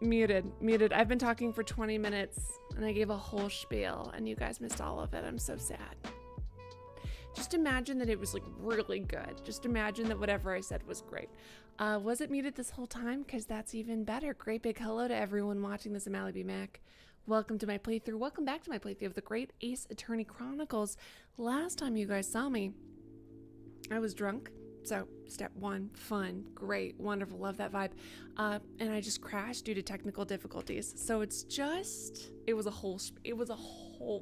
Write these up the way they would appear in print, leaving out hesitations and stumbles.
Muted. I've been talking for 20 minutes and I gave a whole spiel and you guys missed all of it. I'm so sad. Just imagine that it was like really good. Just imagine that whatever I said was great. Was it muted this whole time? Because that's even better. Great big hello to everyone watching this. I'm Allie B. Mac. Welcome to my playthrough. Welcome back to my playthrough of the Great Ace Attorney Chronicles. Last time you guys saw me, I was drunk. So step one, fun, great, wonderful, love that vibe. And I just crashed due to technical difficulties. So it was a whole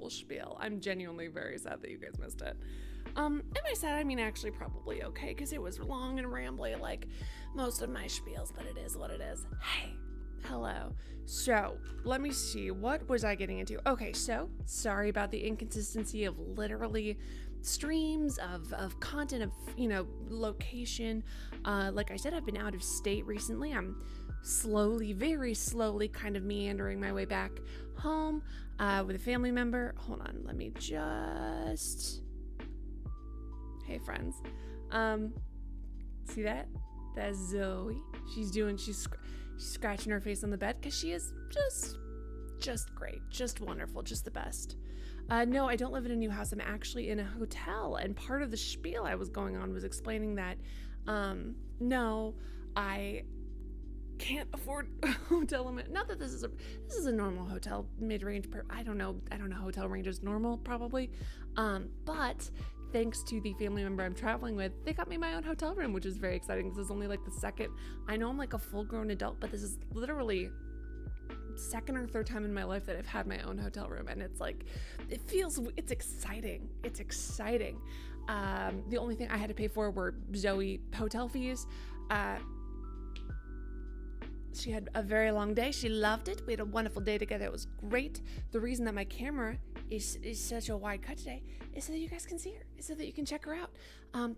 spiel. I'm genuinely very sad that you guys missed it. Am I sad? I mean, actually probably okay, because it was long and rambly like most of my spiels, but it is what it is. Hey, hello. So let me see, what was I getting into? Okay, so sorry about the inconsistency of literally streams of content, of location. Like I said, I've been out of state recently. I'm very slowly kind of meandering my way back home with a family member. Hold on, let me just, hey friends, see that? That's Zoey. She's scratching her face on the bed because she is just great, just wonderful, just the best. No, I don't live in a new house. I'm actually in a hotel, and part of the spiel I was going on was explaining that no, I can't afford a hotel. Not that this is a normal hotel, mid-range. I don't know hotel range is normal probably, but thanks to the family member I'm traveling with, they got me my own hotel room, which is very exciting. This is only like the second. I know I'm like a full-grown adult, but this is literally second or third time in my life that I've had my own hotel room, and it's like it's exciting. The only thing I had to pay for were Zoey hotel fees. She had a very long day. She loved it. We had a wonderful day together. It was great. The reason that my camera is such a wide cut today is so that you guys can see her, is so that you can check her out.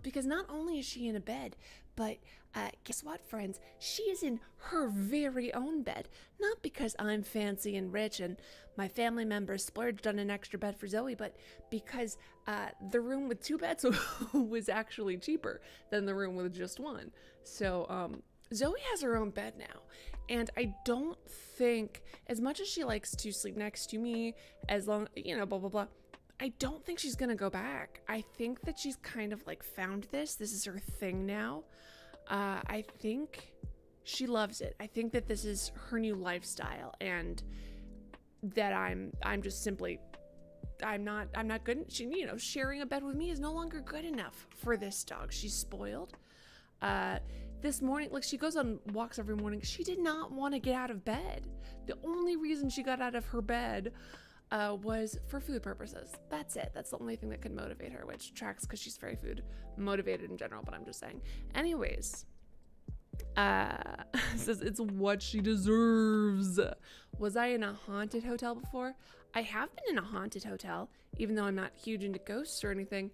Because not only is she in a bed, but guess what, friends? She is in her very own bed. Not because I'm fancy and rich and my family members splurged on an extra bed for Zoey, but because the room with 2 beds was actually cheaper than the room with just one. So Zoey has her own bed now, and I don't think, as much as she likes to sleep next to me, as long, blah, blah, blah, I don't think she's gonna go back. I think that she's kind of like found this is her thing now. I think she loves it. I think that this is her new lifestyle, and that I'm just simply, I'm not good. She, sharing a bed with me is no longer good enough for this dog. She's spoiled. This morning, like, she goes on walks every morning. She did not want to get out of bed. The only reason she got out of her bed was for food purposes. That's it. That's the only thing that could motivate her, which tracks because she's very food motivated in general, but I'm just saying. Anyways, says it's what she deserves. Was I in a haunted hotel before? I have been in a haunted hotel, even though I'm not huge into ghosts or anything.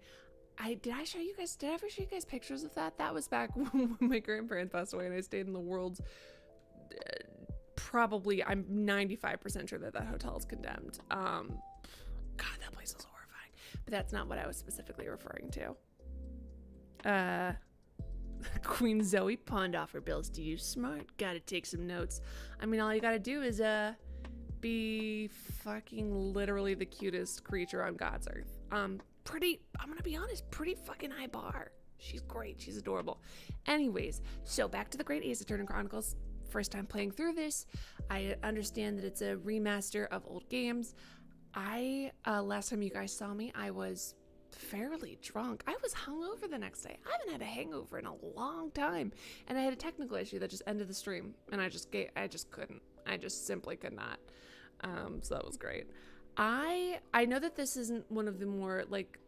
Did I ever show you guys pictures of that? That was back when my grandparents passed away and I stayed in the world's, probably, I'm 95% sure that hotel is condemned. God, that place was horrifying. But that's not what I was specifically referring to. Queen Zoey pawned off her bills to you. Smart. Gotta take some notes. I mean, all you gotta do is, be fucking literally the cutest creature on God's earth. I'm gonna be honest, pretty fucking high bar. She's great. She's adorable. Anyways, so back to the Great Ace Attorney Chronicles. First time playing through this. I understand that it's a remaster of old games. Last time you guys saw me, I was fairly drunk. I was hungover the next day. I haven't had a hangover in a long time. And I had a technical issue that just ended the stream. And I just couldn't. I just simply could not. So that was great. I know that this isn't one of the more, like,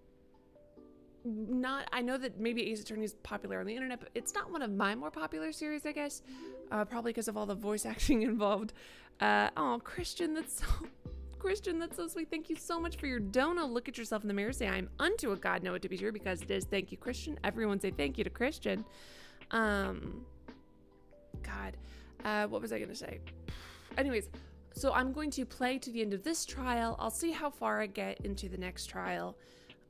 I know that maybe Ace Attorney is popular on the internet, but it's not one of my more popular series, I guess. Probably because of all the voice acting involved. Christian, that's so sweet. Thank you so much for your dono. Look at yourself in the mirror. Say, I'm unto a God, know it to be true, because it is. Thank you, Christian. Everyone say thank you to Christian. God, what was I going to say? Anyways, so I'm going to play to the end of this trial. I'll see how far I get into the next trial.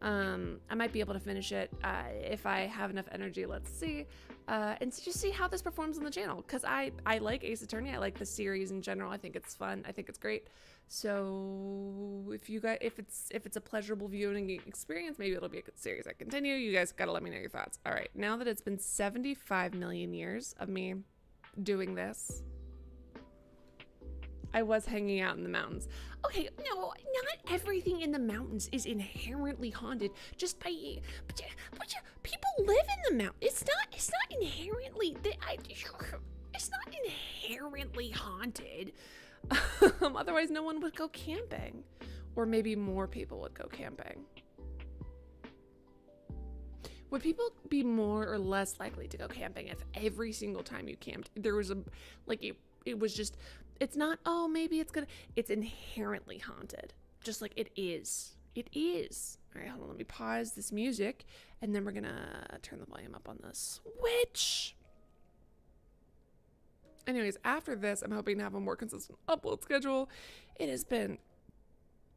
I might be able to finish it if I have enough energy. Let's see. And just see how this performs on the channel, because I like Ace Attorney. I like the series in general. I think it's fun. I think it's great. So if you guys, if it's a pleasurable viewing experience, maybe it'll be a good series. I continue. You guys gotta let me know your thoughts. All right, now that it's been 75 million years of me doing this, I was hanging out in the mountains. Okay, no, not everything in the mountains is inherently haunted just by, but people live in the mountain. It's not inherently, it's not inherently haunted. Otherwise no one would go camping, or maybe more people would go camping. Would people be more or less likely to go camping if every single time you camped there was a, like, it was just, it's not, oh, maybe it's gonna, it's inherently haunted, just like it is. It is. All right, hold on, let me pause this music, and then we're gonna turn the volume up on the Switch. Anyways, after this, I'm hoping to have a more consistent upload schedule. It has been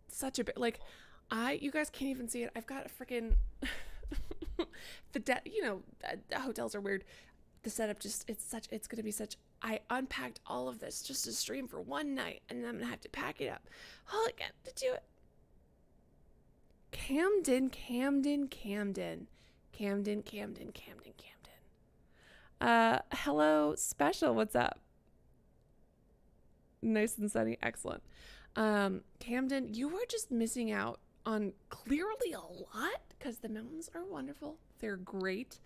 such a bit, like, you guys can't even see it. I've got a freaking, hotels are weird. The setup just, it's gonna be such, I unpacked all of this just to stream for one night, and then I'm gonna have to pack it up all again to do it. Camden. Hello, Special, what's up? Nice and sunny, excellent. Camden, you are just missing out on clearly a lot, because the mountains are wonderful. They're great.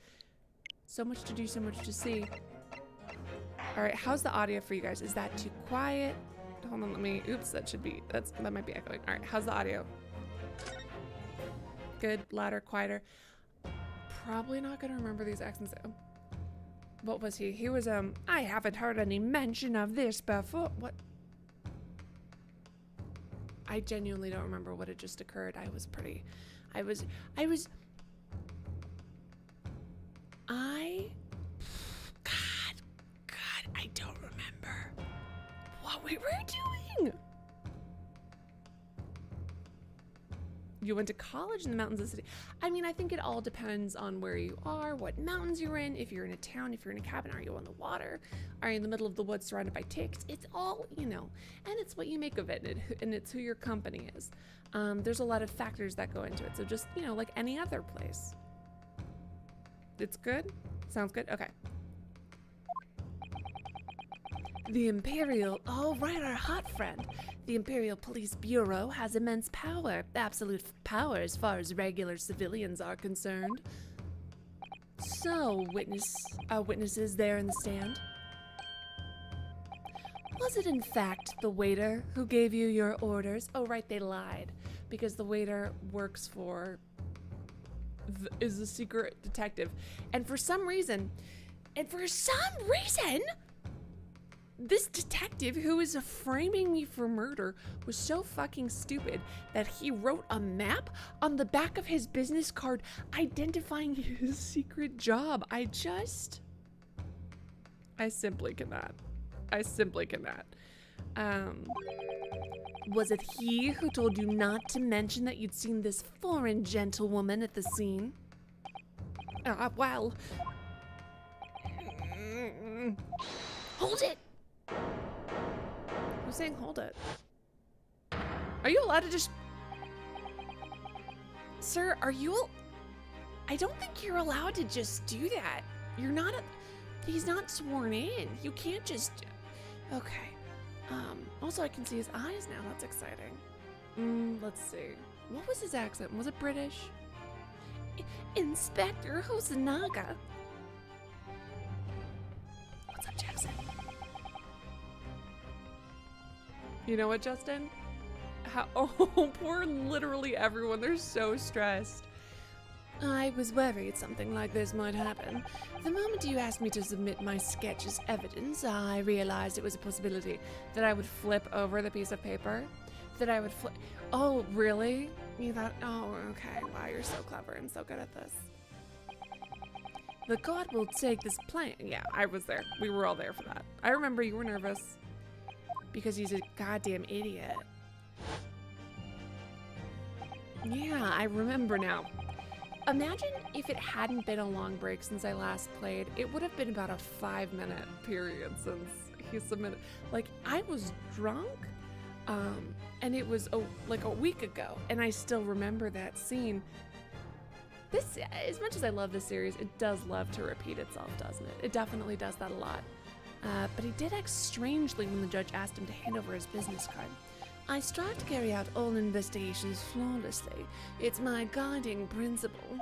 So much to do, so much to see. All right, how's the audio for you guys? Is that too quiet? Hold on, let me, oops, that might be echoing. All right, how's the audio? Good, louder, quieter. Probably not gonna remember these accents. What was he? He was, I haven't heard any mention of this before. What? I genuinely don't remember what had just occurred. God, I don't remember what we were doing. You went to college in the mountains of the city. I mean, I think it all depends on where you are, what mountains you're in, if you're in a town, if you're in a cabin, are you on the water? Are you in the middle of the woods surrounded by ticks? It's all, and it's what you make of it, and it's who your company is. There's a lot of factors that go into it. So just, like any other place. It's good? Sounds good? Okay. The Imperial, oh right, our hot friend. The Imperial Police Bureau has immense power, absolute power as far as regular civilians are concerned. So, witnesses there in the stand. Was it in fact the waiter who gave you your orders? Oh right, they lied, because the waiter works for, is a secret detective. And for some reason, this detective who is framing me for murder was so fucking stupid that he wrote a map on the back of his business card identifying his secret job. I simply cannot. Was it he who told you not to mention that you'd seen this foreign gentlewoman at the scene? Well. Hold it! Who's saying hold it? Are you allowed to just... Sir, I don't think you're allowed to just do that. You're not he's not sworn in. You can't just... Okay. Also I can see his eyes now. That's exciting. Let's see. What was his accent? Was it British? Inspector Hosanaga. What's up, Jackson? You know what, Justin? Oh, poor literally everyone. They're so stressed. I was worried something like this might happen. The moment you asked me to submit my sketch as evidence, I realized it was a possibility that I would flip over the piece of paper. Oh, really? You thought, oh, okay. Wow, you're so clever and so good at this. The court will take this plan. Yeah, I was there. We were all there for that. I remember you were nervous. Because he's a goddamn idiot. Yeah, I remember now. Imagine if it hadn't been a long break since I last played. It would have been about a 5-minute period since he submitted. Like, I was drunk, and it was like a week ago, and I still remember that scene. This, as much as I love this series, it does love to repeat itself, doesn't it? It definitely does that a lot. But he did act strangely when the judge asked him to hand over his business card. I strive to carry out all investigations flawlessly. It's my guiding principle.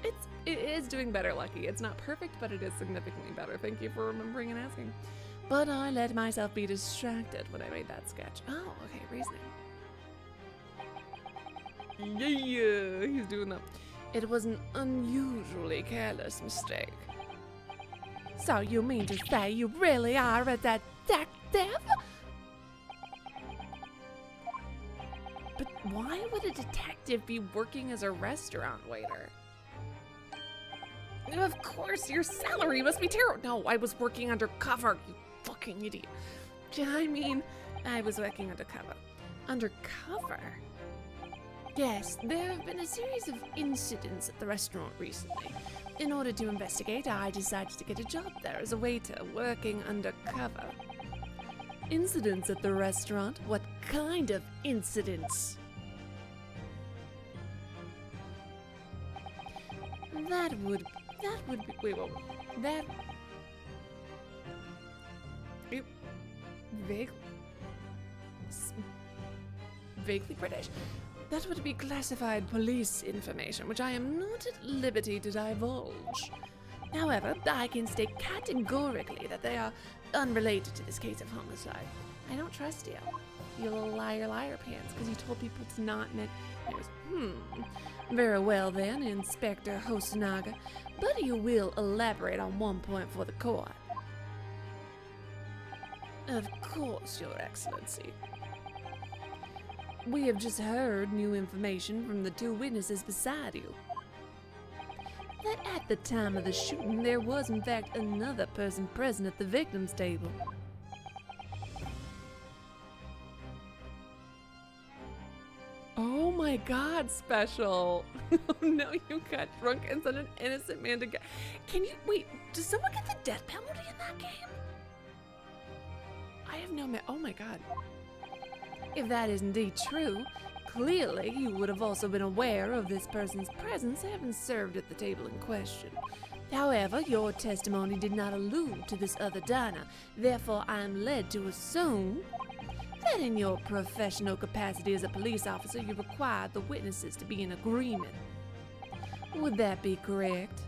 It is doing better, Lucky. It's not perfect, but it is significantly better. Thank you for remembering and asking. But I let myself be distracted when I made that sketch. Oh, okay, reasoning. Yeah, he's doing that. It was an unusually careless mistake. So you mean to say you really are a detective? But why would a detective be working as a restaurant waiter? Of course, your salary must be terrible. No, I was working undercover, you fucking idiot. I mean, I was working undercover. Undercover? Yes, there have been a series of incidents at the restaurant recently. In order to investigate, I decided to get a job there as a waiter, working undercover. Incidents at the restaurant? What kind of incidents? That would be, wait, whoa, that, vaguely British. That would be classified police information, which I am not at liberty to divulge. However, I can state categorically that they are unrelated to this case of homicide. I don't trust you. You little liar pants, because you told people it's not and it was, Very well then, Inspector Hosonaga, but you will elaborate on one point for the court. Of course, Your Excellency. We have just heard new information from the two witnesses beside you. That at the time of the shooting, there was in fact another person present at the victim's table. Oh my god, Special. No, you got drunk and sent an innocent man to get. Can you, wait, does someone get the death penalty in that game? I have no, oh my god. If that is indeed true, clearly you would have also been aware of this person's presence having served at the table in question. However, your testimony did not allude to this other diner, therefore I am led to assume that in your professional capacity as a police officer, you required the witnesses to be in agreement. Would that be correct?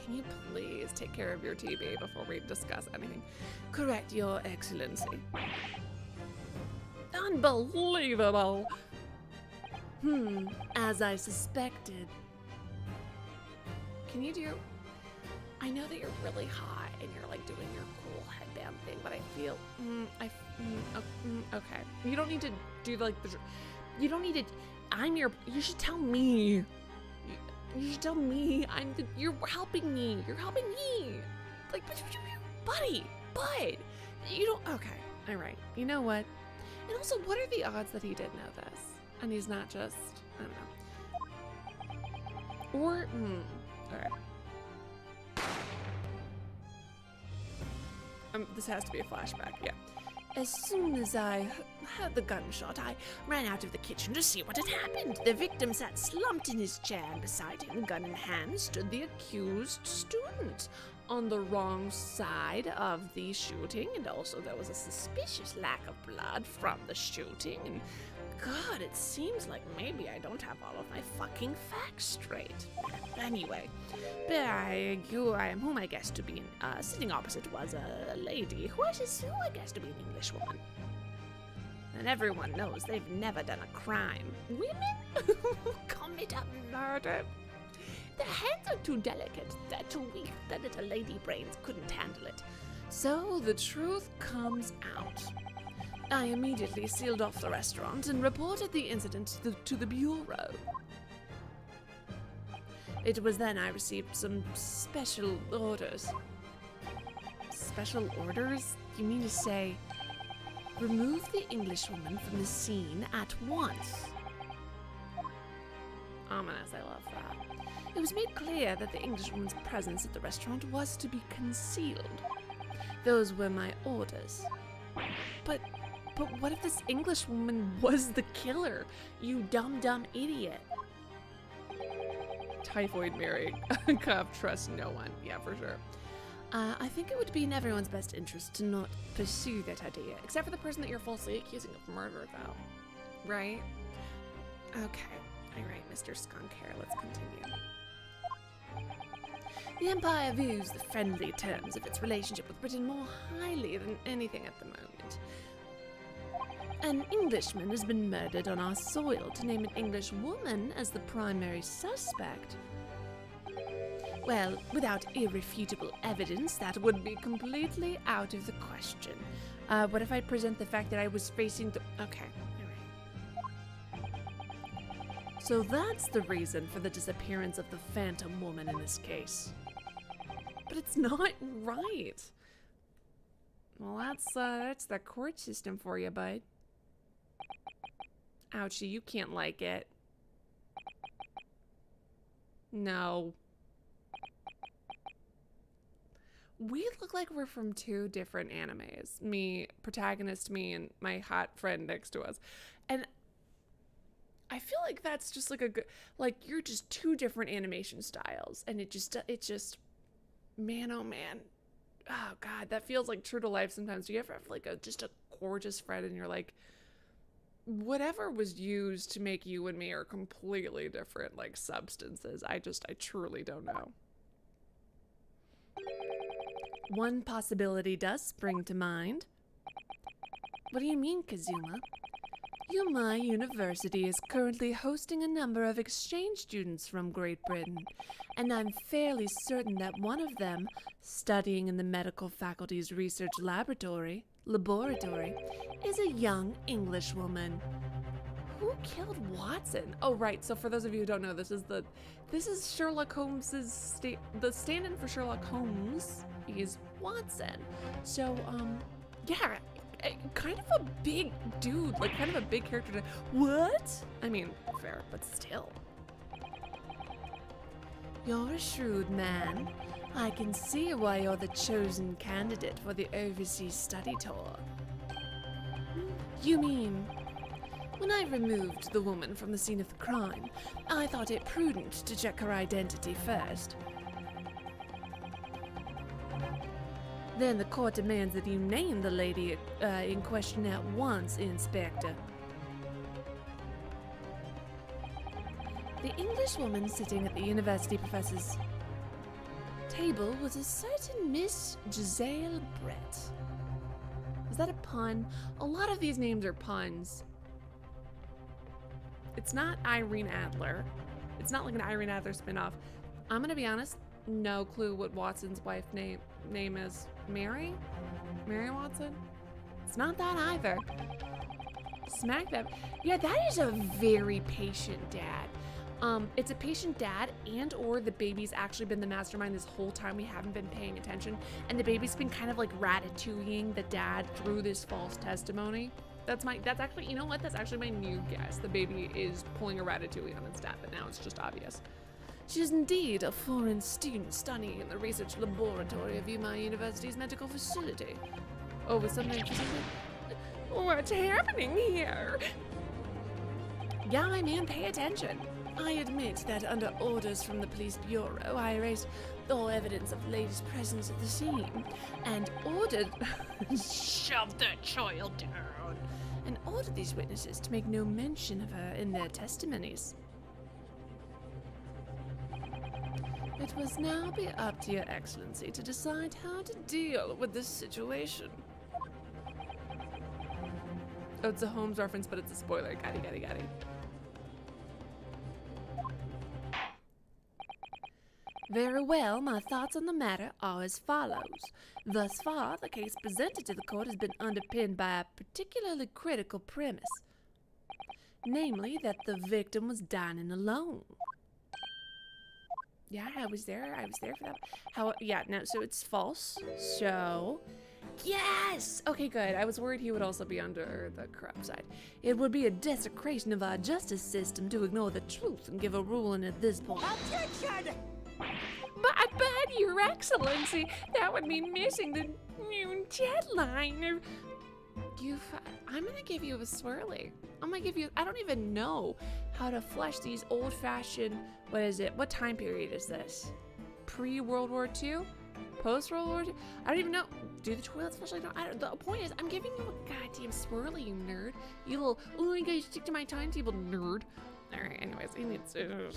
Can you please take care of your TV before we discuss anything? Correct, Your Excellency. Unbelievable! As I suspected. Can you do... I know that you're really hot and you're like doing your cool headband thing, but I feel... okay. You don't need to do like the... You don't need to... You should tell me. You should tell me. You're helping me. You're helping me. Like, buddy, bud. You don't... Okay. All right. You know what? And also, what are the odds that he did know this? And he's not just... I don't know. Or... All right. This has to be a flashback, yeah. As soon as I heard the gunshot, I ran out of the kitchen to see what had happened. The victim sat slumped in his chair, and beside him, gun in hand, stood the accused student on the wrong side of the shooting, and also there was a suspicious lack of blood from the shooting, and God, it seems like maybe I don't have all of my fucking facts straight. Anyway, whom I guessed to be sitting opposite was a lady who I guessed to be an English woman. And everyone knows they've never done a crime. Women commit a murder. Their hands are too delicate, they're too weak, their little lady brains couldn't handle it. So the truth comes out. I immediately sealed off the restaurant and reported the incident to the bureau. It was then I received some special orders. Special orders? You mean to say Remove the Englishwoman from the scene at once. Ominous, I love that. It was made clear that the Englishwoman's presence at the restaurant was to be concealed. Those were my orders. But what if this Englishwoman was the killer? You dumb idiot. Typhoid Mary. Cough, trust no one. Yeah, for sure. I think it would be in everyone's best interest to not pursue that idea, except for the person that you're falsely accusing of murder, though. Right? Okay. All right, Mr. Skunk Hair, let's continue. The Empire views the friendly terms of its relationship with Britain more highly than anything at the moment. An Englishman has been murdered on our soil. To name an English woman as the primary suspect, well, without irrefutable evidence, that would be completely out of the question. What if I present the fact that I was facing the... Okay, all right. So that's the reason for the disappearance of the Phantom Woman in this case. But it's not right. Well, that's the court system for you, bud. Ouchie, you can't like it. No. We look like we're from two different animes. Me, protagonist me, and my hot friend next to us. And I feel like that's just like a good, like you're just two different animation styles. And it just, man, oh man. Oh God, that feels like true to life sometimes. Do you ever have like just a gorgeous friend and you're like, whatever was used to make you and me are completely different, like substances. I truly don't know. One possibility does spring to mind. What do you mean, Kazuma? Yuma University is currently hosting a number of exchange students from Great Britain, and I'm fairly certain that one of them, studying in the medical faculty's research laboratory, is a young English woman. Who killed Watson? Oh, right. So for those of you who don't know, this is Sherlock Holmes's the stand-in for Sherlock Holmes is Watson. So, yeah, kind of a big dude, like kind of a big character. What? I mean, fair, but still. You're a shrewd man. I can see why you're the chosen candidate for the overseas study tour. You mean, when I removed the woman from the scene of the crime, I thought it prudent to check her identity first. Then the court demands that you name the lady in question at once, Inspector. The Englishwoman sitting at the university professor's table was a certain Miss Giselle Brett. Is that a pun? A lot of these names are puns. It's not Irene Adler. It's not like an Irene Adler spinoff. I'm gonna be honest, no clue what Watson's wife name is. Mary? Mary Watson? It's not that either. Smack them. Yeah, that is a very patient dad. It's a patient dad, and or the baby's actually been the mastermind this whole time we haven't been paying attention, and the baby's been kind of like ratatouilleing the dad through this false testimony. That's actually, you know what? That's actually my new guess. The baby is pulling a ratatouille on its dad, but now it's just obvious. She is indeed a foreign student studying in the research laboratory of Yuma University's medical facility. Oh, with something interesting? What's happening here? Yeah, my man, pay attention. I admit that under orders from the police bureau, I erased all evidence of the lady's presence at the scene, and ordered... Shove that child down! And ordered these witnesses to make no mention of her in their testimonies. It must now be up to your excellency to decide how to deal with this situation. Oh, it's a Holmes reference, but it's a spoiler. Got it. Very well, my thoughts on the matter are as follows. Thus far, the case presented to the court has been underpinned by a particularly critical premise. Namely, that the victim was dining alone. Yeah, I was there for that. How, yeah, no, so it's false. So, yes! Okay, good. I was worried he would also be under the corrupt side. It would be a desecration of our justice system to ignore the truth and give a ruling at this point. Objection! But, Your Excellency, that would be missing the noon deadline. I'm gonna give you a swirly. I'm gonna give you, I don't even know how to flesh these old-fashioned, what is it? What time period is this? Pre-World War II? Post-World War II? I don't even know. Do the toilets flush like that? The point is, I'm giving you a goddamn swirly, you nerd. You little, oh, you gotta stick to my timetable, nerd. Alright, anyways, he needs to,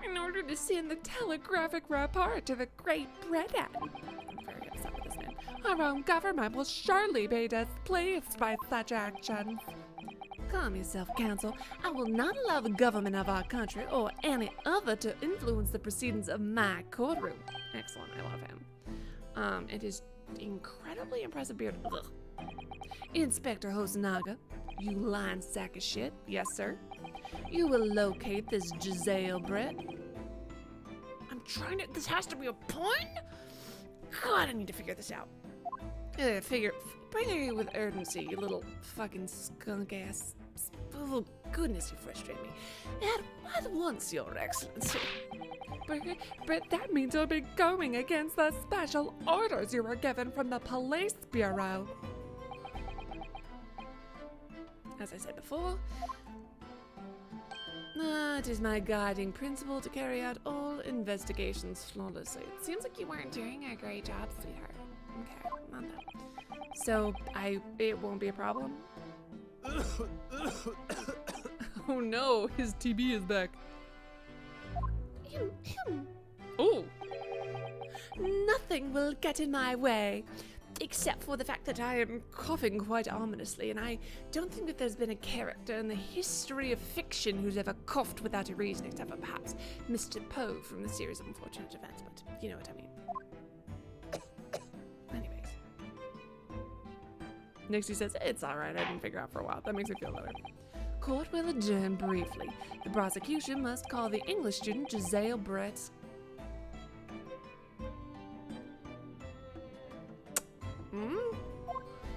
in order to send the telegraphic report to the Great Britain. I'm very upset with this man. Our own government will surely be displeased by such actions. Calm yourself, Council. I will not allow the government of our country or any other to influence the proceedings of my courtroom. Excellent, I love him. It is incredibly impressive beard. Ugh. Inspector Hosonaga, you lying sack of shit. Yes, sir. You will locate this Giselle Brett. I'm trying to, this has to be a pun? God, I need to figure this out. Bring it with urgency, you little fucking skunk ass. Oh, goodness, you frustrate me. At once, Your Excellency. But that means you'll be going against the special orders you were given from the Police Bureau. As I said before, it is my guiding principle to carry out all investigations flawlessly. It seems like you weren't doing a great job, sweetheart. Okay, not that. So, it won't be a problem? Oh no, his TB is back. Oh! Nothing will get in my way, except for the fact that I am coughing quite ominously, and I don't think that there's been a character in the history of fiction who's ever coughed without a reason, except for perhaps Mr. Poe from the series of Unfortunate Events, but you know what I mean. Anyways. Nixie says, it's alright, I didn't figure out for a while. That makes me feel better. Court will adjourn briefly. The prosecution must call the English student Giselle Brett.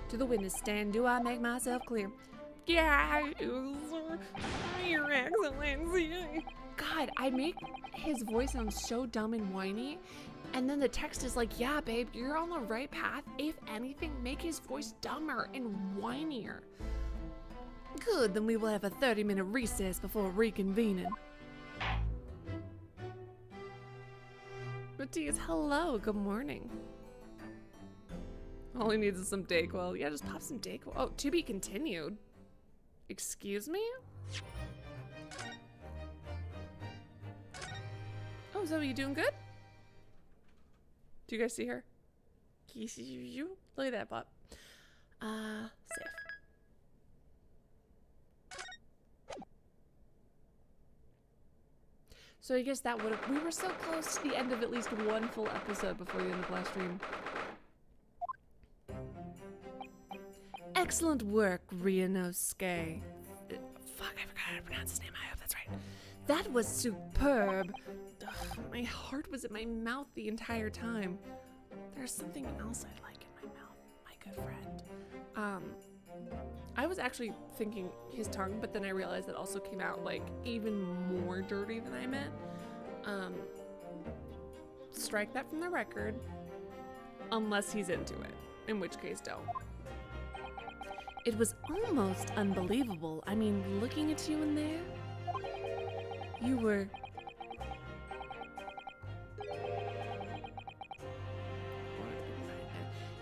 To the witness stand, do I make myself clear? Yeah, Your Excellency. God, I make his voice sound so dumb and whiny, and then the text is like, yeah, babe, you're on the right path. If anything, make his voice dumber and whinier. Good, then we will have a 30-minute recess before reconvening. Mattias, hello, good morning. All he needs is some Dayquil. Yeah, just pop some Dayquil. Oh, to be continued. Excuse me? Oh, Zoey, you doing good? Do you guys see her? Look at that pop. Safe. So I guess that would have, we were so close to the end of at least one full episode before the end of last stream. Excellent work, Ryunosuke. Fuck, I forgot how to pronounce his name. I hope that's right. That was superb. Ugh, my heart was in my mouth the entire time. There's something else I like in my mouth, my good friend. I was actually thinking his tongue, but then I realized that also came out like even more dirty than I meant. Strike that from the record, unless he's into it, in which case don't. It was almost unbelievable. I mean, looking at you in there, you were...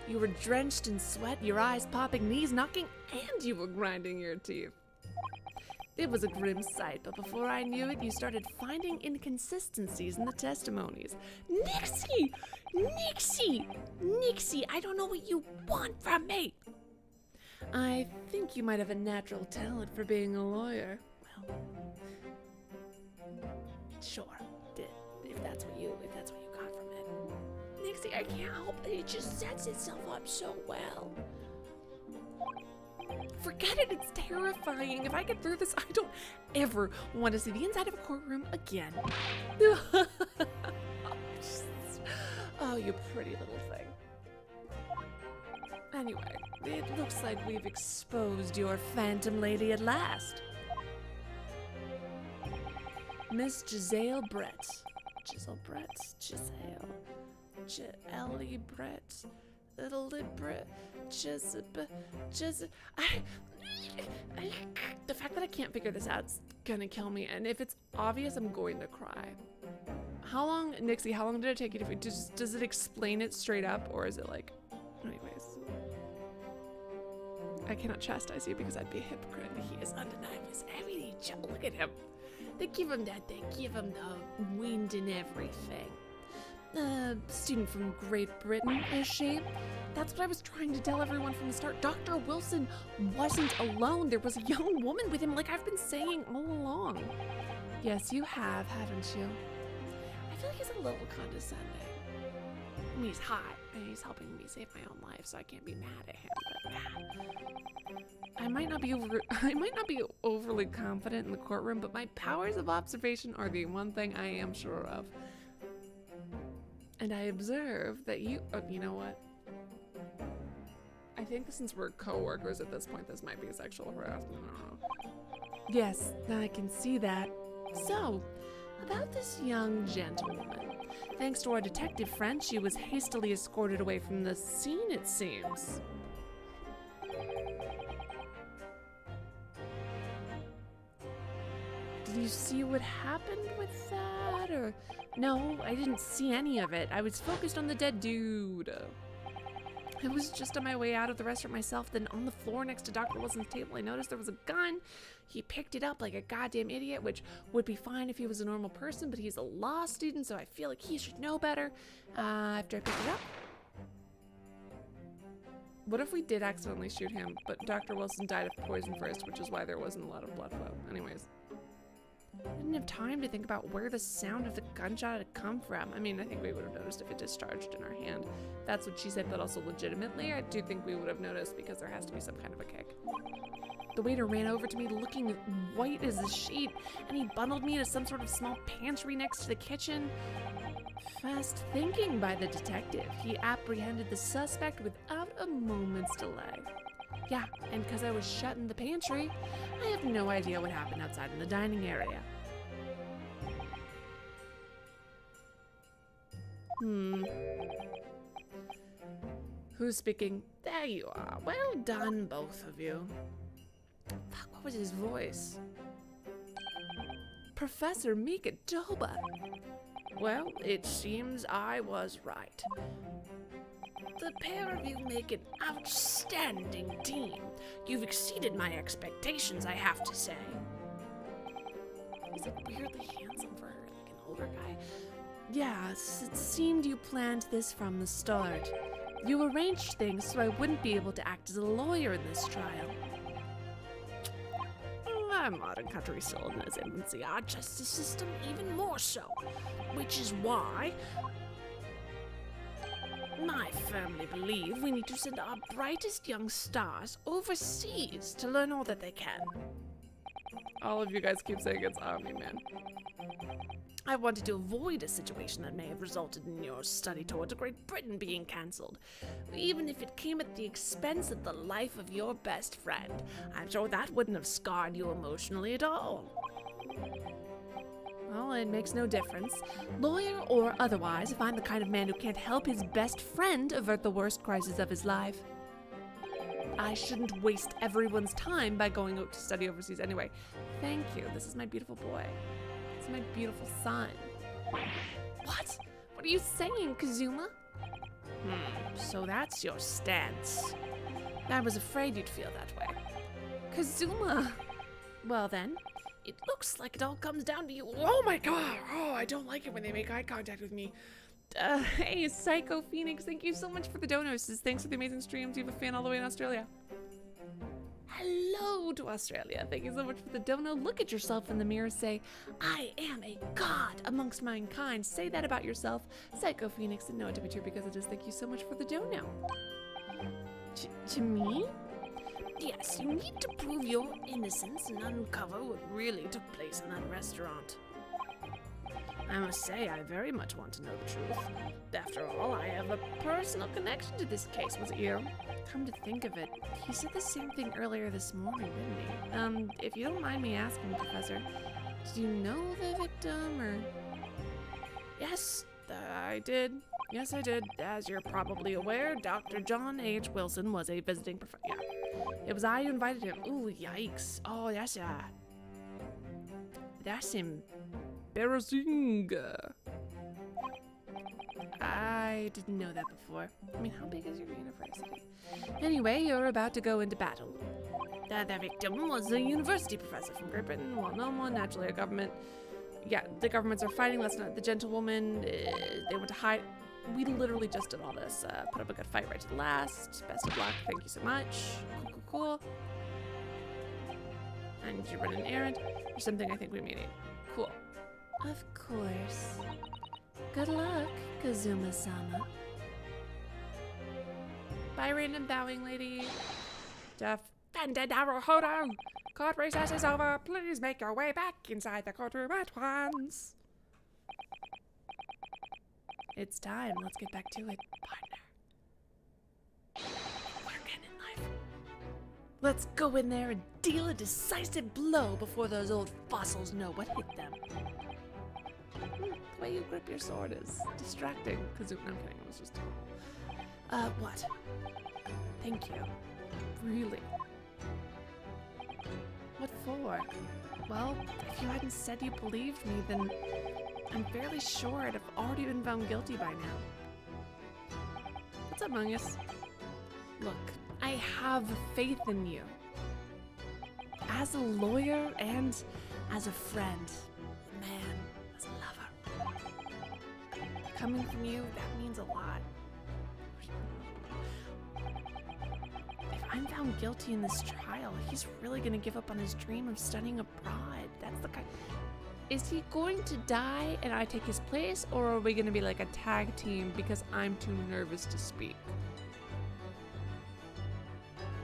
You were drenched in sweat, your eyes popping, knees knocking, and you were grinding your teeth. It was a grim sight, but before I knew it, you started finding inconsistencies in the testimonies. Nixie! Nixie! Nixie, I don't know what you want from me! I think you might have a natural talent for being a lawyer. Well, sure, if that's what you got from it. Nixie, I can't help it. It just sets itself up so well. Forget it, it's terrifying. If I get through this, I don't ever want to see the inside of a courtroom again. Oh, you pretty little thing. Anyway, it looks like we've exposed your phantom lady at last. Miss Giselle Brett. Giselle Brett. Ellie Brett. Little Brett. The fact that I can't figure this out is gonna kill me, and if it's obvious, I'm going to cry. How long, Nixie, how long did it take you to, does it explain it straight up, or is it like, anyways. I cannot chastise you because I'd be a hypocrite. He is undeniably everything. Look at him. They give him that, they give him the wind and everything. Student from Great Britain, is she? That's what I was trying to tell everyone from the start. Dr. Wilson wasn't alone. There was a young woman with him, like I've been saying all along. Yes, you have, haven't you? I feel like he's a little condescending. I mean, he's hot, and he's helping me save my own life, so I can't be mad at him. But I might not be overly confident in the courtroom, but my powers of observation are the one thing I am sure of. And I observe that you know what? I think since we're co-workers at this point, this might be sexual harassment. I don't know. Yes, I can see that. So, about this young gentlewoman. Thanks to our detective friend, she was hastily escorted away from the scene, it seems. Did you see what happened with that, or? No, I didn't see any of it. I was focused on the dead dude. I was just on my way out of the restaurant myself, then on the floor next to Dr. Wilson's table, I noticed there was a gun. He picked it up like a goddamn idiot, which would be fine if he was a normal person, but he's a law student, so I feel like he should know better. After I picked it up. What if we did accidentally shoot him, but Dr. Wilson died of poison first, which is why there wasn't a lot of blood flow. Anyways. I didn't have time to think about where the sound of the gunshot had come from. I mean, I think we would have noticed if it discharged in our hand. That's what she said, but also legitimately, I do think we would have noticed because there has to be some kind of a kick. The waiter ran over to me looking white as a sheet, and he bundled me to some sort of small pantry next to the kitchen. Fast thinking by the detective, he apprehended the suspect without a moment's delay. Yeah, and because I was shut in the pantry, I have no idea what happened outside in the dining area. Who's speaking? There you are. Well done, both of you. Fuck, what was his voice? Professor Mikadoba. Well, it seems I was right. The pair of you make an outstanding team. You've exceeded my expectations, I have to say. He's like weirdly handsome for like an older guy. Yes, it seemed you planned this from the start. You arranged things so I wouldn't be able to act as a lawyer in this trial. Our modern country is still in its infancy, our justice system even more so, which is why I firmly believe we need to send our brightest young stars overseas to learn all that they can. All of you guys keep saying it's Army, man. I wanted to avoid a situation that may have resulted in your study tour to Great Britain being cancelled, even if it came at the expense of the life of your best friend. I'm sure that wouldn't have scarred you emotionally at all. Well, it makes no difference. Lawyer or otherwise, if I'm the kind of man who can't help his best friend avert the worst crisis of his life. I shouldn't waste everyone's time by going out to study overseas anyway. Thank you. This is my beautiful boy. This is my beautiful son. What? What are you saying, Kazuma? So that's your stance. I was afraid you'd feel that way. Kazuma! Well then, it looks like it all comes down to you. Oh my god! Oh, I don't like it when they make eye contact with me. Hey, Psycho Phoenix, thank you so much for the donos. Thanks for the amazing streams. You have a fan all the way in Australia. Hello to Australia. Thank you so much for the dono. Look at yourself in the mirror. Say, I am a god amongst mankind. Say that about yourself. Psycho Phoenix, and know it to be true because it is. Thank you so much for the dono. To me? Yes, you need to prove your innocence and uncover what really took place in that restaurant. I must say, I very much want to know the truth. After all, I have a personal connection to this case. Was it you? Come to think of it, he said the same thing earlier this morning, didn't he? If you don't mind me asking, Professor, did you know the victim, or? Yes, I did. Yes, I did. As you're probably aware, Dr. John H. Wilson was a visiting professor. Yeah. It was I who invited him. Ooh, yikes. Oh, that's embarrassing. I didn't know that before. I mean, how big is your university? Anyway, you're about to go into battle. The victim was a university professor from Great Britain, well-known one, naturally a government. Yeah, the governments are fighting. That's not the gentlewoman. They went to hide. We literally just did all this. Put up a good fight right to the last. Best of luck. Thank you so much. Cool. I need you to run an errand or something. I think we may need. Cool. Of course. Good luck, Kazuma-sama. Bye, random bowing lady. Defendant Naruhodo! Court recess is over. Please make your way back inside the courtroom at once. It's time. Let's get back to it, partner. We're getting in life. Let's go in there and deal a decisive blow before those old fossils know what hit them. The way you grip your sword is distracting. No, I'm kidding. It was just... what? Thank you. Really? What for? Well, if you hadn't said you believed me, then I'm fairly sure I'd have already been found guilty by now. What's up, Mungus? Look, I have faith in you. As a lawyer and as a friend. Man, as a lover. Coming from you, that means a lot. If I'm found guilty in this trial, he's really gonna give up on his dream of studying abroad. That's the kind... Is he going to die and I take his place, or are we gonna be like a tag team because I'm too nervous to speak?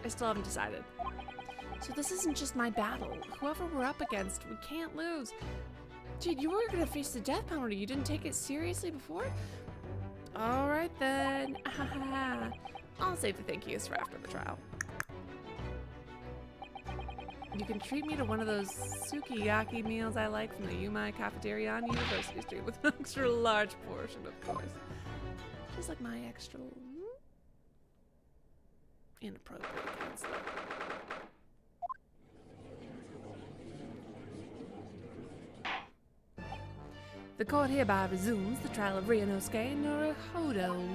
I still haven't decided. So this isn't just my battle. Whoever we're up against, we can't lose. Dude, you were gonna face the death penalty. You didn't take it seriously before? All right then. I'll save the thank yous for after the trial. You can treat me to one of those sukiyaki meals I like from the Yumai cafeteria on University Street with an extra large portion, of course. Just like my extra inappropriate counselor. The court hereby resumes the trial of Ryunosuke Naruhodo.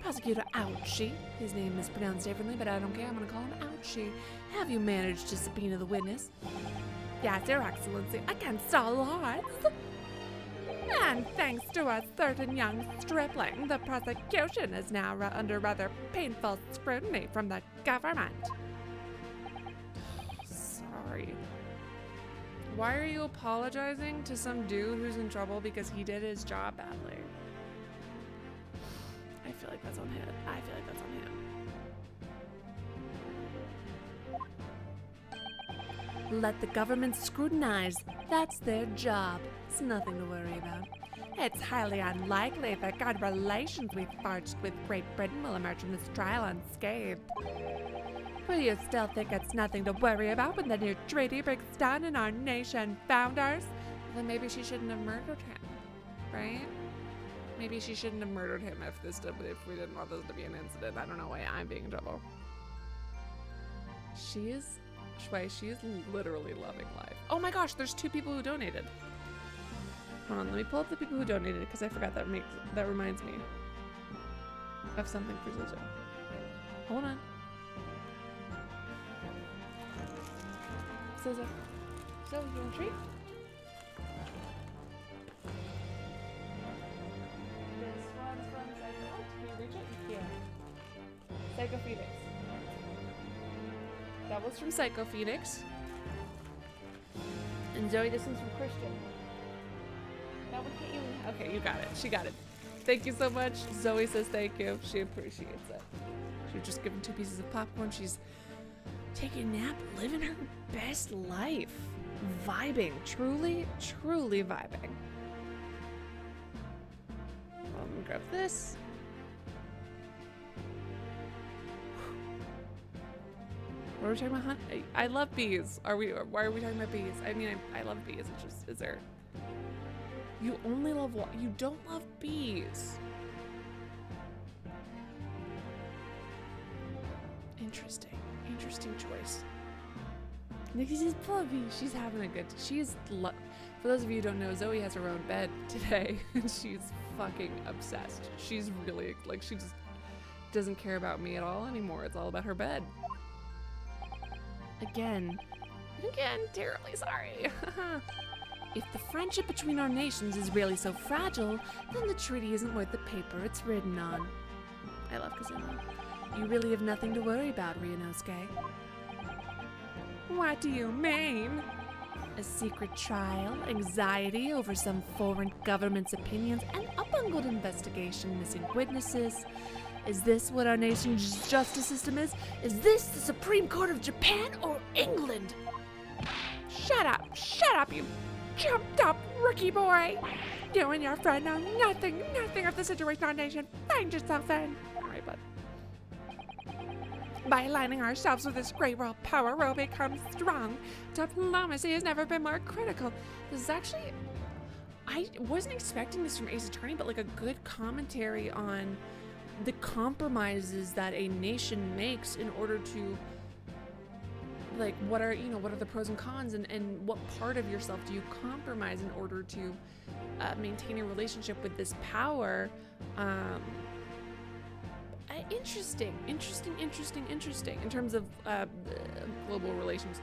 Prosecutor Ouchie. His name is pronounced differently, but I don't care. I'm gonna call him Ouchie. Have you managed to subpoena the witness? Yes, Your Excellency. Against all odds. And thanks to a certain young stripling, the prosecution is now under rather painful scrutiny from the government. Sorry. Why are you apologizing to some dude who's in trouble because he did his job badly? I feel like that's on him. I feel like that's on him. Let the government scrutinize. That's their job. It's nothing to worry about. It's highly unlikely that good relations we've forged with Great Britain will emerge from this trial unscathed. But you still think it's nothing to worry about when the new treaty breaks down and our nation founders? Then maybe she shouldn't have murdered him, right? Maybe she shouldn't have murdered him if we didn't want this to be an incident. I don't know why I'm being in trouble. She is literally loving life. Oh my gosh, there's 2 people who donated. Hold on, let me pull up the people who donated because I forgot that reminds me of something for Zoey. Hold on. Zoey, you want a treat? This one's from Psycho. Can you reach it? Yeah. Psycho Phoenix. That was from Psycho Phoenix. And Zoey, this one's from Christian. That one hit you. Okay, you got it. She got it. Thank you so much. Zoey says thank you. She appreciates it. She was just given 2 pieces of popcorn. She's taking a nap, living her best life. Vibing. Truly, truly vibing. Well, I'm gonna grab this. What are we talking about? I love bees. Why are we talking about bees? I mean, I love bees. It's just, is there... You only love what? You don't love bees. Interesting. Interesting choice. Nikki's poor bee. She's having a good... For those of you who don't know, Zoey has her own bed today. And she's fucking obsessed. She's really... Like, she just doesn't care about me at all anymore. It's all about her bed. Again, terribly sorry. If the friendship between our nations is really so fragile, then the treaty isn't worth the paper it's written on. I love Kazuma. You really have nothing to worry about, Ryunosuke. What do you mean? A secret trial, anxiety over some foreign government's opinions, and a bungled investigation missing witnesses. Is this what our nation's justice system is? Is this the Supreme Court of Japan or England? Shut up, you jumped up rookie boy. You and your friend know nothing of the situation our nation finds itself in. All right, bud. By aligning ourselves with this great world power, we'll become strong. Diplomacy has never been more critical. This is actually, I wasn't expecting this from Ace Attorney, but like a good commentary on the compromises that a nation makes in order to, like, what are the pros and cons, and what part of yourself do you compromise in order to maintain a relationship with this power. Interesting in terms of global relations.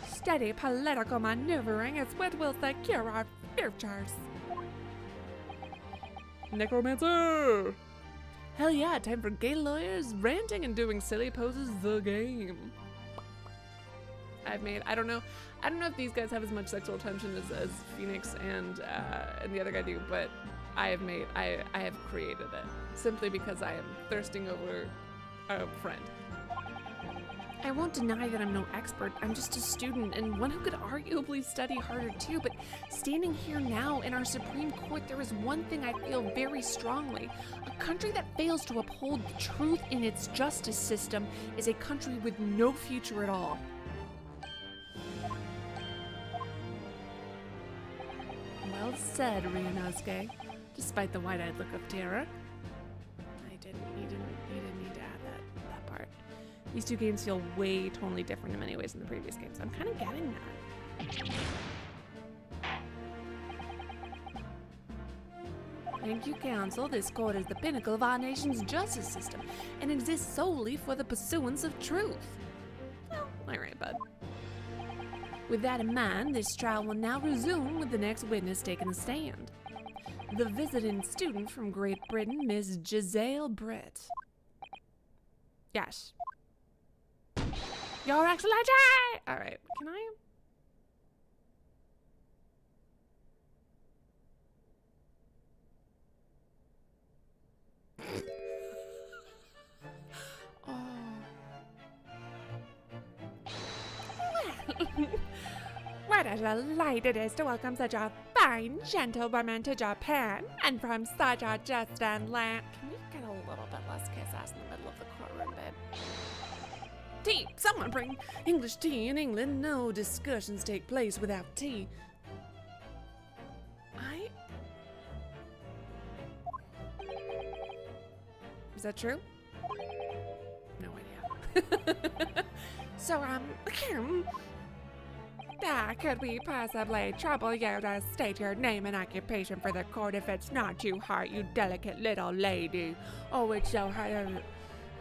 Steady political maneuvering is what will secure our futures. Necromancer! Hell yeah, time for gay lawyers ranting and doing silly poses the game. I don't know if these guys have as much sexual tension as Phoenix and the other guy do, but I have created it simply because I am thirsting over a friend. I won't deny that I'm no expert. I'm just a student and one who could arguably study harder too, but standing here now in our Supreme Court, there is one thing I feel very strongly. A country that fails to uphold the truth in its justice system is a country with no future at all. Well said, Ryunosuke. Despite the wide-eyed look of terror. You didn't need to add that part. These two games feel way totally different in many ways than the previous games. I'm kind of getting that. Thank you, Council. This court is the pinnacle of our nation's justice system and exists solely for the pursuance of truth. Well, alright, bud. With that in mind, this trial will now resume with the next witness taking a stand. The visiting student from Great Britain, Miss Giselle Britt. Yes. Your Excellency! Alright, can I? Well. What a delight it is to welcome such a fine gentlewoman to Japan, and from such a distant land. Can we get a little bit less kiss-ass in the middle of the courtroom, babe? Tea! Someone bring English tea in England. No discussions take place without tea. Is that true? No idea. So, could we possibly trouble you to state your name and occupation for the court if it's not too hard, you delicate little lady? Oh, it's so hard.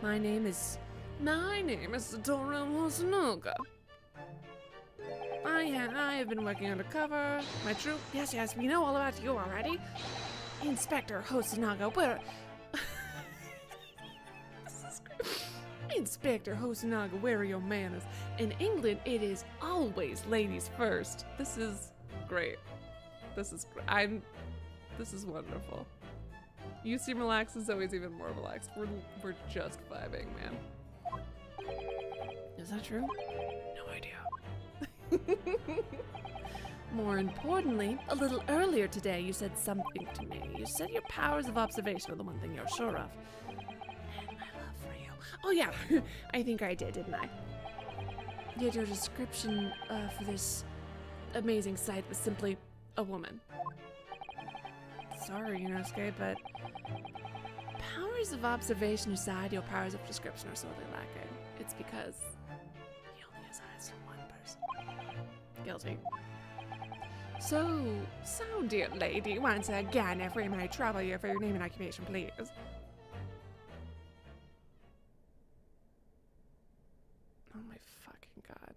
My name is Satoru Hosonaga. I have been working undercover. My troop. Yes, we know all about you already. Inspector Hosonaga, where? Inspector Hosonaga, where are your manners? In England, it is always ladies first. This is great. This is wonderful. You seem relaxed, and Zoe's even more relaxed. We're just vibing, man. Is that true? No idea. More importantly, a little earlier today, you said something to me. You said your powers of observation are the one thing you're sure of. And my love for you. Oh yeah, I think I did, didn't I? Yet your description for this amazing sight was simply a woman. Sorry, Ryunosuke, but powers of observation aside, your powers of description are sorely lacking. It's because he only has eyes for one person. Guilty. So, dear lady, once again, if we may trouble you for your name and occupation, please. Oh my fucking god.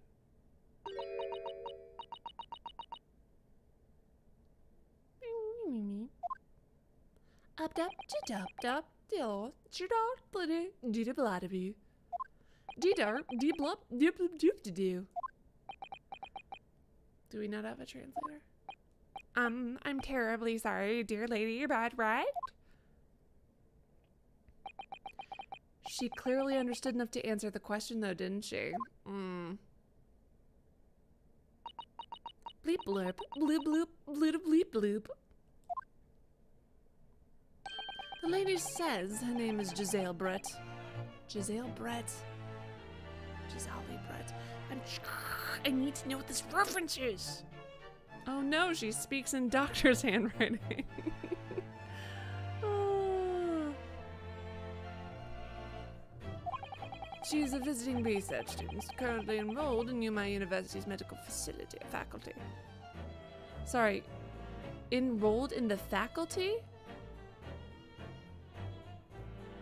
Do we not have a translator? I'm terribly sorry, dear lady, but right? She clearly understood enough to answer the question, though, didn't she? Bleep blurp, bloop bloop, bloop bleep bloop. The lady says her name is Giselle Brett. Giselle Brett. Giselle Brett. I need to know what this reference is. Oh no, she speaks in doctor's handwriting. Oh. She's a visiting research student, currently enrolled in Yuma University's medical faculty. Sorry, enrolled in the faculty?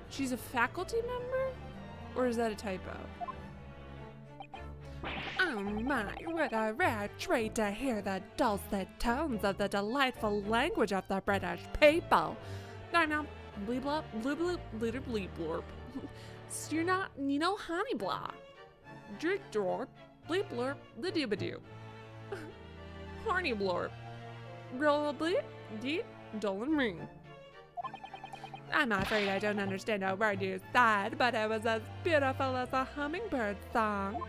She's a faculty member? Or is that a typo? Oh my, what a rare treat to hear the dulcet tones of the delightful language of the British people. I'm now bleep blop, bloop bloop, bleep bleep blorp. You're not, honey blah. Drink drorp, bleep blorp, the doobadoo. Horny blorp. Roll bleep, deep, dolan ring. I'm afraid I don't understand a word you said, but it was as beautiful as a hummingbird song.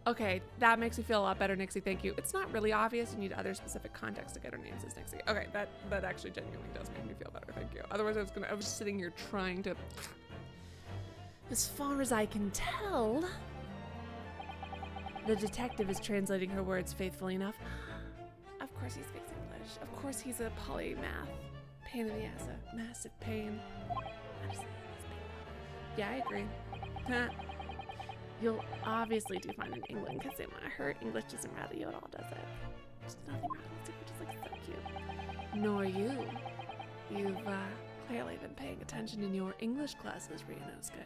Okay, that makes me feel a lot better, Nixie, thank you. It's not really obvious, you need other specific context to get her name as Nixie. Okay, that actually genuinely does make me feel better, thank you. Otherwise I was sitting here trying to, as far as I can tell, the detective is translating her words faithfully enough. Of course he speaks English. Of course he's a polymath. Pain in the ass, a massive pain. Yeah, I agree. You'll obviously do fine in England, because her English doesn't rattle you at all, does it? Just nothing rattles you, which is like so cute. Nor you. You've clearly been paying attention in your English classes, Ryunosuke.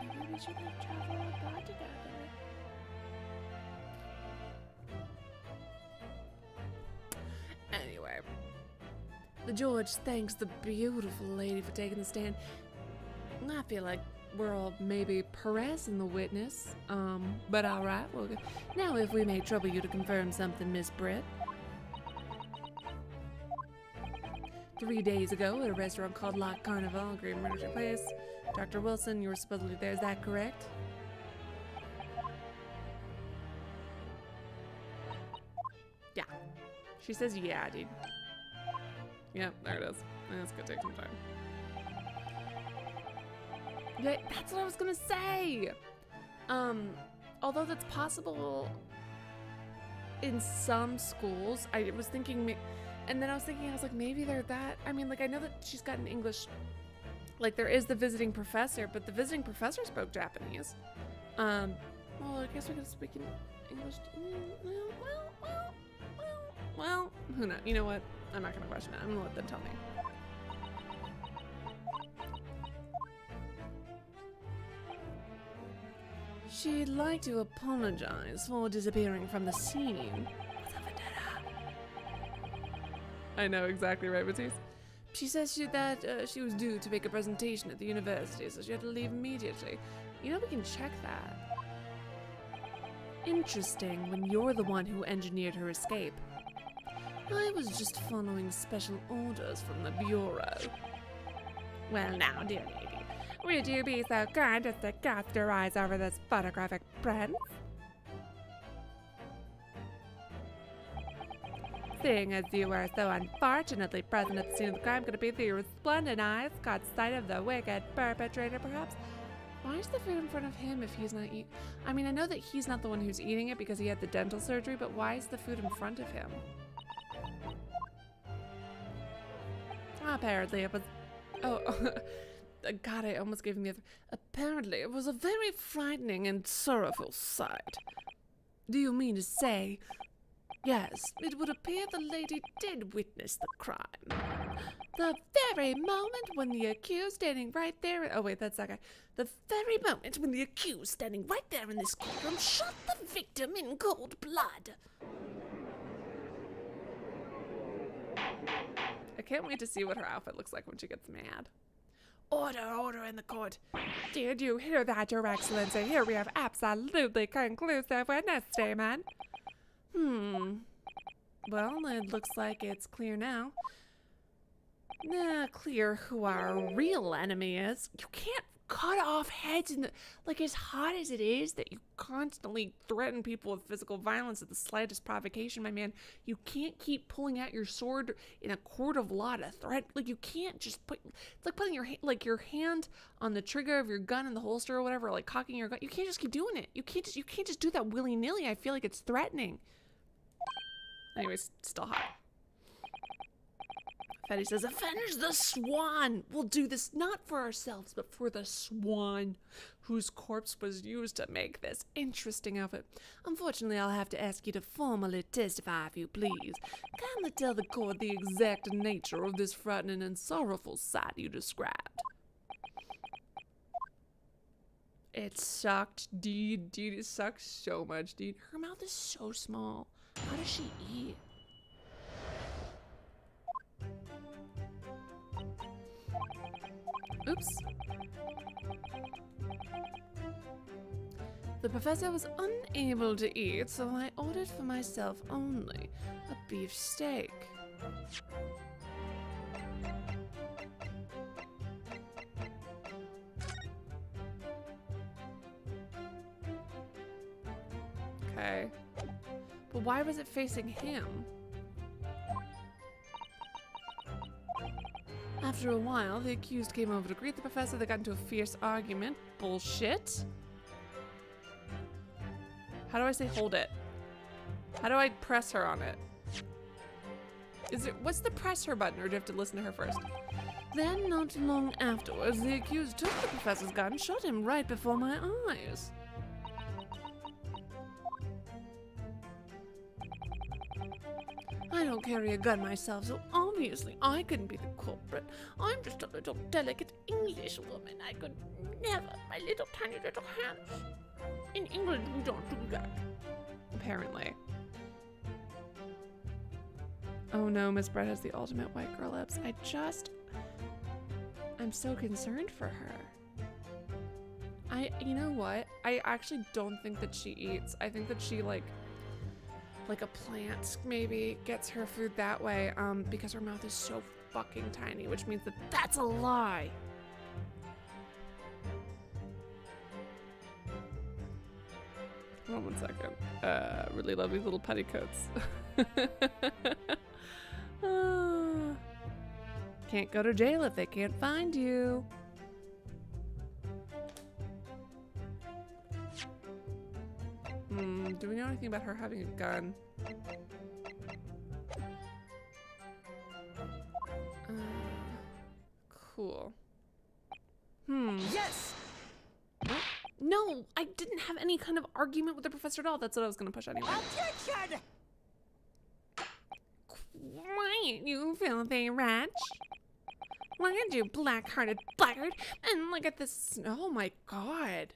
Maybe we should travel abroad together. Anyway, the George thanks the beautiful lady for taking the stand. I feel like we're all maybe harassing the witness, but all right. Well, now if we may trouble you to confirm something, Miss Britt. 3 days ago at a restaurant called La Carnival, Green Murder Place, Dr. Wilson, you were supposedly there, is that correct? Yeah. She says yeah, dude. Yep, there it is. It's gonna take some time. Yeah, that's what I was gonna say. Although that's possible in some schools, I was thinking, and then I was like, maybe they're that. I mean, like, I know that she's got an English, like, there is the visiting professor, but the visiting professor spoke Japanese. Well, I guess we could speak in English. Well, who knows? You know what? I'm not gonna question it. I'm gonna let them tell me. She'd like to apologize for disappearing from the scene. I know exactly right, Matisse. She says that she was due to make a presentation at the university, so she had to leave immediately. You know, we can check that. Interesting, when you're the one who engineered her escape. I was just following special orders from the Bureau. Well now, dear lady, would you be so kind as to cast your eyes over this photographic print? Seeing as you were so unfortunately present at the scene of the crime, could it be that your resplendent eyes caught sight of the wicked perpetrator, perhaps? Why is the food in front of him if he's not eating? I mean, I know that he's not the one who's eating it because he had the dental surgery, but why is the food in front of him? Apparently it was... Oh, God, I almost gave him the other... Apparently it was a very frightening and sorrowful sight. Do you mean to say... Yes, it would appear the lady did witness the crime. The very moment when the accused standing right there... Oh wait, that's that guy. The very moment when the accused standing right there in this courtroom shot the victim in cold blood. I can't wait to see what her outfit looks like when she gets mad. Order in the court. Did you hear that, Your Excellency? Here we have absolutely conclusive witness statement. Well, it looks like it's clear now. Clear who our real enemy is. You can't cut off heads in the... Like, as hot as it is that you constantly threaten people with physical violence at the slightest provocation, my man, you can't keep pulling out your sword in a court of law to threat. Like, you can't just put... It's like putting your hand on the trigger of your gun in the holster or whatever, like cocking your gun. You can't just keep doing it. You can't just do that willy-nilly. I feel like it's threatening. Anyways, still hot. Fetty says, avenge the swan! We'll do this not for ourselves, but for the swan, whose corpse was used to make this interesting outfit. Unfortunately, I'll have to ask you to formally testify, if you please. Kindly tell the court the exact nature of this frightening and sorrowful sight you described. It sucked, dude. Dude, it sucks so much, dude. Her mouth is so small. How does she eat? Oops. The professor was unable to eat, so I ordered for myself only a beef steak. Okay. But why was it facing him? After a while, the accused came over to greet the professor. They got into a fierce argument. Bullshit. How do I say hold it? How do I press her on it? What's the press her button, or do you have to listen to her first? Then, not long afterwards, the accused took the professor's gun and shot him right before my eyes. I don't carry a gun myself, so obviously I couldn't be the culprit. I'm just a little delicate English woman. I could never, my little tiny little hands. In England, we don't do that. Apparently. Oh no, Miss Brett has the ultimate white girl lips. I'm so concerned for her. You know what? I actually don't think that she eats. I think that she like a plant maybe gets her food that way, because her mouth is so fucking tiny, which means that that's a lie. Hold on one second. Really love these little petticoats. Can't go to jail if they can't find you. Do we know anything about her having a gun? Cool. Yes! No, I didn't have any kind of argument with the professor at all. That's what I was gonna push anyway. Objection! Quiet, you filthy wretch. Look at you, black-hearted blackguard. And look at this. Oh my god.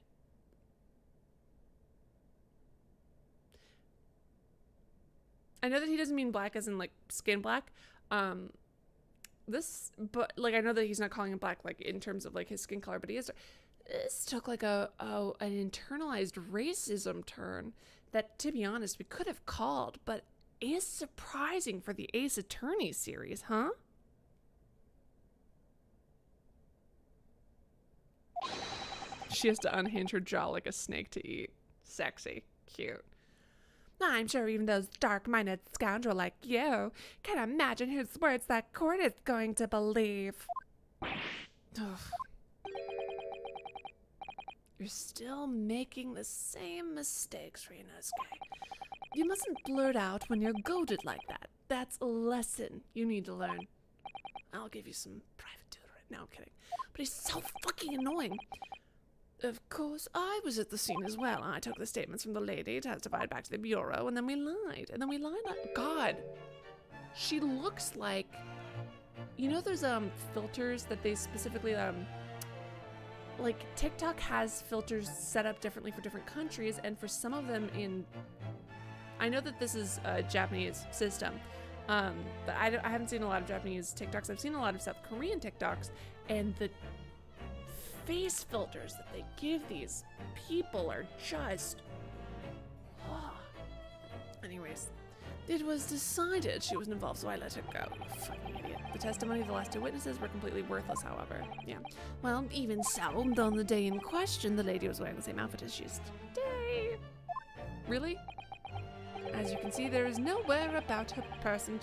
I know that he doesn't mean black as in like skin black. But like I know that he's not calling him black like in terms of like his skin color, but he is. This took like an internalized racism turn that, to be honest, we could have called, but is surprising for the Ace Attorney series, huh? She has to unhinge her jaw like a snake to eat. Sexy. Cute. I'm sure even those dark-minded scoundrel like you can imagine whose words that court is going to believe. Ugh. You're still making the same mistakes, Ryunosuke. You mustn't blurt out when you're goaded like that. That's a lesson you need to learn. I'll give you some private tutoring. No, I'm kidding. But he's so fucking annoying. Of course, I was at the scene as well. I took the statements from the lady, testified back to the bureau, and then we lied. Like, God. She looks like, you know, there's filters that they specifically like TikTok has filters set up differently for different countries, and for some of them I know that this is a Japanese system, but I haven't seen a lot of Japanese TikToks. I've seen a lot of South Korean TikToks, and the face filters that they give these people are just... Anyways, it was decided she wasn't involved, so I let her go. You fucking idiot. The testimony of the last two witnesses were completely worthless, however. Yeah. Well, even so, on the day in question, the lady was wearing the same outfit as she is today. Really? As you can see, there is nowhere about her person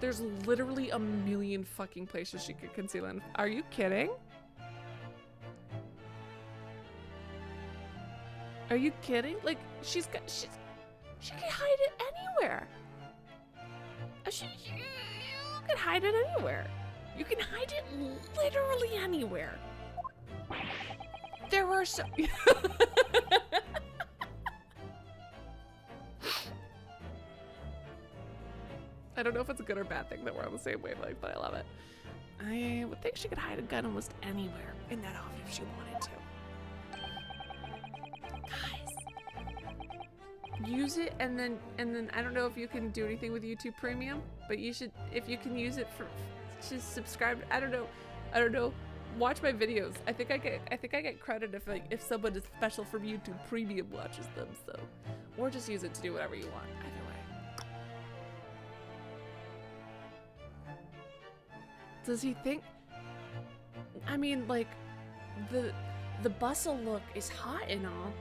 there's literally a million fucking places she could conceal in. Are you kidding? Are you kidding? Like, she can hide it anywhere. You can hide it anywhere. You can hide it literally anywhere. There are so... I don't know if it's a good or bad thing that we're on the same wavelength, but I love it. I would think she could hide a gun almost anywhere in that office if she wanted to. Use it, and then I don't know if you can do anything with YouTube Premium, but you should, if you can use it for, just subscribe. I don't know. Watch my videos. I think I get credit if someone is special from YouTube Premium watches them. So, or just use it to do whatever you want. Either way. Does he think? I mean, like, the bustle look is hot and all.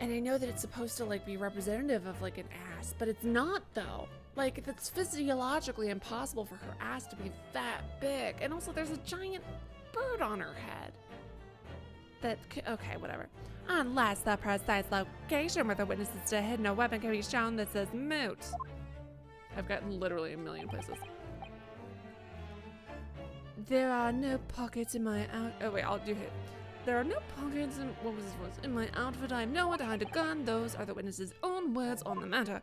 And I know that it's supposed to like be representative of like an ass, but it's not though. Like, it's physiologically impossible for her ass to be that big. And also there's a giant bird on her head. Okay, whatever. Unless the precise location where the witness is to hidden a weapon can be shown, this is moot. I've gotten literally a million places. There are no pockets in my oh wait, I'll do it. There are no pockets in, what was this voice? In my outfit, I have nowhere to hide a gun. Those are the witness's own words on the matter.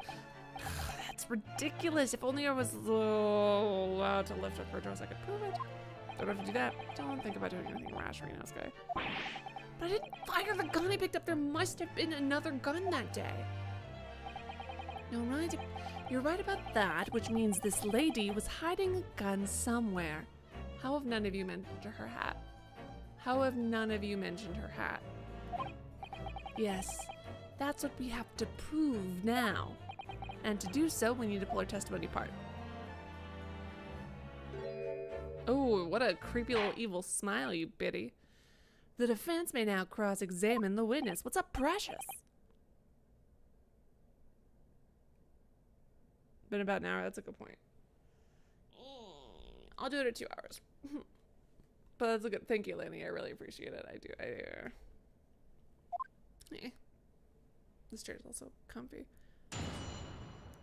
That's ridiculous. If only I was allowed to lift up her dress, I could prove it. Don't have to do that. Don't think about doing anything rash, Ryunosuke. But I didn't fire the gun I picked up. There must have been another gun that day. No, right? You're right about that, which means this lady was hiding a gun somewhere. How have none of you mentioned her hat? How have none of you mentioned her hat? Yes, that's what we have to prove now. And to do so, we need to pull her testimony apart. Oh, what a creepy little evil smile, you biddy. The defense may now cross-examine the witness. What's up, Precious? Been about an hour, that's a good point. I'll do it at 2 hours. But that's a good, thank you, Lenny. I really appreciate it. I do. This chair is also comfy.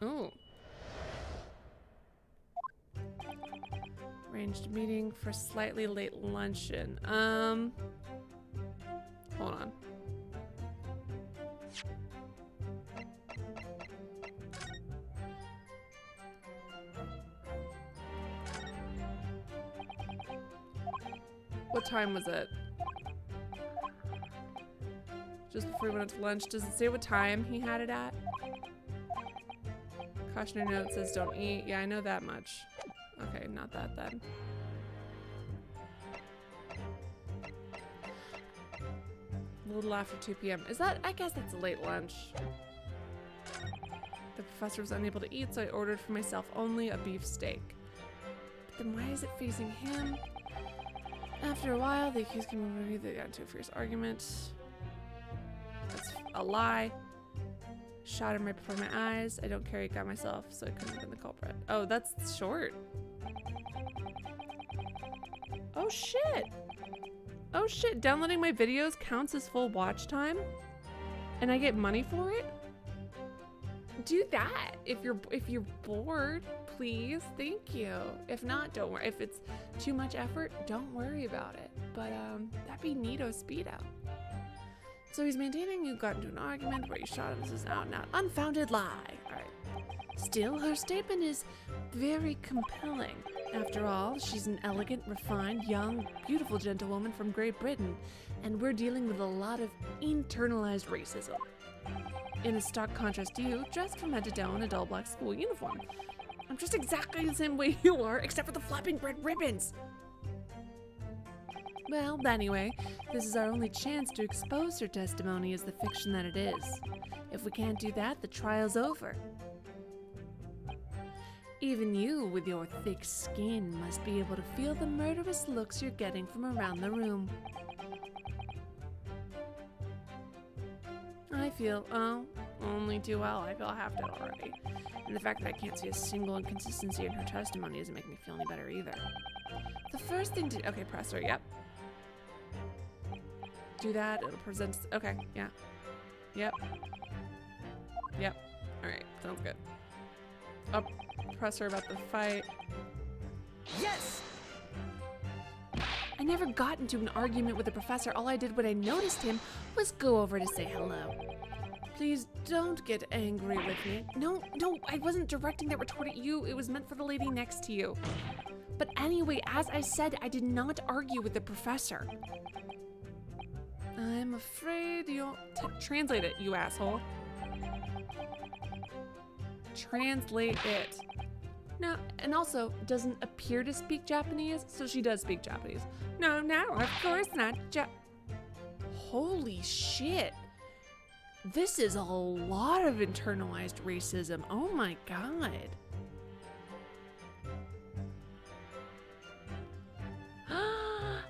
Oh. Arranged meeting for slightly late luncheon. Hold on. What time was it? Just before we went to lunch. Does it say what time he had it at? Cautionary note says don't eat. Yeah, I know that much. Okay, not that then. A little after 2 p.m. Is that, I guess that's a late lunch. The professor was unable to eat, so I ordered for myself only a beef steak. But then why is it facing him? After a while, the accused came over to me. They got into a fierce argument. That's a lie. Shot him right before my eyes. I don't carry a gun myself, so I couldn't have been the culprit. Oh, that's short. Oh shit. Oh shit, downloading my videos counts as full watch time? And I get money for it? Do that if you're bored, please. Thank you. If not, don't worry. If it's too much effort, don't worry about it. But that'd be neato speedo. So he's maintaining you got into an argument where you shot him. This is out and out unfounded lie. Alright. Still, her statement is very compelling. After all, she's an elegant, refined, young, beautiful gentlewoman from Great Britain, and we're dealing with a lot of internalized racism. In a stark contrast to you, dressed from head to toe in a dull black school uniform. I'm dressed exactly the same way you are, except for the flapping red ribbons. Well, anyway, this is our only chance to expose her testimony as the fiction that it is. If we can't do that, the trial's over. Even you, with your thick skin, must be able to feel the murderous looks you're getting from around the room. I feel, only too well. I feel half dead already. And the fact that I can't see a single inconsistency in her testimony doesn't make me feel any better either. The first thing to, okay, press her, yep. Do that, it'll present, okay, yeah. Yep. Yep, alright, sounds good. Up, press her about the fight. Yes! I never got into an argument with the professor. All I did when I noticed him was go over to say hello. Please don't get angry with me. No, I wasn't directing that retort at you. It was meant for the lady next to you. But anyway, as I said, I did not argue with the professor. I'm afraid you'll... Translate it, you asshole. Translate it. No, and also doesn't appear to speak Japanese, so she does speak Japanese. No, of course not. Holy shit. This is a lot of internalized racism. Oh my god.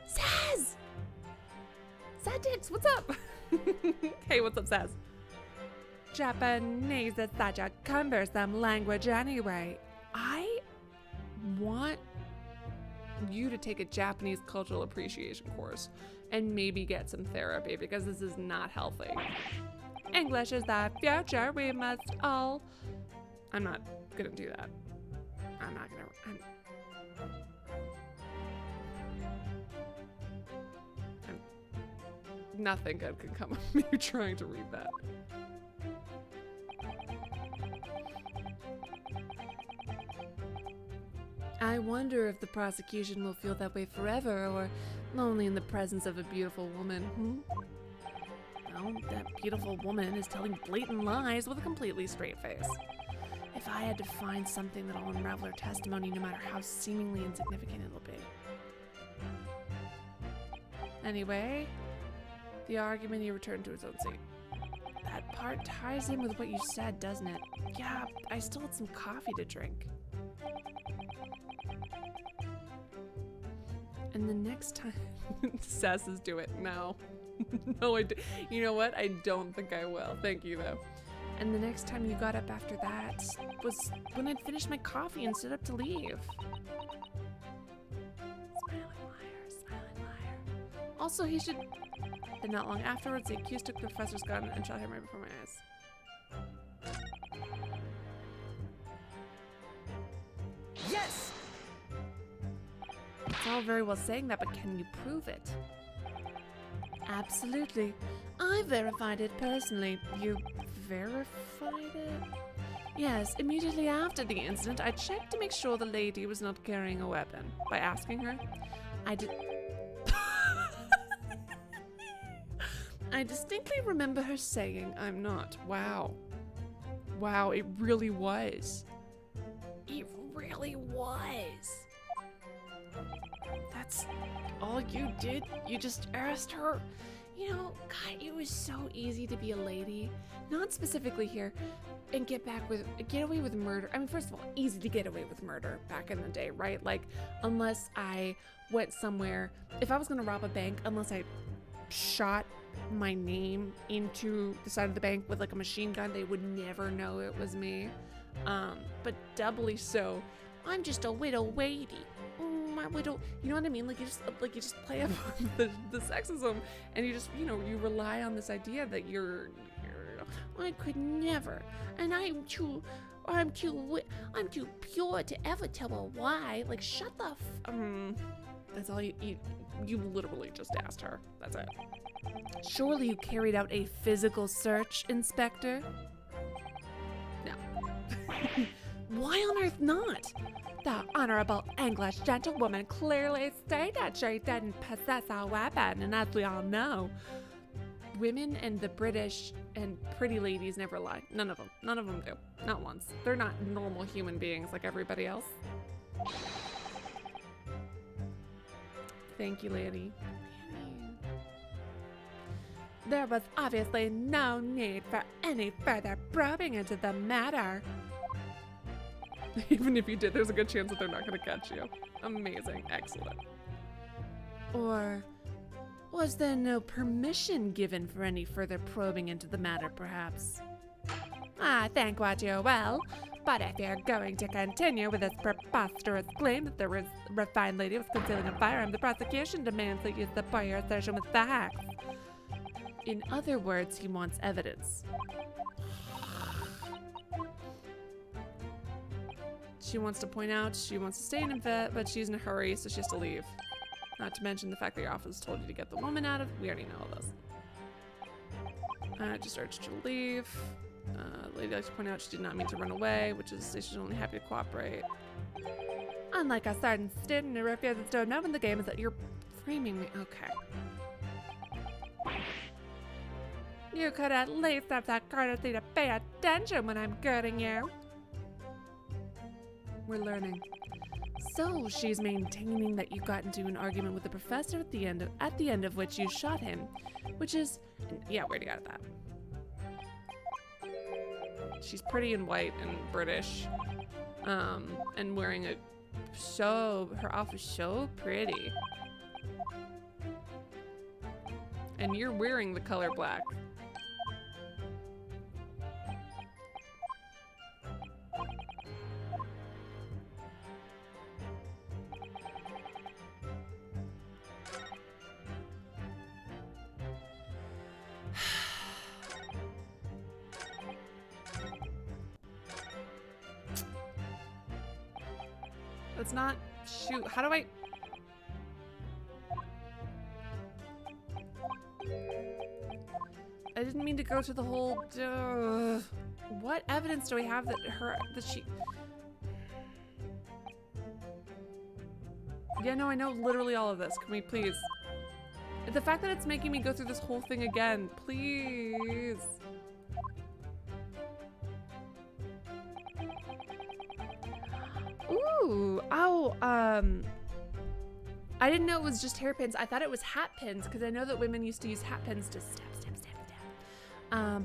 Saz! Sadix, what's up? Hey, what's up, Saz? Japanese is such a cumbersome language anyway. I want you to take a Japanese cultural appreciation course and maybe get some therapy because this is not healthy. English is the future, we must all... I'm not gonna do that. I'm not gonna... Nothing good could come of me trying to read that. I wonder if the prosecution will feel that way forever or only in the presence of a beautiful woman, Well, that beautiful woman is telling blatant lies with a completely straight face. If I had to find something that'll unravel her testimony, no matter how seemingly insignificant it'll be. Anyway, the argument, he returned to his own seat. That part ties in with what you said, doesn't it? Yeah, I still had some coffee to drink. And the next time, Sasses do it. No. No, you know what? I don't think I will. Thank you, though. And the next time you got up after that was when I'd finished my coffee and stood up to leave. Smiling liar. Also, he should... And not long afterwards, the accused took the professor's gun and shot him right before my eyes. Yes! It's all very well saying that, but can you prove it? Absolutely. I verified it personally. You verified it? Yes, immediately after the incident, I checked to make sure the lady was not carrying a weapon. By asking her, I distinctly remember her saying, I'm not. Wow. Wow, it really was. It really was. That's all you did? You just asked her? You know, God, it was so easy to be a lady, not specifically here, and get away with murder. I mean, first of all, easy to get away with murder back in the day, right? Like, unless I went somewhere, if I was gonna rob a bank, unless I shot my name into the side of the bank with like a machine gun, they would never know it was me. But doubly so, I'm just a widow lady. My widow, you know what I mean? Like you just play up the sexism, and you rely on this idea that you're I could never, and I'm too pure to ever tell a lie. Like shut the that's all you literally just asked her. That's it. Surely you carried out a physical search, Inspector? No. Why on earth not? The Honorable English gentlewoman clearly stated she didn't possess a weapon, and as we all know, women and the British and pretty ladies never lie. None of them do. Not once. They're not normal human beings like everybody else. Thank you, lady. There was obviously no need for any further probing into the matter. Even if you did, there's a good chance that they're not going to catch you. Amazing. Excellent. Or was there no permission given for any further probing into the matter, perhaps? I think what you will, but if you're going to continue with this preposterous claim that the refined lady was concealing a firearm, the prosecution demands that you support your assertion with facts. In other words, he wants evidence. She wants to point out she wants to stay in vet, but she's in a hurry, so she has to leave. Not to mention the fact that your office told you to get the woman out of. We already know all this. Just urged her to leave. The lady likes to point out she did not mean to run away, which is to say she's only happy to cooperate. Unlike a certain student who refuses to know when the game is that you're framing me. Okay. You could at least have that courtesy to pay attention when I'm girding you. We're learning. So she's maintaining that you got into an argument with the professor at the end of which you shot him, which is, yeah, where'd you got that? She's pretty and white and British, and wearing her outfit's so pretty. And you're wearing the color black. Let's not shoot. How do I? I didn't mean to go to the whole. What evidence do we have that she? Yeah, no, I know literally all of this. Can we please? The fact that it's making me go through this whole thing again, please. Ooh, oh, I didn't know it was just hairpins. I thought it was hat pins because I know that women used to use hat pins to stab.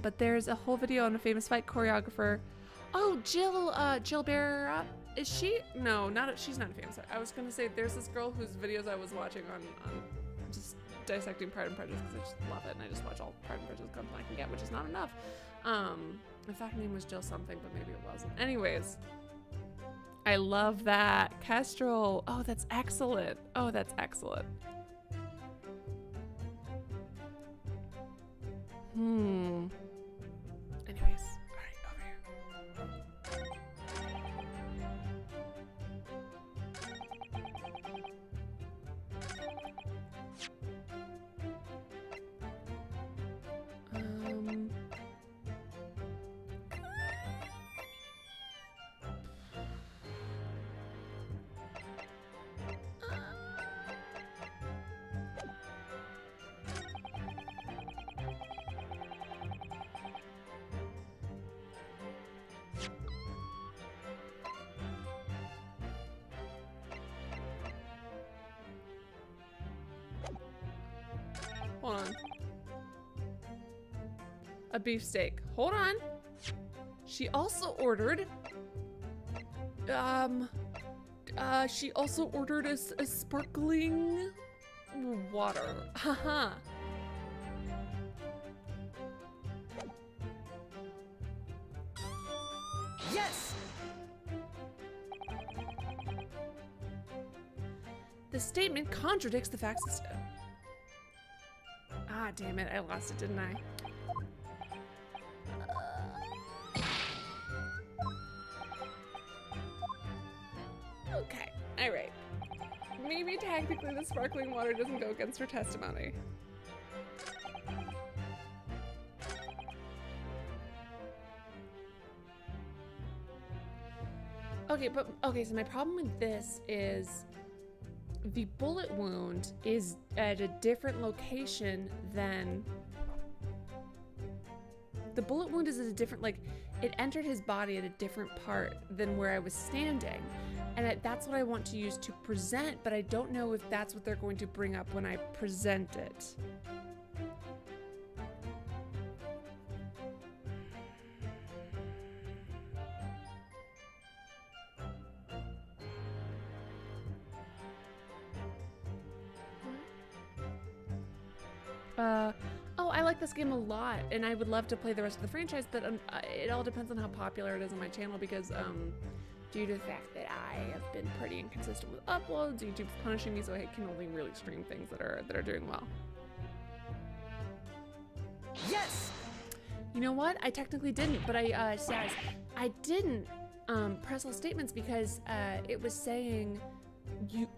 But there's a whole video on a famous fight choreographer. Oh, Jill Bear, is she? No, she's not a famous fight. I was gonna say there's this girl whose videos I was watching on just dissecting Pride and Prejudice because I just love it and I just watch all Pride and Prejudice content I can get, which is not enough. I thought her name was Jill something, but maybe it wasn't. Anyways. I love that. Kestrel. Oh, that's excellent. Oh, that's excellent. Anyways. All right, over here. Hold on. a beefsteak. Hold on. She also ordered, a sparkling water. Haha. Yes! The statement contradicts the facts. Ah, damn it. I lost it, didn't I? Okay. All right. Maybe technically the sparkling water doesn't go against her testimony. Okay, so my problem with this is the bullet wound is at a different location than the bullet wound is at a different, like, it entered his body at a different part than where I was standing. And that's what I want to use to present, but I don't know if that's what they're going to bring up when I present it. Oh, I like this game a lot, and I would love to play the rest of the franchise, but it all depends on how popular it is on my channel, because due to the fact that I have been pretty inconsistent with uploads, YouTube's punishing me, so I can only really stream things that are doing well. Yes! You know what? I technically didn't, but Saz, I didn't press all statements because it was saying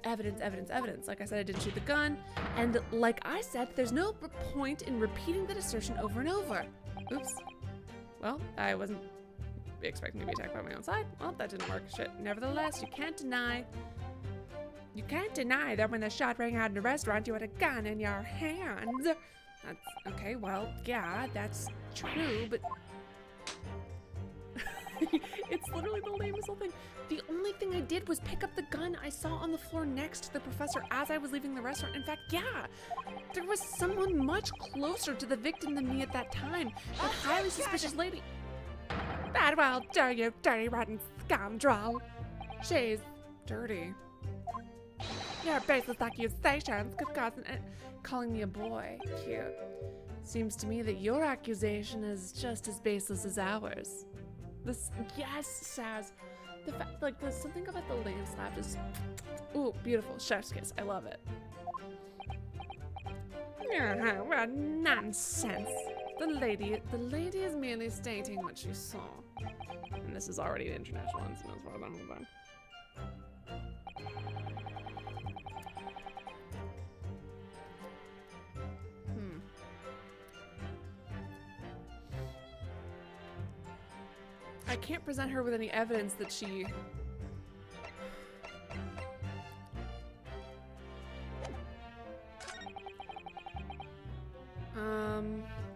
evidence. Like I said, I didn't shoot the gun, and like I said, there's no point in repeating that assertion over and over. Oops. Well, I wasn't expecting to be attacked by my own side. Well, that didn't work. Shit. Nevertheless, you can't deny that when the shot rang out in the restaurant, you had a gun in your hands. That's okay. Well, yeah, that's true, but it's literally the lamest whole thing. The only thing I did was pick up the gun I saw on the floor next to the professor as I was leaving the restaurant. In fact, yeah, there was someone much closer to the victim than me at that time. That highly suspicious lady. Bad well, dare you, dirty rotten scoundrel. She's dirty. Your baseless accusations could cause calling me a boy. Cute. Seems to me that your accusation is just as baseless as ours. Yes, Saz. The fact, like, there's something about the lamb slap just, ooh, beautiful. Chef's kiss. I love it. What nonsense. The lady is merely stating what she saw. And this is already an international incident as far as I'm concerned. I can't present her with any evidence that she...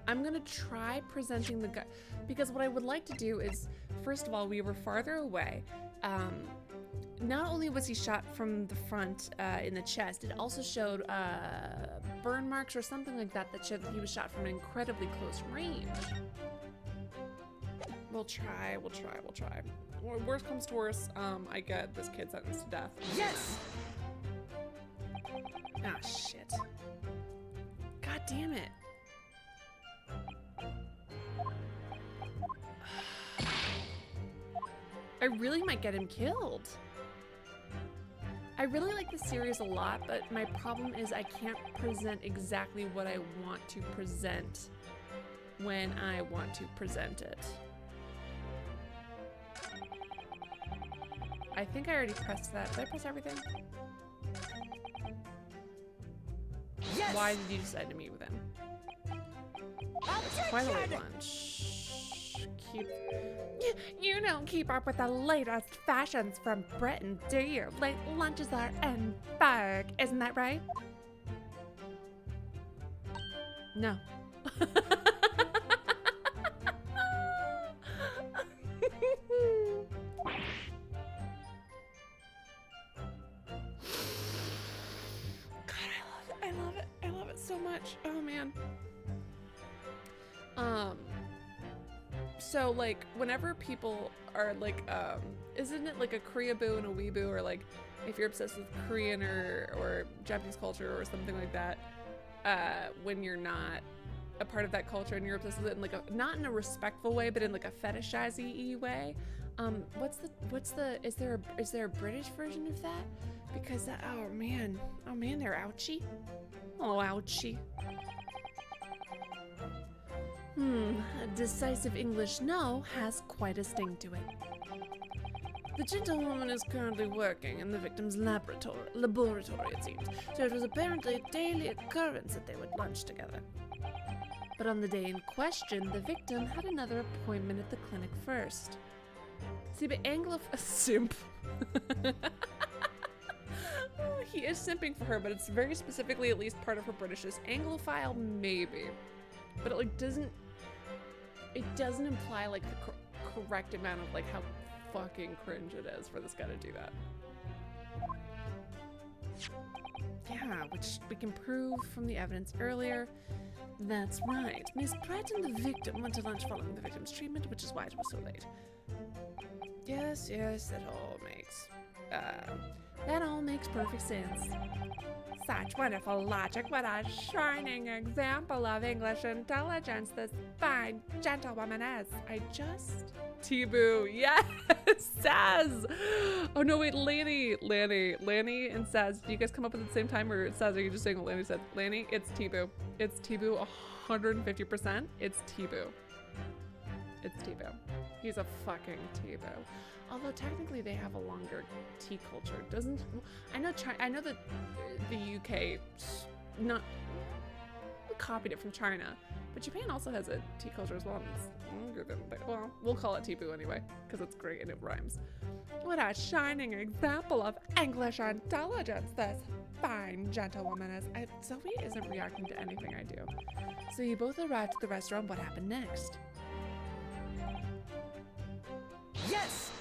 I'm gonna try presenting the gun, because what I would like to do is, first of all, we were farther away. Not only was he shot from the front in the chest, it also showed burn marks or something like that that showed that he was shot from an incredibly close range. We'll try. Worst comes to worst, I get this kid sentenced to death. Yes! Ah, shit. God damn it. I really might get him killed. I really like this series a lot, but my problem is I can't present exactly what I want to present when I want to present it. I think I already pressed that. Did I press everything? Yes! Why did you decide to meet with him? That's quite a late lunch. You don't keep up with the latest fashions from Britain, do you? Late lunches are in vogue, isn't that right? No. I love it so much. Oh man. So like whenever people are like, isn't it like a Korea-boo and a weeboo, or like if you're obsessed with Korean or Japanese culture or something like that, when you're not a part of that culture and you're obsessed with it in like not in a respectful way, but in like a fetishizy way. Is there a British version of that? Because that, oh man, they're ouchie. Oh, ouchie. A decisive English no has quite a sting to it. The gentlewoman is currently working in the victim's laboratory, it seems, so it was apparently a daily occurrence that they would lunch together. But on the day in question, the victim had another appointment at the clinic first. See, but simp. He is simping for her, but it's very specifically at least part of her Britishness. Anglophile, maybe. But it like doesn't imply like the correct amount of like how fucking cringe it is for this guy to do that. Yeah, which we can prove from the evidence earlier. That's right. Miss Pratt and the victim went to lunch following the victim's treatment, which is why it was so late. Yes, that all makes perfect sense. Such wonderful logic. What a shining example of English intelligence this fine gentlewoman is. I just... T-Boo, yes, Saz. Oh no, wait, Lanny and Saz. Do you guys come up with it at the same time, or Saz, are you just saying what Lanny said? Lanny, it's T-Boo. It's T-Boo 150%. It's T-Boo. It's T-Boo. He's a fucking T-Boo. Although technically they have a longer tea culture. Doesn't... I know that the UK not copied it from China, but Japan also has a tea culture as well. It's longer than, well, we'll call it T-Boo anyway, because it's great and it rhymes. What a shining example of English intelligence this fine gentlewoman is. Zoey isn't reacting to anything I do. So you both arrived at the restaurant. What happened next? Yes!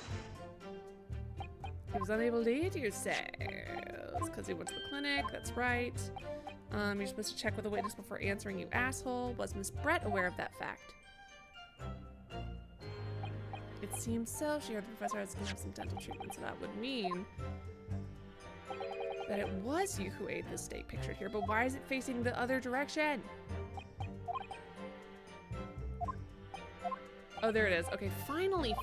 He was unable to eat, you say? It's because he went to the clinic, that's right. You're supposed to check with a witness before answering, you asshole. Was Miss Brett aware of that fact? It seems so. She heard the professor was going to have some dental treatment, so that would mean that it was you who ate the steak pictured here, but why is it facing the other direction? Oh, there it is. Okay, finally.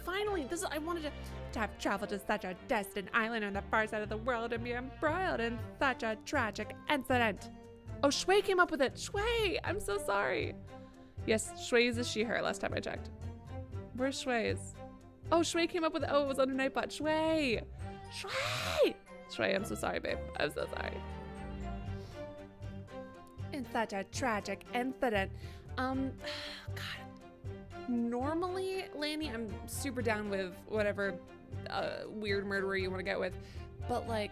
This is, I wanted to have traveled to such a distant island on the far side of the world and be embroiled in such a tragic incident. Oh, Shui came up with it. Shui, I'm so sorry. Yes, Shui's is she, her, last time I checked. Where's Shui's? Oh, Shui came up with it. Oh, it was under Nightbot. Shui, I'm so sorry, babe. I'm so sorry. In such a tragic incident. God. Normally, Lanny, I'm super down with whatever weird murderer you want to get with, but like,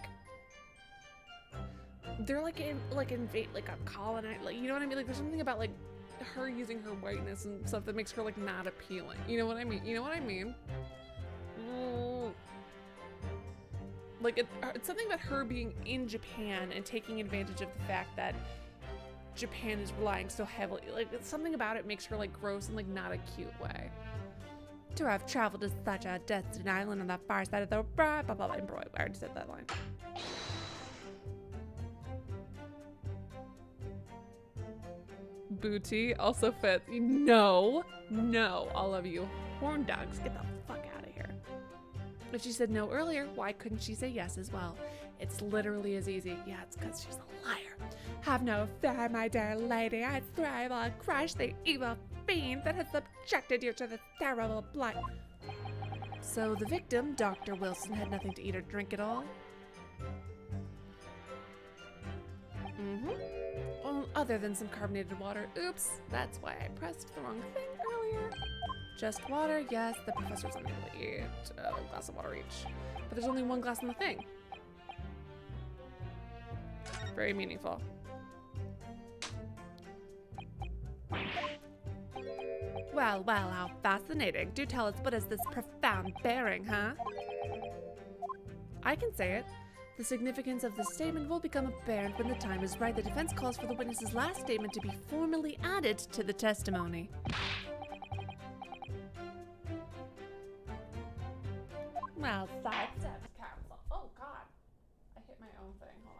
they're like invade like a colonist, like, you know what I mean? Like, there's something about like her using her whiteness and stuff that makes her like not appealing. You know what I mean? Like it's something about her being in Japan and taking advantage of the fact that Japan is relying so heavily, like something about it makes her like gross and like not a cute way. To have traveled to such a distant island on the far side of the blah blah blah. I already said that line. Booty also fits. No, all of you horn dogs, get the fuck out of here. If she said no earlier, why couldn't she say yes as well? It's literally as easy. Yeah, it's because she's a liar. Have no fear, my dear lady. I swear I will crush the evil fiend that has subjected you to this terrible blight. So the victim, Dr. Wilson, had nothing to eat or drink at all? Other than some carbonated water. Oops, that's why I pressed the wrong thing earlier. Just water, yes, the professor's unable to eat a glass of water each. But there's only one glass in the thing. Very meaningful. Well, how fascinating. Do tell us, what is this profound bearing, huh? I can say it. The significance of this statement will become apparent when the time is right. The defense calls for the witness's last statement to be formally added to the testimony. Well, sidesteps council. Oh God, I hit my own thing. Hold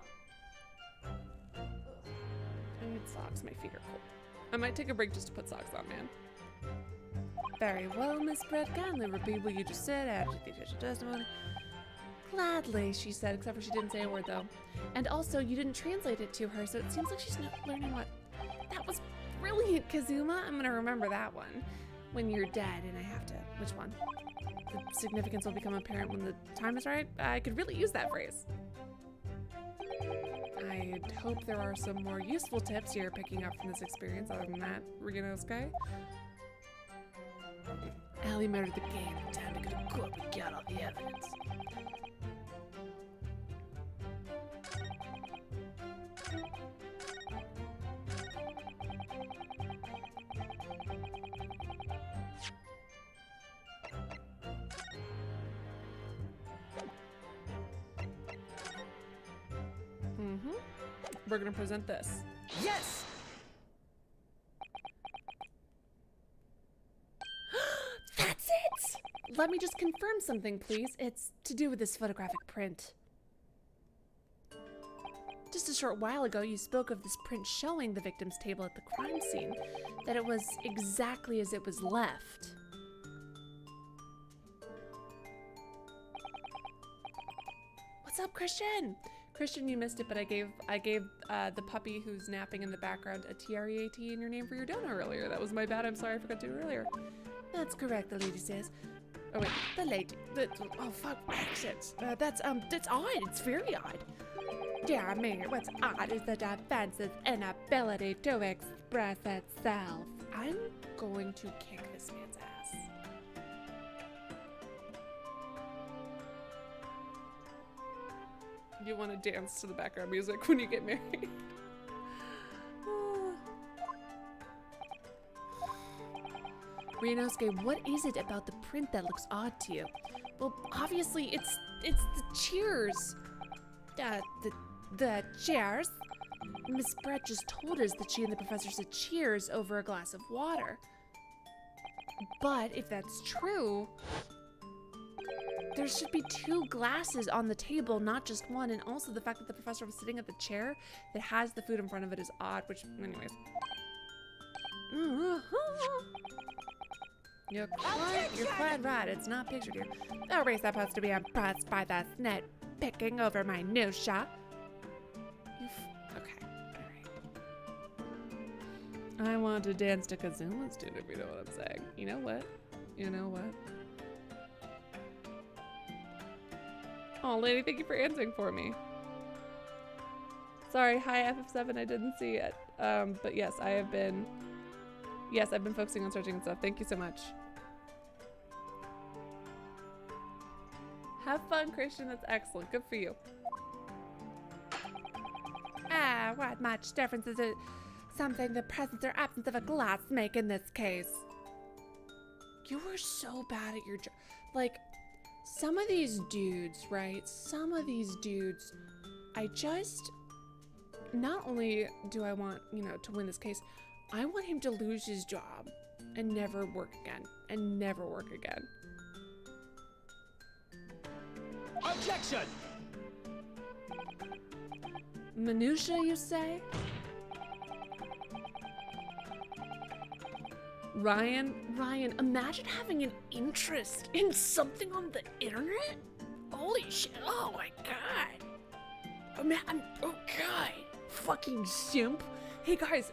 on. Ugh. I need socks. My feet are cold. I might take a break just to put socks on, man. Very well, Miss Brett. Kindly repeat what you just said after the official testimony. Gladly, she said, except for she didn't say a word though. And also, you didn't translate it to her, so it seems like she's not learning what. That was brilliant, Kazuma. I'm gonna remember that one. When you're dead and I have to. Which one? The significance will become apparent when the time is right. I could really use that phrase. I hope there are some more useful tips you're picking up from this experience other than that, Ryunosuke. Allie murdered the game. Time to go to court. We got all the evidence. We're gonna present this. Yes! That's it! Let me just confirm something, please. It's to do with this photographic print. Just a short while ago, you spoke of this print showing the victim's table at the crime scene, that it was exactly as it was left. What's up, Christian? Christian, you missed it, but I gave the puppy who's napping in the background a TREAT in your name for your donut earlier. That was my bad. I'm sorry I forgot to do it earlier. That's correct, the lady says. Oh wait, the lady. Oh fuck, accents. That's odd. It's very odd. Yeah, me. What's odd is the defense's inability to express itself. I'm going to kick this man's ass. You want to dance to the background music when you get married. Ryunosuke, what is it about the print that looks odd to you? Well, obviously it's the cheers. The cheers? Miss Brett just told us that she and the professor said cheers over a glass of water. But if that's true, there should be 2 glasses on the table, not just one. And also the fact that the professor was sitting at the chair that has the food in front of it is odd, which, anyways. You're quite right. It's not pictured here. Are we supposed to be impressed by the snit picking over my new shot? Okay, alright. I want to dance to Kazuma's tune, if you know what I'm saying. You know what? You know what? Oh, lady, thank you for answering for me. Sorry, hi FF7, I didn't see it. But yes, I've been focusing on searching and stuff. Thank you so much. Have fun, Christian. That's excellent. Good for you. Ah, what much difference is it something the presence or absence of a glass make in this case? You were so bad at your job. Like, some of these dudes, right? Some of these dudes, not only do I want, to win this case, I want him to lose his job and never work again. And never work again. Objection! Minutia, you say? Ryan, imagine having an interest in something on the internet? Holy shit, oh my god. Oh god. Fucking simp. Hey guys,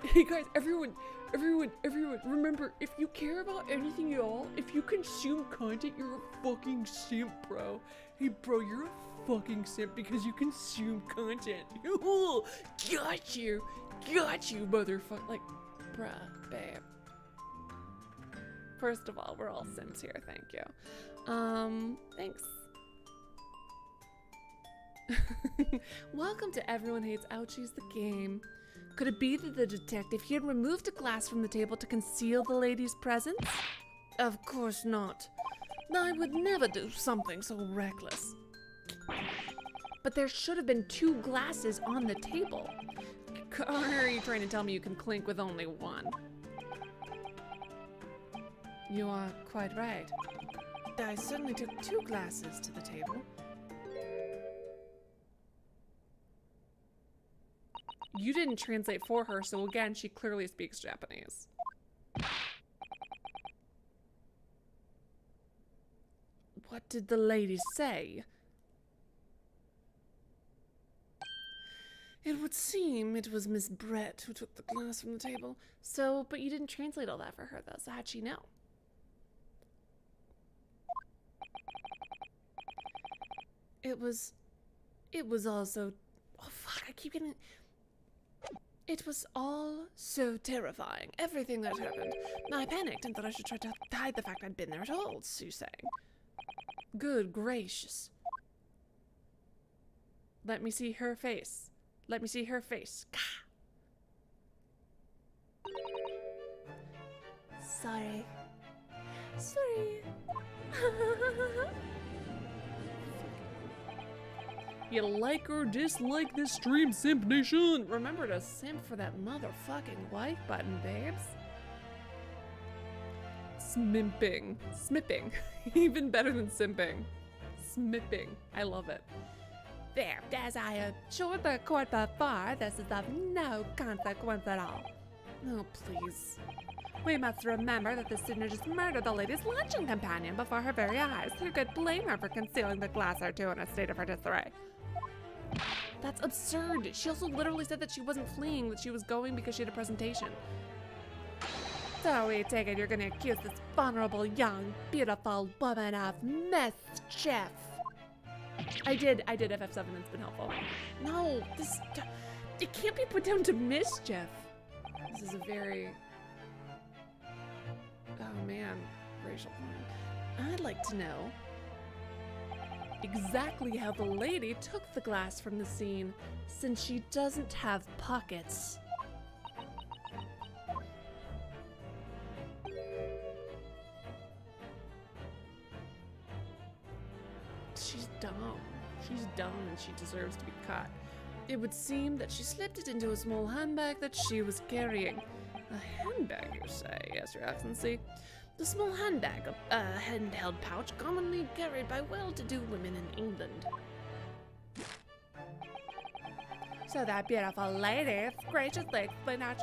everyone, remember, if you care about anything at all, if you consume content, you're a fucking simp, bro. Hey bro, you're a fucking simp because you consume content. Got you, motherfucker. Like, bruh, babe. First of all, we're all simps here, thank you. Thanks. Welcome to Everyone Hates Ouchies, the game. Could it be that the detective here removed a glass from the table to conceal the lady's presence? Of course not. I would never do something so reckless. But there should have been 2 glasses on the table. Or are you trying to tell me you can clink with only one? You are quite right. I certainly took 2 glasses to the table. You didn't translate for her, so again, she clearly speaks Japanese. What did the lady say? It would seem it was Miss Brett who took the glass from the table. So, but you didn't translate all that for her, though, so how'd she know? It was all so... Oh, fuck, I keep getting... It was all so terrifying, everything that happened. I panicked and thought I should try to hide the fact I'd been there at all, Sue sang. Good gracious. Let me see her face. Let me see her face. Gah. Sorry. Sorry. You like or dislike this stream, Simp Nation? Remember to simp for that motherfucking like button, babes. Smimping. Smipping. Even better than simping. Smipping. I love it. There, as I assured the court before, this is of no consequence at all. Oh, please. We must remember that the student just murdered the lady's luncheon companion before her very eyes. Who could blame her for concealing the glass or two in a state of disarray? That's absurd. She also literally said that she wasn't fleeing, that she was going because she had a presentation. So we take it you're gonna accuse this vulnerable, young, beautiful woman of mischief. I did FF7, it's been helpful. No, it can't be put down to mischief. This is a very, oh man, racial point. I'd like to know exactly how the lady took the glass from the scene, since she doesn't have pockets. She's dumb. She's dumb and she deserves to be caught. It would seem that she slipped it into a small handbag that she was carrying. A handbag, you say? Yes, Your Excellency. The small handbag, a handheld pouch commonly carried by well-to-do women in England. So that beautiful lady graciously explained how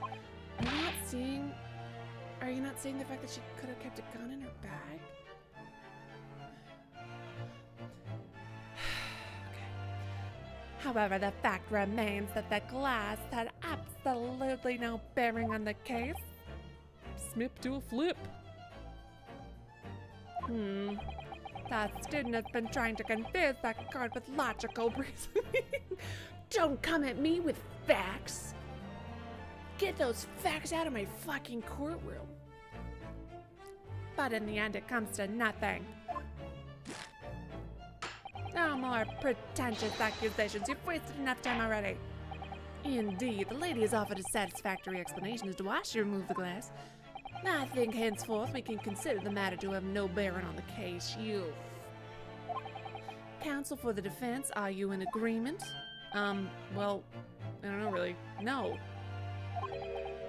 Are you not seeing the fact that she could have kept a gun in her bag? However, the fact remains that the glass had absolutely no bearing on the case. Smip to a flip. That student has been trying to confuse that card with logical reasoning. Don't come at me with facts. Get those facts out of my fucking courtroom. But in the end, it comes to nothing. No more pretentious accusations. You've wasted enough time already. Indeed, the lady has offered a satisfactory explanation as to why she removed the glass. I think henceforth we can consider the matter to have no bearing on the case. You... Counsel for the defense, are you in agreement? Well, I don't know really. No.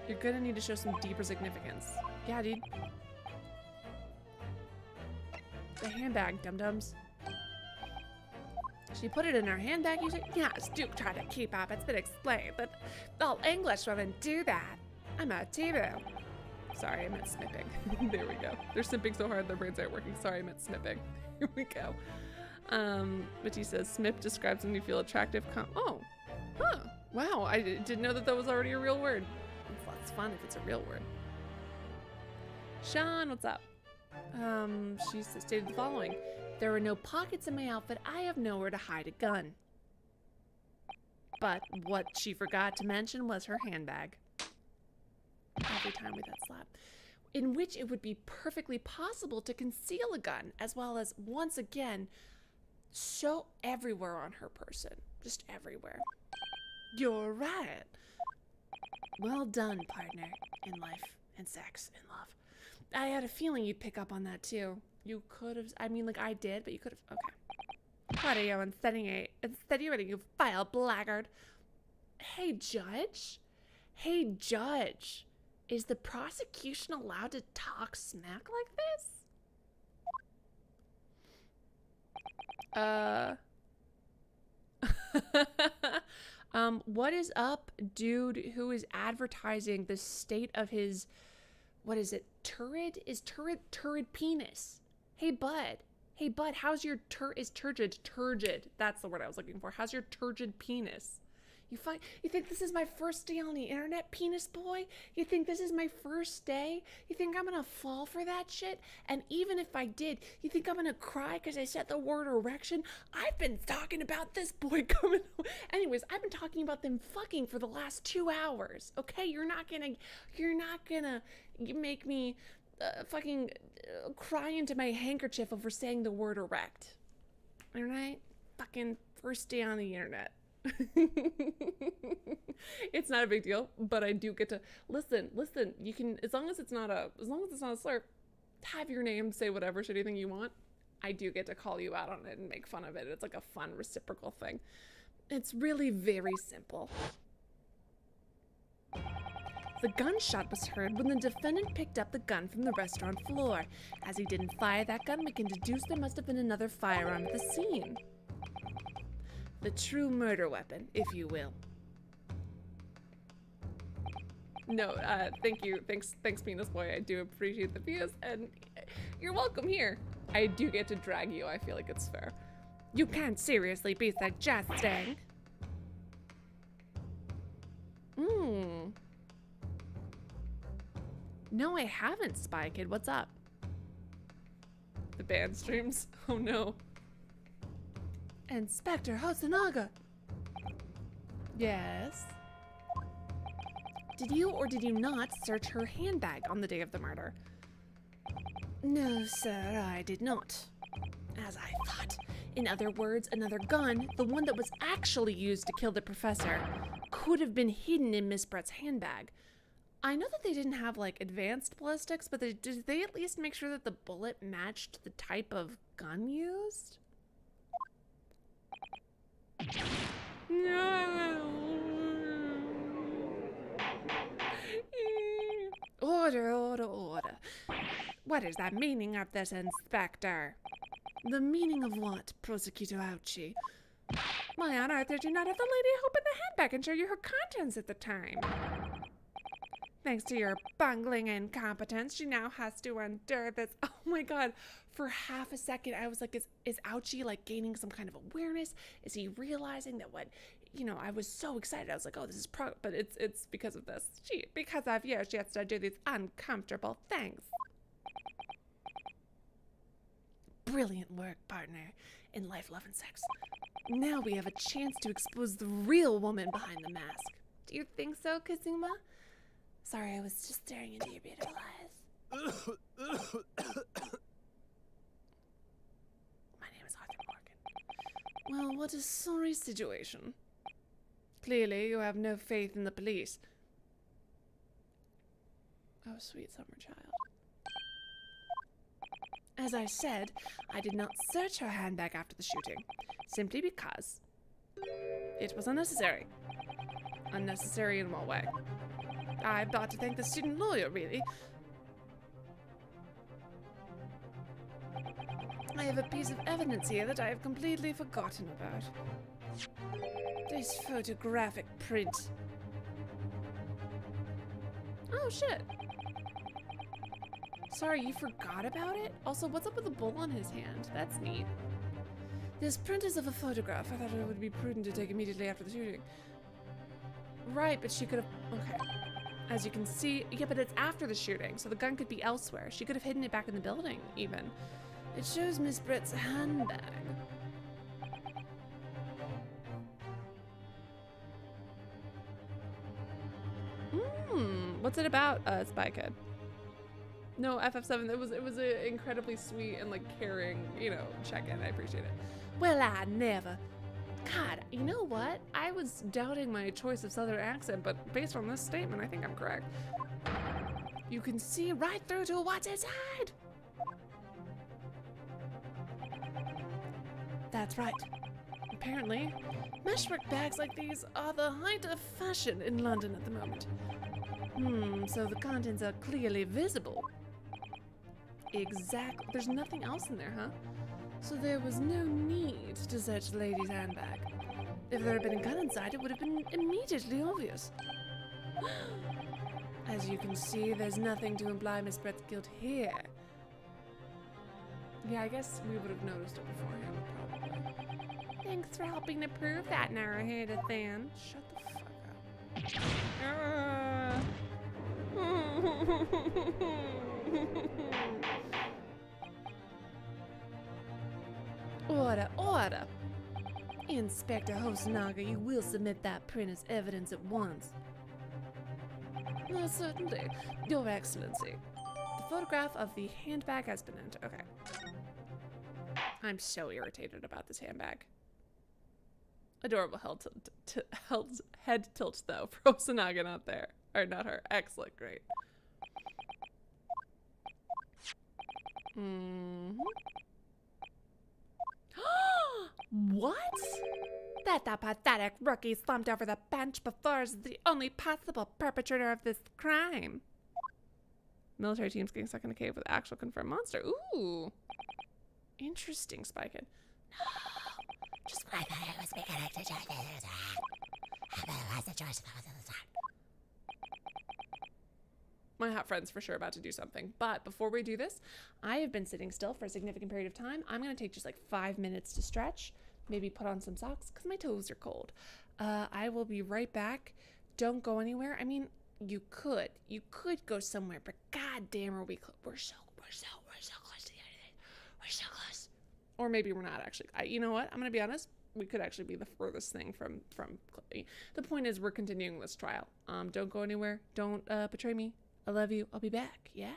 You're gonna need to show some deeper significance. Yeah, dude. The handbag, dum-dums. She put it in her handbag, you say? Yes, do try to keep up. It's been explained that all English women do that. I'm a Tibu. Sorry, I meant snipping. There we go. They're snipping so hard their brains aren't working. Sorry, I meant snipping. Here we go. But he says, Smip describes when you feel attractive. Oh, huh. Wow, I didn't know that that was already a real word. It's lots of fun if it's a real word. Sean, what's up? She stated the following. There are no pockets in my outfit. I have nowhere to hide a gun. But what she forgot to mention was her handbag. Every time with that slap. In which it would be perfectly possible to conceal a gun, as well as, once again, show everywhere on her person. Just everywhere. You're right. Well done, partner, in life and sex and love. I had a feeling you'd pick up on that too. You could have, I mean, like I did, but you could have, okay. What are you insinuating, you vile blackguard? Hey, Judge. Hey, Judge. Is the prosecution allowed to talk smack like this? What is up, dude who is advertising the state of his, what is it, turrid penis? Hey bud, how's your turgid, that's the word I was looking for. How's your turgid penis? You think this is my first day on the internet, penis boy? You think this is my first day? You think I'm gonna fall for that shit? And even if I did, you think I'm gonna cry because I said the word erection? I've been talking about this boy coming home. Anyways, I've been talking about them fucking for the last 2 hours. Okay, you're not gonna make me fucking cry into my handkerchief over saying the word erect. All right, fucking first day on the internet. It's not a big deal, but I do get to listen. You can, as long as it's not a slur, have your name, say whatever shitty thing you want. I do get to call you out on it and make fun of it. It's like a fun reciprocal thing. It's really very simple. The gunshot was heard when the defendant picked up the gun from the restaurant floor. As he didn't fire that gun, we can deduce there must have been another firearm at the scene. The true murder weapon, if you will. No, thank you. Thanks, penis boy. I do appreciate the views, and you're welcome here. I do get to drag you. I feel like it's fair. You can't seriously be suggesting. No, I haven't, Spy Kid. What's up? The band streams? Oh no. Inspector Hosonaga. Yes? Did you or did you not search her handbag on the day of the murder? No, sir, I did not. As I thought. In other words, another gun, the one that was actually used to kill the professor, could have been hidden in Miss Brett's handbag. I know that they didn't have, like, advanced ballistics, but did they at least make sure that the bullet matched the type of gun used? Order. What is the meaning of this, Inspector? The meaning of what, Prosecutor Ouchie? Why on earth did you not have the lady open the handbag and show you her contents at the time? Thanks to your bungling incompetence, she now has to endure this. Oh my god. For half a second, I was like, is Ouchie like gaining some kind of awareness? Is he realizing that what, I was so excited. I was like, oh, this is but it's because of this. Because of you, she has to do these uncomfortable things. Brilliant work, partner, in life, love, and sex. Now we have a chance to expose the real woman behind the mask. Do you think so, Kazuma? Sorry, I was just staring into your beautiful eyes. My name is Arthur Morgan. Well, what a sorry situation. Clearly, you have no faith in the police. Oh, sweet summer child. As I said, I did not search her handbag after the shooting, simply because it was unnecessary. Unnecessary in what way? I've got to thank the student lawyer, really. I have a piece of evidence here that I have completely forgotten about. This photographic print. Oh, shit. Sorry, you forgot about it? Also, what's up with the bull on his hand? That's neat. This print is of a photograph. I thought it would be prudent to take immediately after the shooting. Right, but she could have... Okay. As you can see... Yeah, but it's after the shooting, so the gun could be elsewhere. She could have hidden it back in the building, even. It shows Miss Britt's handbag. What's it about, Spy Kid? No, FF7, it was an incredibly sweet and, like, caring, check-in. I appreciate it. Well, I never. God, you know what? I was doubting my choice of southern accent, but based on this statement, I think I'm correct. You can see right through to what's inside. That's right. Apparently, meshwork bags like these are the height of fashion in London at the moment. So the contents are clearly visible. Exactly. There's nothing else in there, huh? So there was no need to search the lady's handbag. If there had been a gun inside, it would have been immediately obvious. As you can see, there's nothing to imply Miss Brett's guilt here. Yeah, I guess we would have noticed it beforehand, probably. Thanks for helping to prove that, Naruhodo Than. Shut the fuck up. Order, order! Inspector Hosonaga, you will submit that print as evidence at once. Certainly, Your Excellency. The photograph of the handbag has been entered. Okay. I'm so irritated about this handbag. Adorable head tilt though for Hosonaga not there. Or not her. Excellent, great. What? That pathetic rookie slumped over the bench before is the only possible perpetrator of this crime. Military teams getting stuck in a cave with actual confirmed monster. Ooh. Interesting, Spike. No. Just when I thought it was beginning to check my hot friend's for sure about to do something. But before we do this, I have been sitting still for a significant period of time. I'm going to take just like 5 minutes to stretch, maybe put on some socks because my toes are cold. I will be right back. Don't go anywhere. I mean, you could go somewhere, but goddamn, are we close? We're so close to the end of it. We're so close. Or maybe we're not actually. You know what? I'm going to be honest. We could actually be the furthest thing from. The point is, we're continuing this trial. Don't go anywhere. Don't betray me. I love you. I'll be back. Yeah?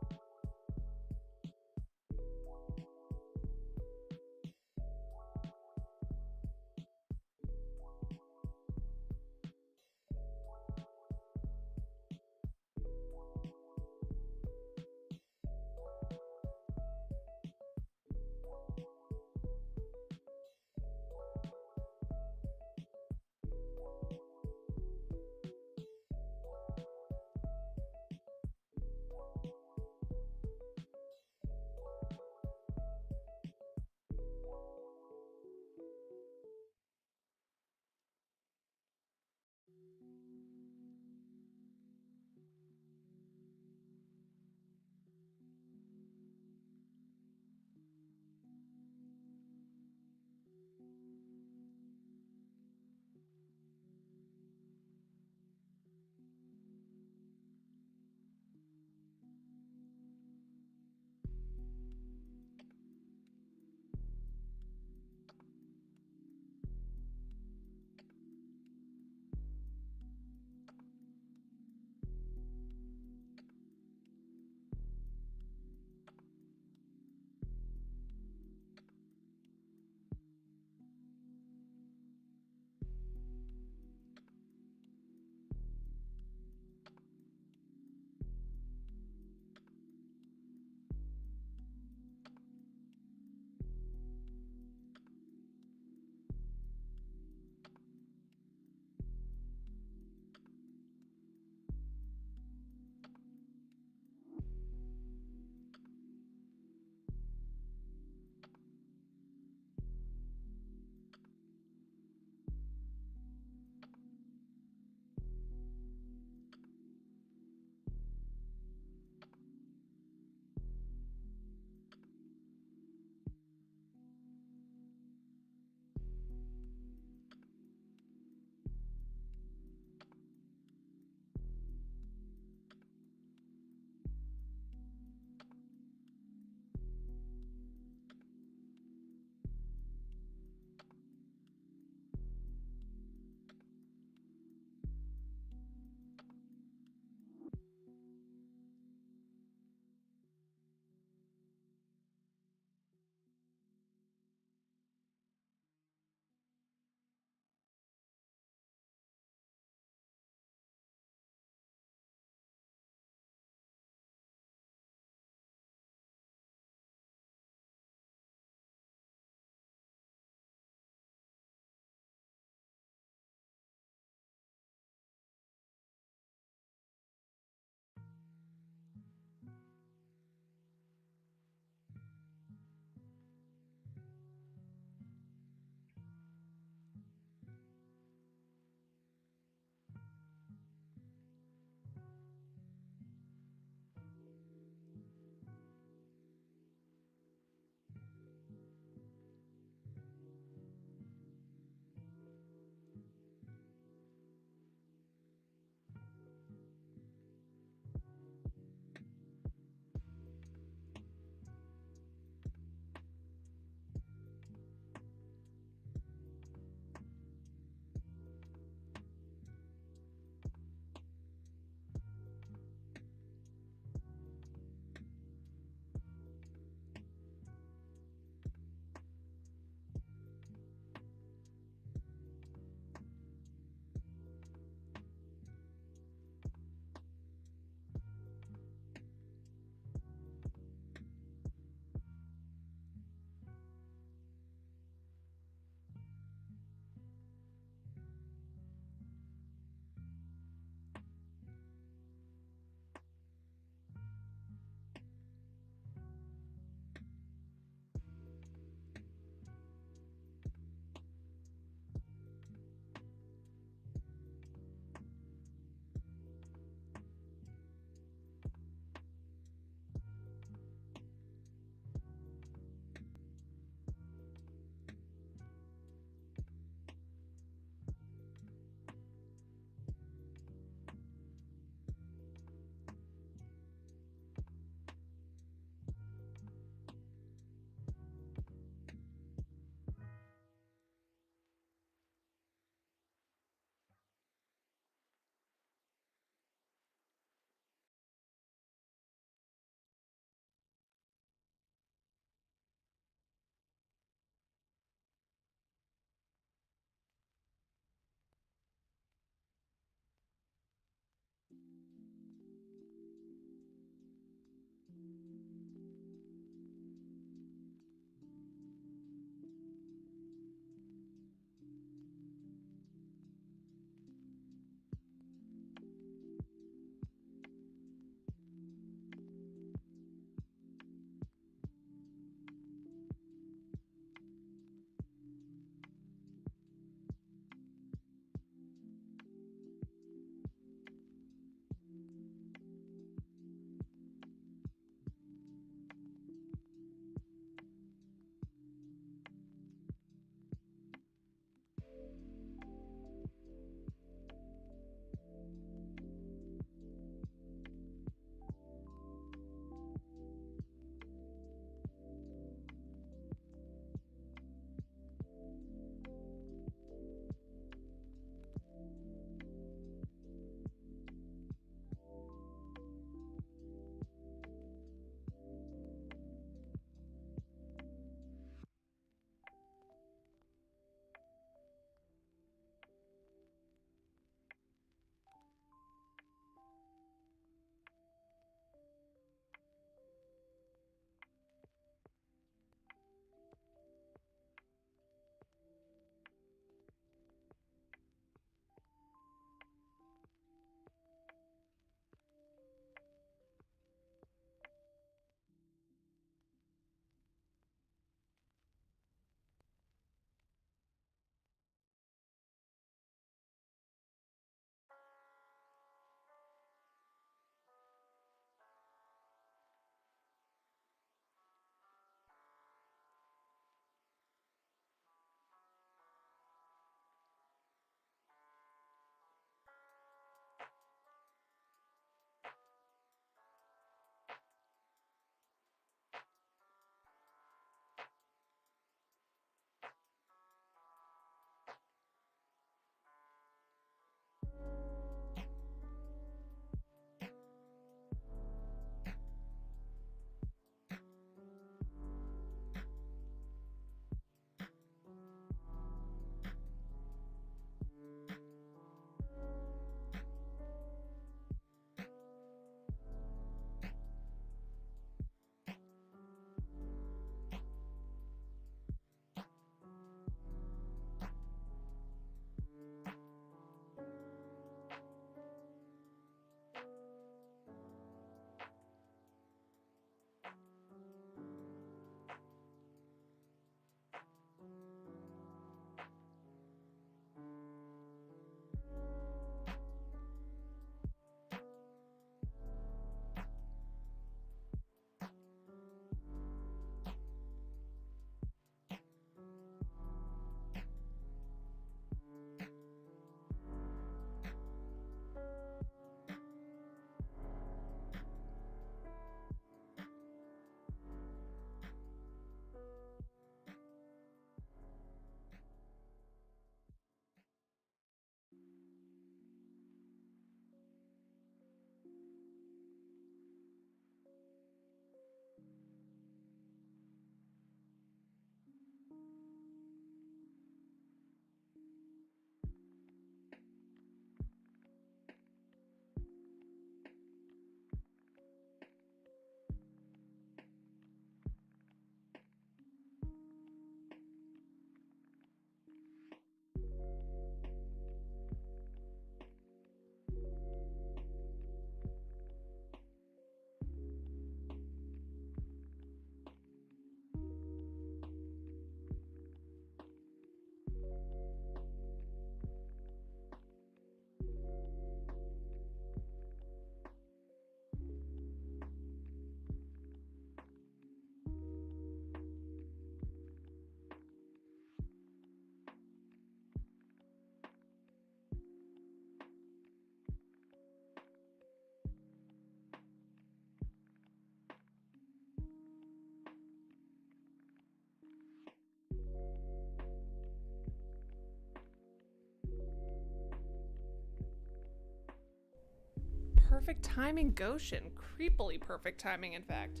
perfect timing, Goshen. Creepily perfect timing, in fact.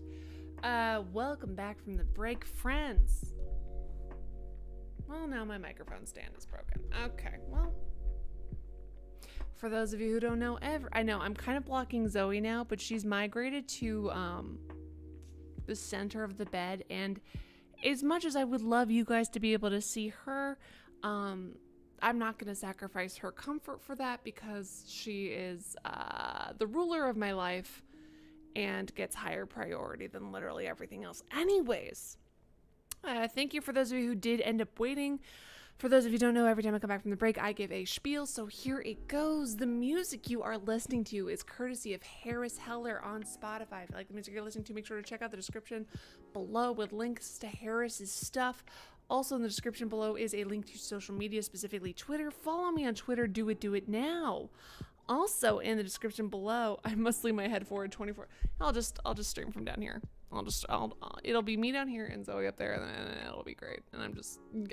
Welcome back from the break, friends. Well, now my microphone stand is broken. Okay, well. For those of you who don't know, I know I'm kind of blocking Zoey now, but she's migrated to the center of the bed, and as much as I would love you guys to be able to see her, I'm not going to sacrifice her comfort for that because she is the ruler of my life and gets higher priority than literally everything else. Anyways, thank you for those of you who did end up waiting. For those of you who don't know, every time I come back from the break, I give a spiel, so here it goes. The music you are listening to is courtesy of Harris Heller on Spotify. If you like the music you're listening to, make sure to check out the description below with links to Harris's stuff. Also in the description below is a link to social media, specifically Twitter. Follow me on Twitter, do it now. Also in the description below, I must lean my head forward 24. I'll just stream from down here. It'll be me down here and Zoey up there, and then it'll be great. And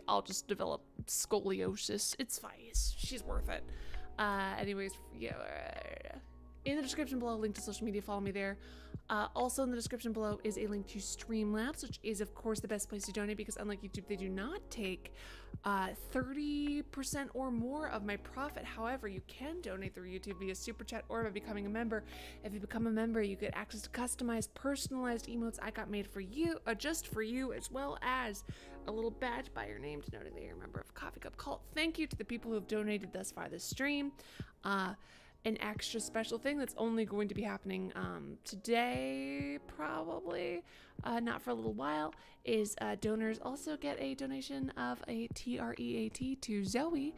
I'll just develop scoliosis. It's fine. She's worth it. Anyways, yeah. In the description below, link to social media. Follow me there. Also in the description below is a link to Streamlabs, which is of course the best place to donate because unlike YouTube, they do not take 30% or more of my profit. However, you can donate through YouTube via Super Chat or by becoming a member. If you become a member, you get access to customized, personalized emotes I got made for you, just for you, as well as a little badge by your name denoting that you're a member of Coffee Cup Cult. Thank you to the people who have donated thus far this stream. An extra special thing that's only going to be happening today, probably, not for a little while, is donors also get a donation of a TREAT to Zoey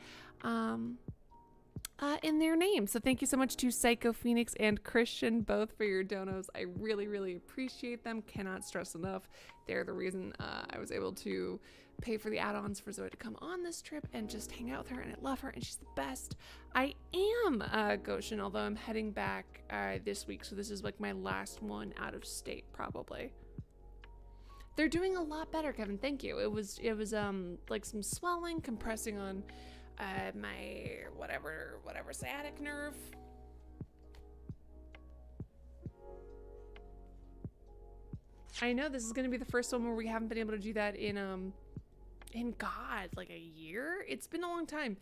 in their name. So thank you so much to Psycho Phoenix and Christian, both for your donos. I really, really appreciate them. Cannot stress enough. They're the reason I was able to pay for the add-ons for Zoey to come on this trip and just hang out with her, and I love her and she's the best. I am Goshen, although I'm heading back this week, so this is like my last one out of state probably. They're doing a lot better, Kevin. Thank you. It was like some swelling, compressing on my whatever sciatic nerve. I know this is going to be the first one where we haven't been able to do that in God, like a year. It's been a long time.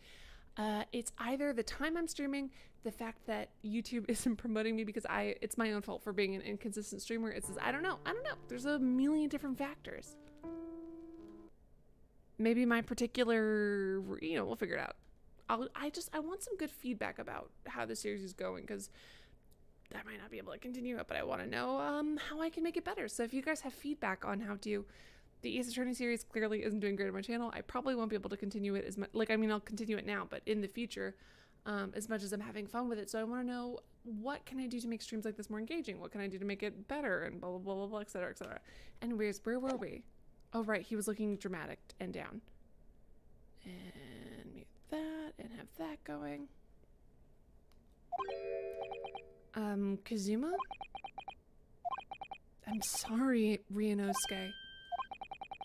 It's either the time I'm streaming, the fact that YouTube isn't promoting me because it's my own fault for being an inconsistent streamer. It's I don't know. There's a million different factors. Maybe my particular, we'll figure it out. I want some good feedback about how the series is going because I might not be able to continue it, but I want to know how I can make it better. So if you guys have feedback on how to, the Ace Attorney series clearly isn't doing great on my channel. I probably won't be able to continue it as much. I'll continue it now, but in the future, as much as I'm having fun with it. So I want to know, what can I do to make streams like this more engaging? What can I do to make it better? And blah, blah, blah, blah, blah, et cetera, et cetera. Anyways, where were we? Oh, right. He was looking dramatic and down. And mute that and have that going. Kazuma? I'm sorry, Ryunosuke.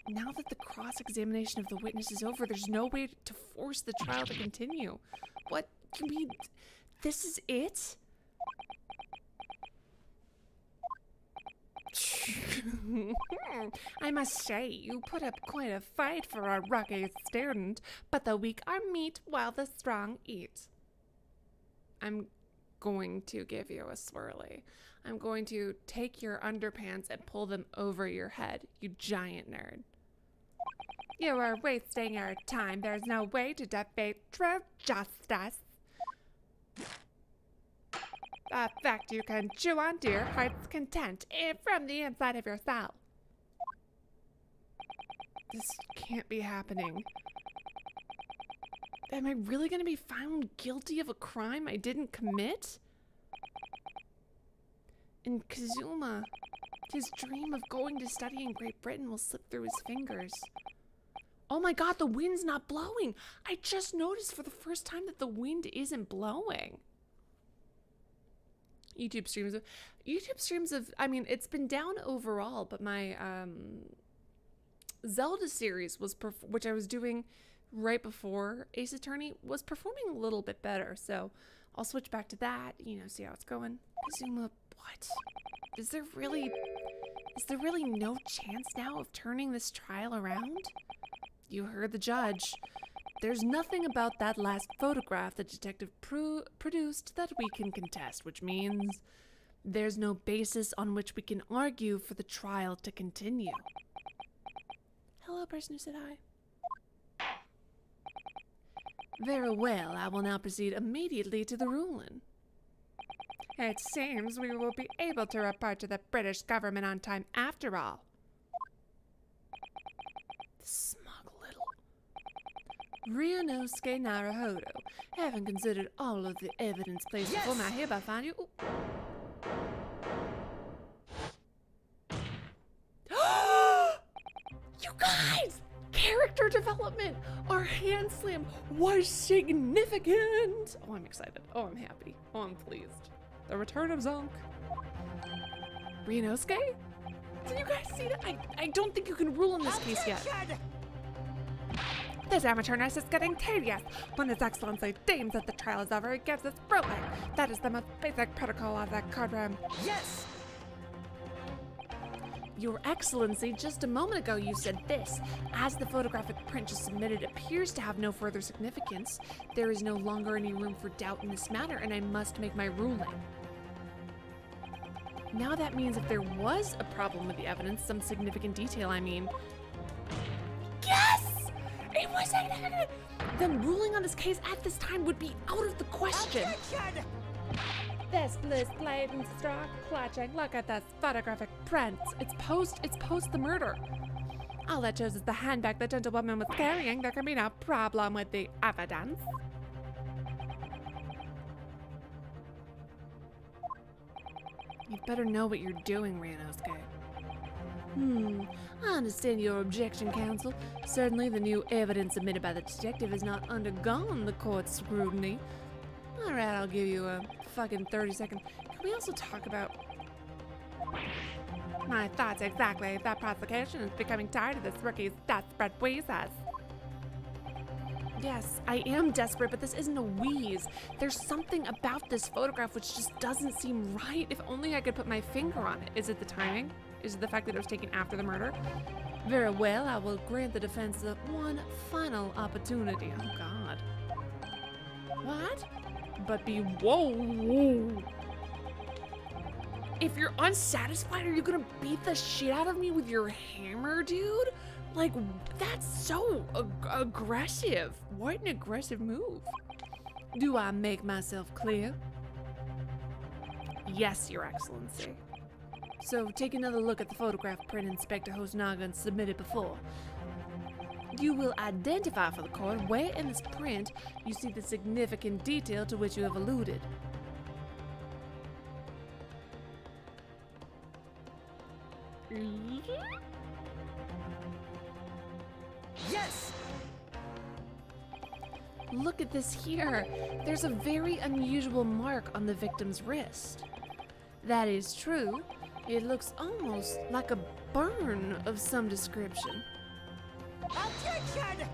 Now that the cross-examination of the witness is over, there's no way to force the trial to continue. What? You mean this is it? I must say, you put up quite a fight for our rugged student, but the weak are meat while the strong eat. I'm going to give you a swirly. I'm going to take your underpants and pull them over your head, you giant nerd. You are wasting our time. There's no way to defeat true justice. A fact you can chew on to your heart's content from the inside of your cell. This can't be happening. Am I really going to be found guilty of a crime I didn't commit? And Kazuma, his dream of going to study in Great Britain will slip through his fingers. Oh my god, the wind's not blowing! I just noticed for the first time that the wind isn't blowing. YouTube streams of, I mean, it's been down overall, but my Zelda series was, which I was doing right before Ace Attorney was performing a little bit better, so I'll switch back to that, see how it's going. Zoom up. What? Is there really no chance now of turning this trial around? You heard the judge. There's nothing about that last photograph the detective produced that we can contest, which means there's no basis on which we can argue for the trial to continue. Hello, person who said hi. Very well, I will now proceed immediately to the ruling. It seems we will be able to report to the British government on time after all. Smug little. Ryunosuke Naruhodo, having considered all of the evidence placed before me, I hereby find you... You guys! Character development! Our hand slam was significant! Oh, I'm excited. Oh, I'm happy. Oh, I'm pleased. The return of Zonk. Ryunosuke? Did you guys see that? I don't think you can rule in this case yet. This amateur nurse is getting tedious. When His Excellency deems that the trial is over, he gives us ruling. That is the most basic protocol of the courtroom. Yes! Your Excellency, just a moment ago you said this. As the photographic print just submitted appears to have no further significance, there is no longer any room for doubt in this matter, and I must make my ruling. Now that means if there was a problem with the evidence, some significant detail, I mean... Yes! It was significant! Then ruling on this case at this time would be out of the question. Objection! This bliss blatant straw clutching. Look at this photographic print. It's post the murder. All that shows is the handbag the gentlewoman was carrying. There can be no problem with the evidence. You'd better know what you're doing, Ryunosuke. I understand your objection, counsel. Certainly the new evidence submitted by the detective has not undergone the court's scrutiny. Alright, I'll give you a fucking 30 seconds. Can we also talk about... My thoughts exactly. That prosecution is becoming tired of this rookie's desperate wheezes. Yes, I am desperate, but this isn't a wheeze. There's something about this photograph which just doesn't seem right. If only I could put my finger on it. Is it the timing? Is it the fact that it was taken after the murder? Very well, I will grant the defense one final opportunity. Oh, God. What? But whoa. If you're unsatisfied, are you gonna beat the shit out of me with your hammer, dude? Like, that's so aggressive. What an aggressive move. Do I make myself clear? Yes, Your Excellency. So take another look at the photograph print Inspector Hosonaga submitted before. You will identify for the court where in this print you see the significant detail to which you have alluded. Yes! Look at this here. There's a very unusual mark on the victim's wrist. That is true. It looks almost like a burn of some description. Objection!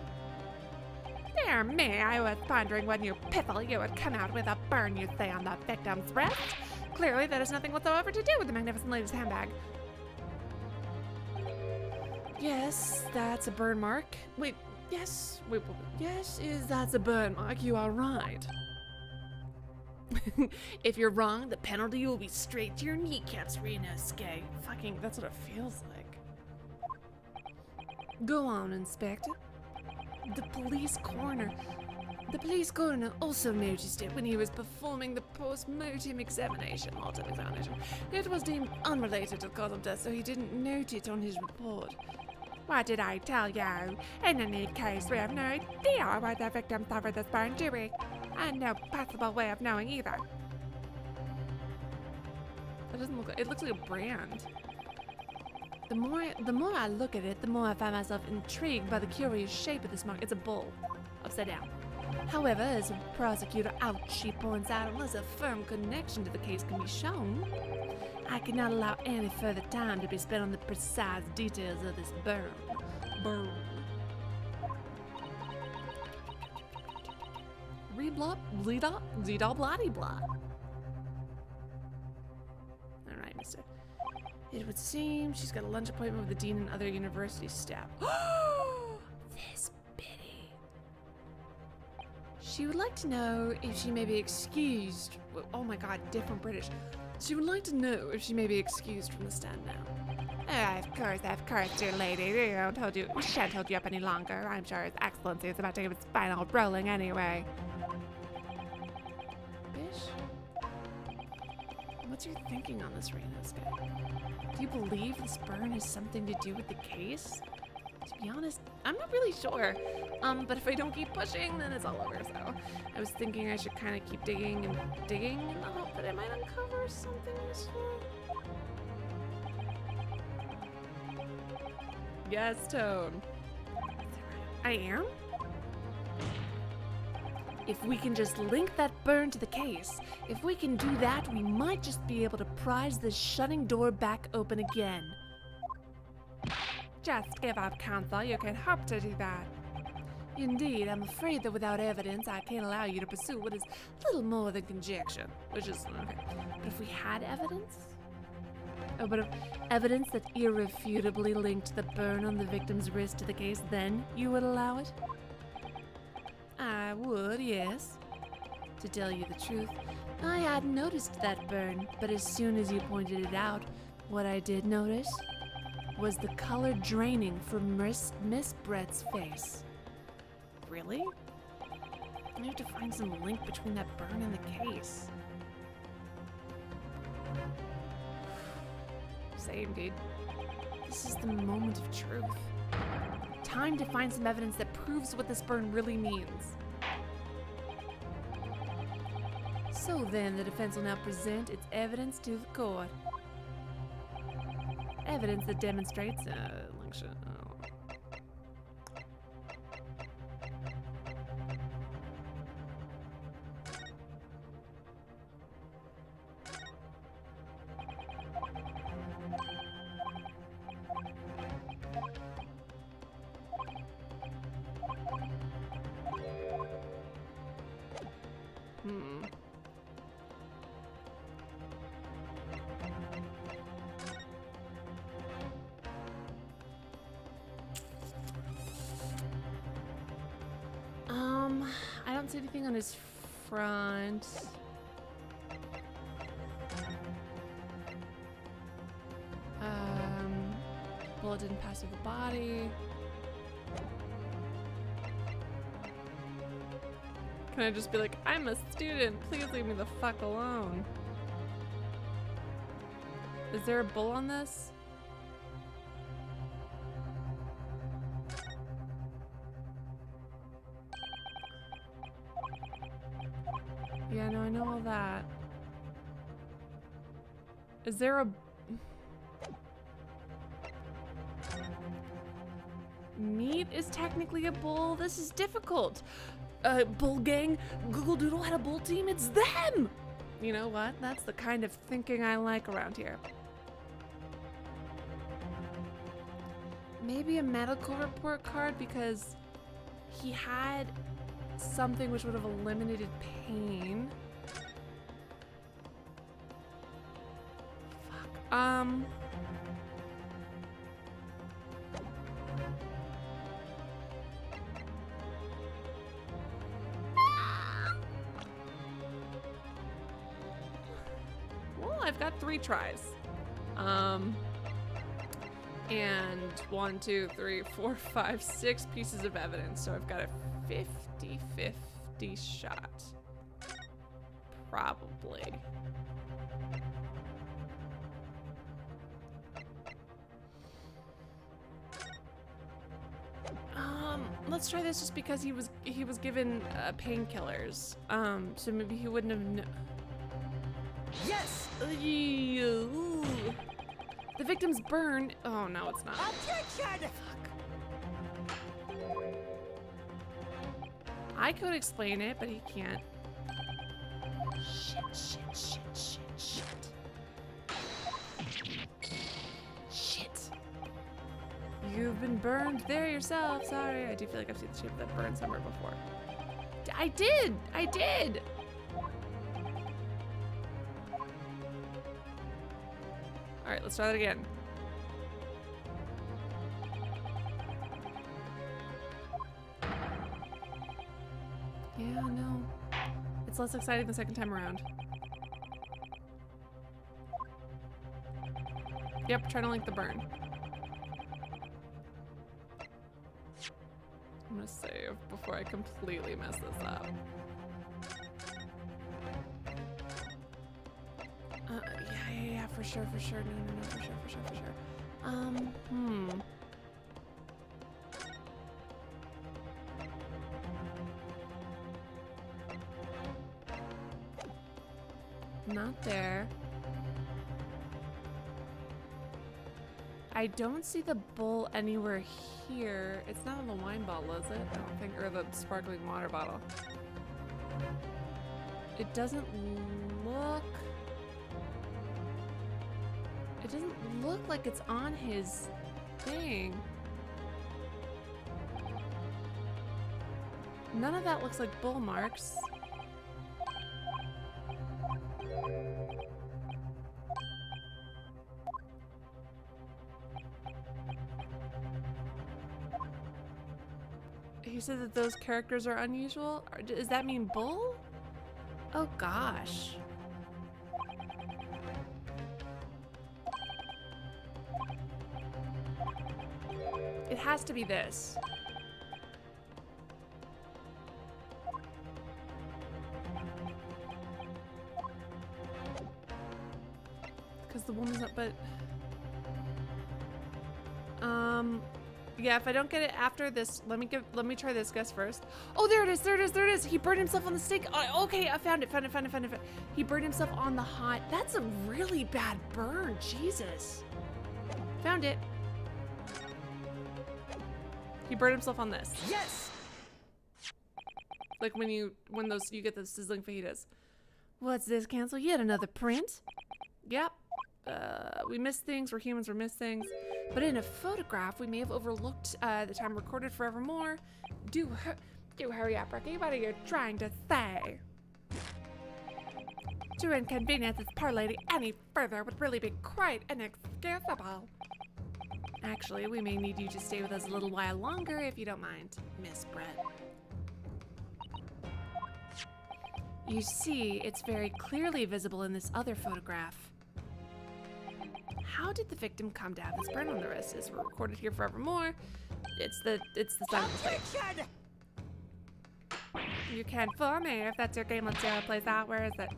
Dear me, I was pondering when you piffle you would come out with a burn you say on the victim's wrist. Clearly that has nothing whatsoever to do with the magnificent lady's handbag. Yes, that's a burn mark. Yes, that's a burn mark. You are right. If you're wrong, the penalty will be straight to your kneecaps, Ryunosuke. Fucking, that's what it feels like. Go on, Inspector. The police coroner also noticed it when he was performing the post-mortem examination. It was deemed unrelated to the cause of death, so he didn't note it on his report. What did I tell you? In any case, we have no idea why the victim suffered this burn, do we? And no possible way of knowing either. That doesn't look like, it looks like a brand. The more I look at it, the more I find myself intrigued by the curious shape of this mark. It's a bull, upside down. However, as prosecutor Ouchie points out, unless a firm connection to the case can be shown, I cannot allow any further time to be spent on the precise details of this burn. Reblah, bleeda, zedal, bloody blah. All right, mister. It would seem she's got a lunch appointment with the dean and other university staff. This biddy. She would like to know if she may be excused. Oh my god, different British. She would like to know if she may be excused from the stand now. Of course, dear lady. We shan't hold you up any longer. I'm sure His Excellency is about to give its final rolling anyway. Bish? What's your thinking on this, Ryunosuke? Do you believe this burn has something to do with the case? To be honest, I'm not really sure. But if I don't keep pushing, then it's all over, so I was thinking I should kind of keep digging and digging in the hope that I might uncover something useful. Yes, Tone. I am? If we can just link that burn to the case, if we can do that, we might just be able to prise this shutting door back open again. Just give up, Counsel. You can hope to do that. Indeed, I'm afraid that without evidence, I can't allow you to pursue what is little more than conjecture, which is okay. But if we had evidence? Oh, but if evidence that irrefutably linked the burn on the victim's wrist to the case, then you would allow it? I would, yes. To tell you the truth, I hadn't noticed that burn, but as soon as you pointed it out, what I did notice was the color draining from Miss Brett's face. Really? I have to find some link between that burn and the case. Same, dude. This is the moment of truth. Time to find some evidence that proves what this burn really means. So then, the defense will now present its evidence to the court. Evidence that demonstrates, I don't see anything on his front. Bullet didn't pass through the body. Can I just be like, I'm a student, please leave me the fuck alone? Is there a bull on this? Yeah, no, I know all that. Is there a... Meat is technically a bull? This is difficult. Bull gang, Google Doodle had a bull team, it's them! You know what? That's the kind of thinking I like around here. Maybe a medical report card because he had something which would have eliminated pain. Fuck. Well, I've got 3 tries. And 1, 2, 3, 4, 5, 6 pieces of evidence. So I've got a 50-50 shot. Probably. Let's try this just because he was given painkillers. So maybe he wouldn't have Yes! Ooh. The victim's burn. Oh no, it's not. Objection! I could explain it, but he can't. Shit. You've been burned there yourself. Sorry, I do feel like I've seen the shape of that burn somewhere before. I did. I did. All right, let's try that again. Yeah, no. It's less exciting the second time around. Yep, trying to link the burn. I'm gonna save before I completely mess this up. Yeah, for sure. No, for sure. Not there. I don't see the bowl anywhere here. It's not on the wine bottle, is it? I don't think, or the sparkling water bottle. It doesn't look like it's on his thing. None of that looks like bull marks. You said that those characters are unusual? Does that mean bull? Oh gosh. It has to be this. Because the woman's up, but... Yeah, if I don't get it after this, let me try this guess first. Oh, there it is. He burned himself on the stake. Oh, okay, I found it. He burned himself on the hot. That's a really bad burn. Jesus. Found it. He burned himself on this. Yes. Like when you get those sizzling fajitas. What's this? Cancel yet another print? Yep. We miss things. We're humans. We miss things. But in a photograph, we may have overlooked the time recorded forevermore. Do hurry up, Ricky. What are you trying to say? To inconvenience this poor lady any further would really be quite inexcusable. Actually, we may need you to stay with us a little while longer if you don't mind, Miss Brett. You see, it's very clearly visible in this other photograph. How did the victim come to have this burn on the wrist? Is recorded here forevermore. It's the sign of the Objection! You can't fool me. If that's your game, let's see how it plays out. Where is it?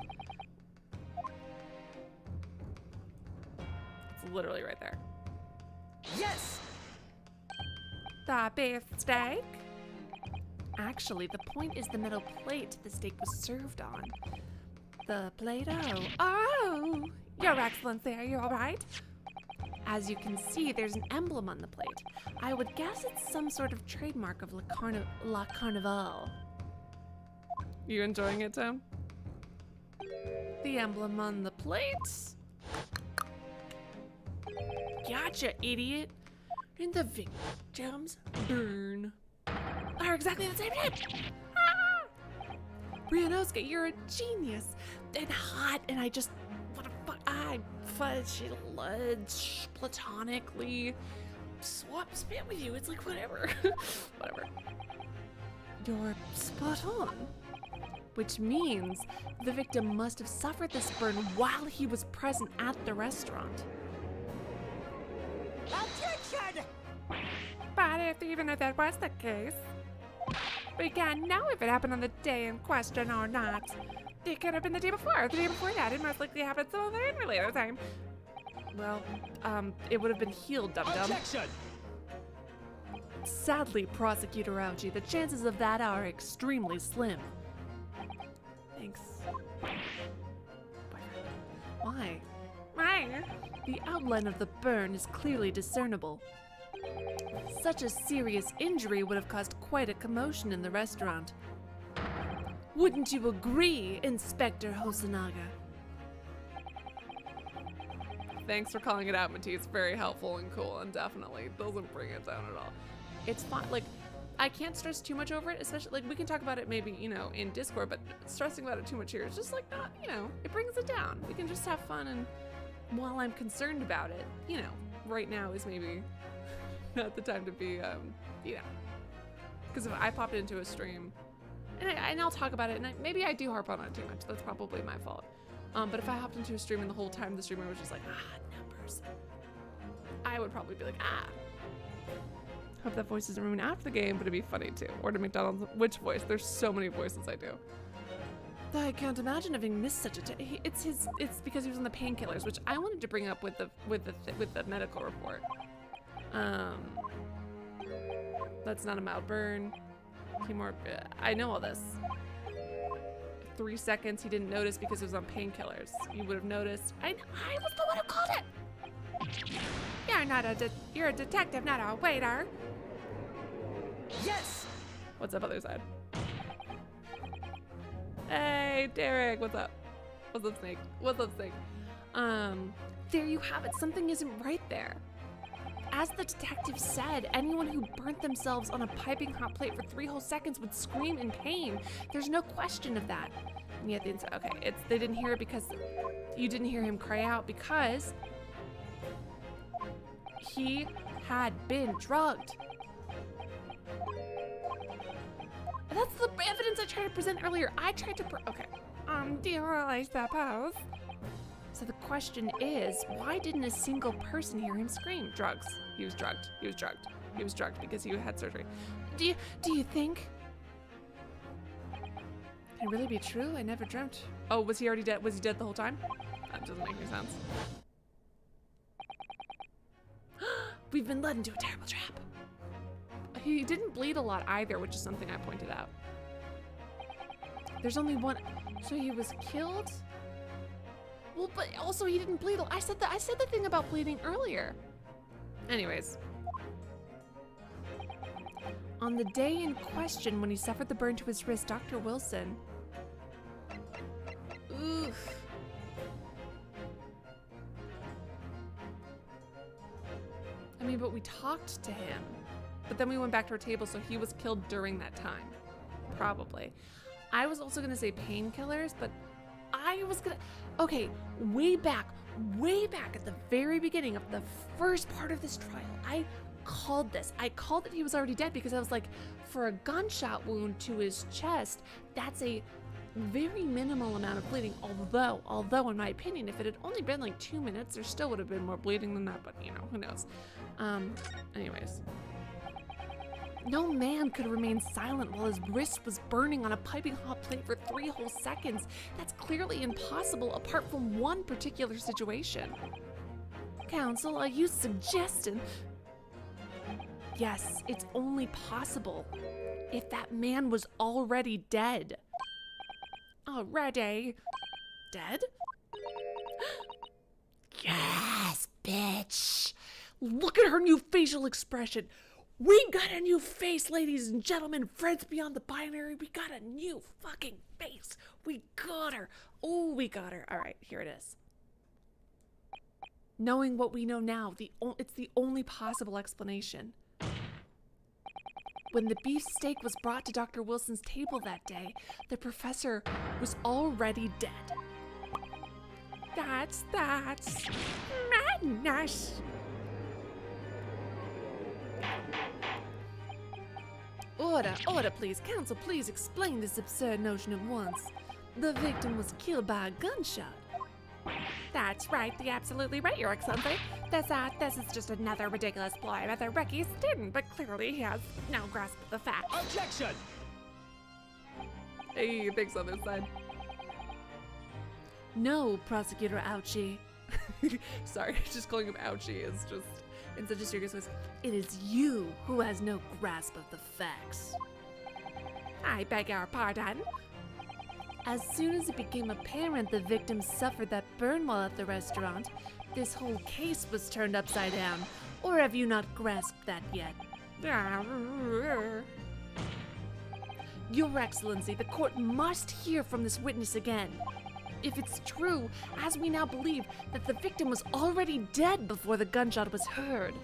It's literally right there. Yes. The beef steak? Actually, the point is the metal plate the steak was served on. The Play-Doh. Oh, Your Excellency, are you all right? As you can see, there's an emblem on the plate. I would guess it's some sort of trademark of La Carnival. You enjoying it, Tim? The emblem on the plate. Gotcha, idiot. And the victims burn are exactly the same shape. Ah! Ryunosuke, you're a genius. And hot, and I just... What the fuck? I fudge platonically swap spit with you. It's like, whatever. Whatever. You're spot on. Which means the victim must have suffered this burn while he was present at the restaurant. Objection! But even if that was the case, we can't know if it happened on the day in question or not. It could have been the day before that. It most likely happened some other unrelated time. Well, it would have been healed, dum-dum. Objection! Sadly, Prosecutor Ouchie, the chances of that are extremely slim. Thanks. Why? Why? The outline of the burn is clearly discernible. Such a serious injury would have caused quite a commotion in the restaurant. Wouldn't you agree, Inspector Hosonaga? Thanks for calling it out, Matisse. It's very helpful and cool and definitely doesn't bring it down at all. It's fine. Like, I can't stress too much over it, especially, like, we can talk about it maybe, you know, in Discord, but stressing about it too much here is just, like, not, you know, it brings it down. We can just have fun, and while I'm concerned about it, you know, right now is maybe not the time to be, you know, because if I popped into a stream, and I'll talk about it, and maybe I do harp on it too much. That's probably my fault. But if I hopped into a stream and the whole time the streamer was just like, numbers, I would probably be like, Hope that voice isn't ruined after the game, but it'd be funny too. Or to McDonald's, which voice? There's so many voices I do. I can't imagine having missed such a it's because he was on the painkillers, which I wanted to bring up with the medical report. That's not a mild burn. I know all this. 3 seconds he didn't notice because it was on painkillers. You would have noticed. I was the one who called it. You're a detective, not a waiter. Yes! What's up, other side? Hey, Derek, what's up? What's up, Snake? What's up, Snake? There you have it. Something isn't right there. As the detective said, anyone who burnt themselves on a piping hot plate for 3 whole seconds would scream in pain. There's no question of that. And yet, okay, they didn't hear it because you didn't hear him cry out because he had been drugged. And that's the evidence I tried to present earlier. I tried to okay. Do you really suppose? So the question is, why didn't a single person hear him scream? Drugs. He was drugged. He was drugged. He was drugged because he had surgery. Do you think? Can it really be true? I never dreamt. Oh, was he already dead? Was he dead the whole time? That doesn't make any sense. We've been led into a terrible trap. He didn't bleed a lot either, which is something I pointed out. There's only one. So he was killed? Well, but also he didn't bleed. I said the thing about bleeding earlier. Anyways. On the day in question when he suffered the burn to his wrist, Dr. Wilson. Oof. I mean, but we talked to him. But then we went back to our table, so he was killed during that time. Probably. I was also gonna say painkillers, but I was gonna, okay, way back at the very beginning of the first part of this trial, I called this. I called that he was already dead because I was like, for a gunshot wound to his chest, that's a very minimal amount of bleeding. Although in my opinion, if it had only been like 2 minutes, there still would have been more bleeding than that, but you know, who knows. Anyways. No man could remain silent while his wrist was burning on a piping hot plate for 3 whole seconds. That's clearly impossible apart from one particular situation. Counsel, are you suggesting? Yes, it's only possible if that man was already dead. Already? Dead? Yes, bitch. Look at her new facial expression. We got a new face, ladies and gentlemen, friends beyond the binary. We got a new fucking face. We got her. Oh, we got her. All right, here it is. Knowing what we know now, it's the only possible explanation. When the beef steak was brought to Dr. Wilson's table that day, the professor was already dead. That's madness. Order, please. Counsel, please explain this absurd notion at once. The victim was killed by a gunshot. That's right, absolutely right, Your Excellency. This is just another ridiculous ploy by the rookie student, but clearly he has no grasp of the facts. Objection! Hey, thanks on this side. No, Prosecutor Ouchie. Sorry, just calling him Ouchie is just in such a serious voice. It is you who has no grasp of the facts. I beg your pardon? As soon as it became apparent the victim suffered that burn while at the restaurant, this whole case was turned upside down. Or have you not grasped that yet? Your Excellency, the court must hear from this witness again. If it's true, as we now believe, that the victim was already dead before the gunshot was heard.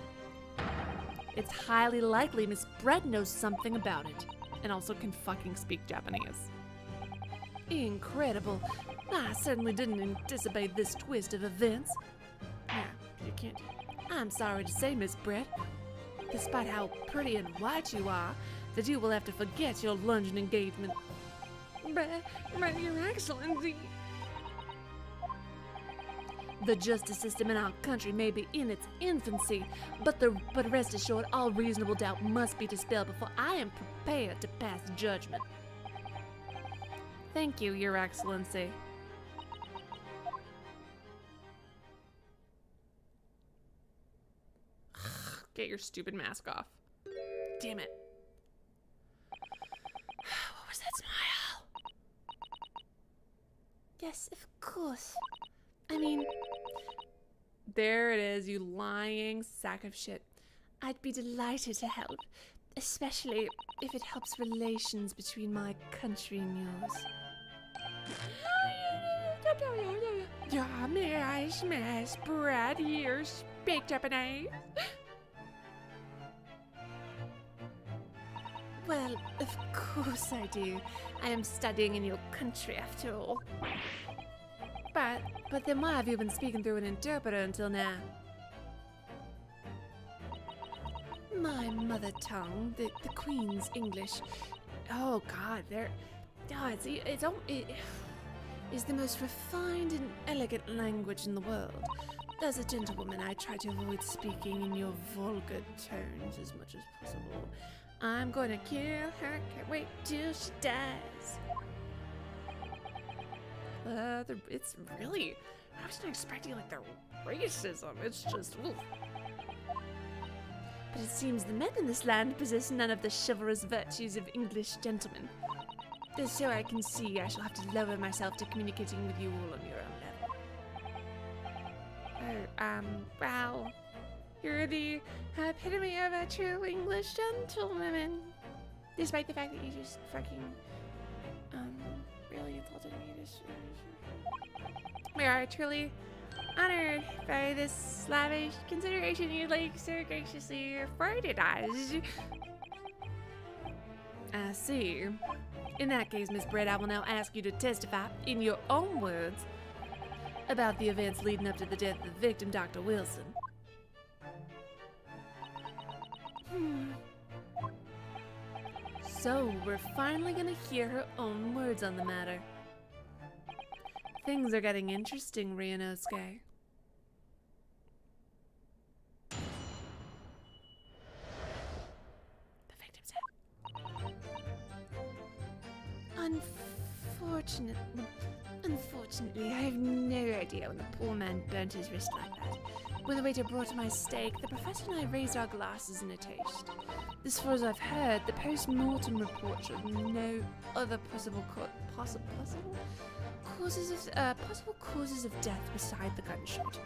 It's highly likely Miss Brett knows something about it, and also can fucking speak Japanese. Incredible. I certainly didn't anticipate this twist of events. Yeah, you can't. I'm sorry to say, Miss Brett, despite how pretty and white you are, that you will have to forget your London engagement. But Your Excellency. The justice system in our country may be in its infancy, but rest assured, all reasonable doubt must be dispelled before I am prepared to pass judgment. Thank you, Your Excellency. Get your stupid mask off. Damn it. What was that smile? Yes, of course. I mean, there it is, you lying sack of shit. I'd be delighted to help, especially if it helps relations between my country and yours. Yeah, Miss Brett here, speak Japanese. Well, of course I do. I am studying in your country after all. But then why have you been speaking through an interpreter until now? My mother tongue, the Queen's English. Oh God, it is the most refined and elegant language in the world. As a gentlewoman, I try to avoid speaking in your vulgar tones as much as possible. I'm going to kill her, can't wait till she dies. It's really, I wasn't expecting like the racism. It's just, oof. But it seems the men in this land possess none of the chivalrous virtues of English gentlemen. So I can see I shall have to lower myself to communicating with you all on your own level. Well, you're the epitome of a true English gentlewoman. Despite the fact that you just fucking, really insulted me. We are truly honored by this lavish consideration you'd like so graciously afforded us. I see. In that case, Miss Brett, I will now ask you to testify, in your own words, about the events leading up to the death of the victim, Dr. Wilson. So, we're finally gonna hear her own words on the matter. Things are getting interesting, Ryunosuke. The victim's head. Unfortunately, I have no idea when the poor man burnt his wrist like that. When the waiter brought my steak, the professor and I raised our glasses in a toast. As far as I've heard, the post-mortem report showed no other possible causes of death beside the gunshot.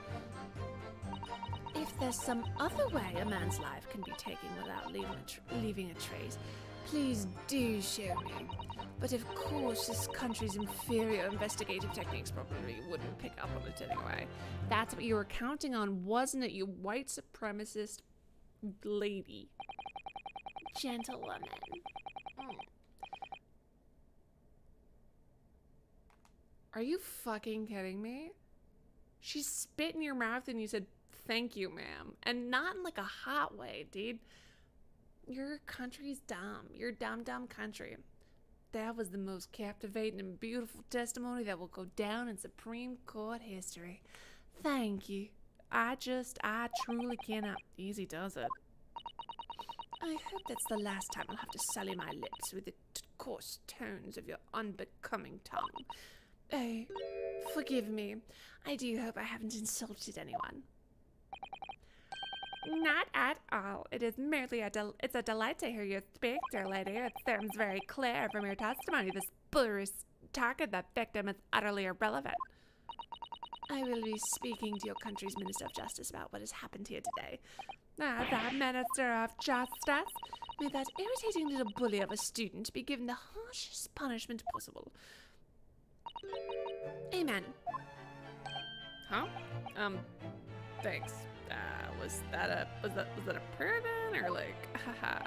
If there's some other way a man's life can be taken without leaving a trace, please do show me. But of course, this country's inferior investigative techniques probably wouldn't pick up on it anyway. That's what you were counting on, wasn't it, you white supremacist lady? Gentlewoman. Are you fucking kidding me? She spit in your mouth and you said, "Thank you, ma'am." And not in like a hot way, dude. Your country's dumb. Your dumb country. That was the most captivating and beautiful testimony that will go down in Supreme Court history. Thank you. I truly cannot. Easy does it. I hope that's the last time I'll have to sully my lips with the coarse tones of your unbecoming tongue. Oh, forgive me. I do hope I haven't insulted anyone. Not at all. It is merely it's a delight to hear you speak, dear lady. It seems very clear from your testimony this spurious talk of the victim is utterly irrelevant. I will be speaking to your country's Minister of Justice about what has happened here today. The Minister of Justice? May that irritating little bully of a student be given the harshest punishment possible. Amen. Huh? Thanks. was that a prayer then, or like, haha?